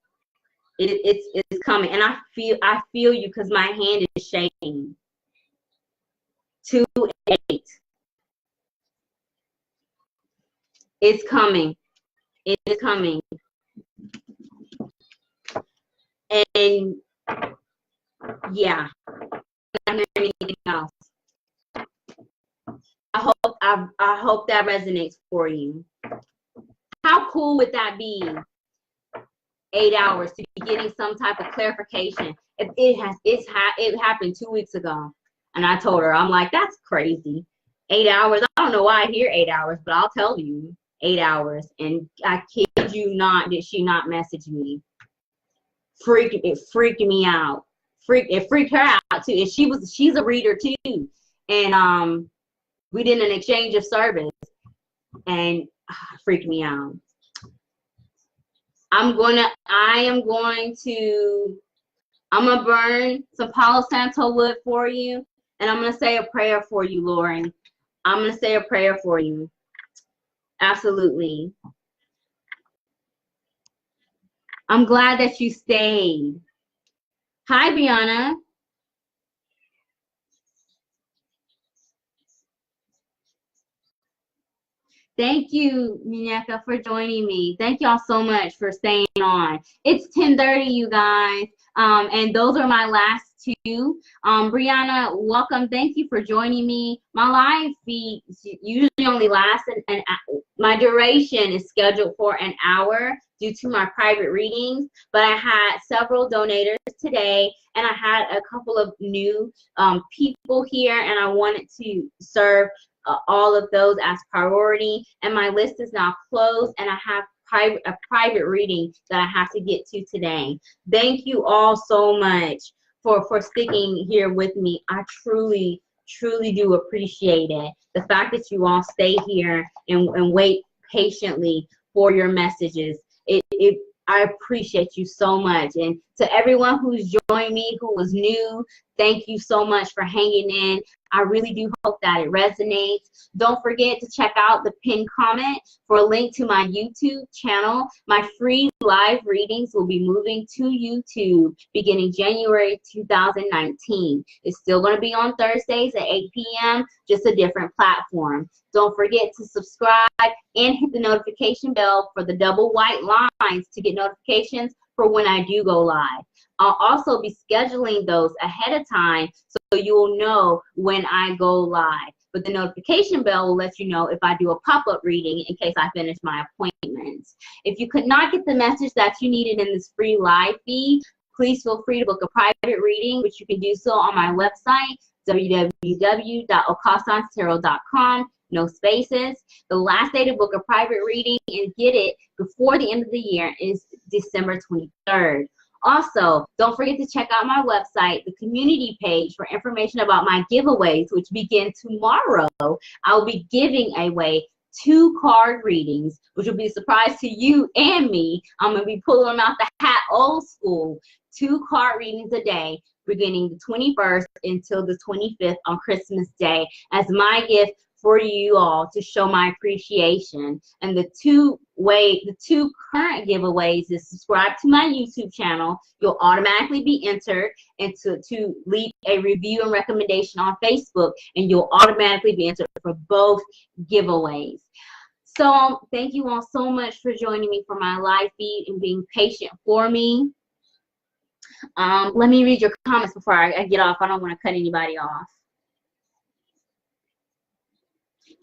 It's coming, and I feel you because my hand is shaking. 2 and 8. It's coming. It is coming. And yeah, I'm not hearing anything else. I hope that resonates for you. How cool would that be? 8 hours to be getting some type of clarification. It happened 2 weeks ago, and I told her, I'm like, that's crazy. 8 hours. I don't know why I hear 8 hours, but I'll tell you, 8 hours. And I kid you not, did she not message me? It freaked me out. It freaked her out too. And she's a reader too. And we did an exchange of service, and freaked me out. I'm gonna burn some Palo Santo wood for you, and I'm gonna say a prayer for you, Lauren. I'm gonna say a prayer for you. Absolutely. I'm glad that you stayed. Hi, Brianna. Thank you, Mineka, for joining me. Thank y'all so much for staying on. It's 10:30, you guys, and those are my last two. Brianna, welcome. Thank you for joining me. My live feed usually only lasts my duration is scheduled for an hour due to my private readings, but I had several donators today, and I had a couple of new people here, and I wanted to serve all of those as priority, and my list is now closed, and I have a private reading that I have to get to today. Thank you all so much for sticking here with me. I truly do appreciate it. The fact that you all stay here and wait patiently for your messages. I appreciate you so much. And to everyone who's joined me, who was new, thank you so much for hanging in. I really do hope that it resonates. Don't forget to check out the pinned comment for a link to my YouTube channel. My free live readings will be moving to YouTube beginning January 2019. It's still going to be on Thursdays at 8 p.m., just a different platform. Don't forget to subscribe and hit the notification bell for the double white lines to get notifications for when I do go live. I'll also be scheduling those ahead of time so you'll know when I go live. But the notification bell will let you know if I do a pop-up reading in case I finish my appointments. If you could not get the message that you needed in this free live feed, please feel free to book a private reading, which you can do so on my website, www.ocasanstarot.com. No spaces. The last day to book a private reading and get it before the end of the year is December 23rd. Also, don't forget to check out my website, the community page, for information about my giveaways, which begin tomorrow. I'll be giving away 2 card readings, which will be a surprise to you and me. I'm going to be pulling them out the hat old school. 2 card readings a day, beginning the 21st until the 25th on Christmas Day, as my gift for you all to show my appreciation. And the two current giveaways is subscribe to my YouTube channel. You'll automatically be entered, and to leave a review and recommendation on Facebook, and you'll automatically be entered for both giveaways. So thank you all so much for joining me for my live feed and being patient for me. Let me read your comments before I get off. I don't want to cut anybody off.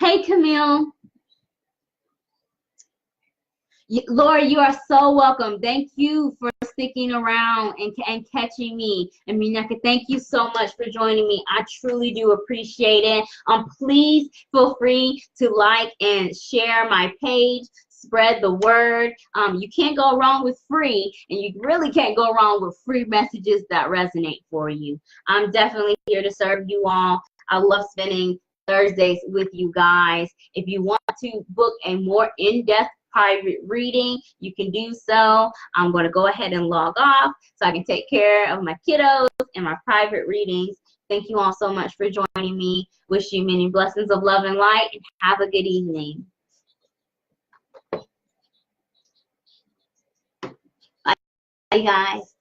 Hey, Camille. Laura, you are so welcome. Thank you for sticking around and catching me. And Minaka, thank you so much for joining me. I truly do appreciate it. Please feel free to like and share my page. Spread the word. You can't go wrong with free, and you really can't go wrong with free messages that resonate for you. I'm definitely here to serve you all. I love spending Thursdays with you guys. If you want to book a more in-depth private reading, you can do so. I'm going to go ahead and log off so I can take care of my kiddos and my private readings. Thank you all so much for joining me. Wish you many blessings of love and light, and have a good evening. Bye, guys.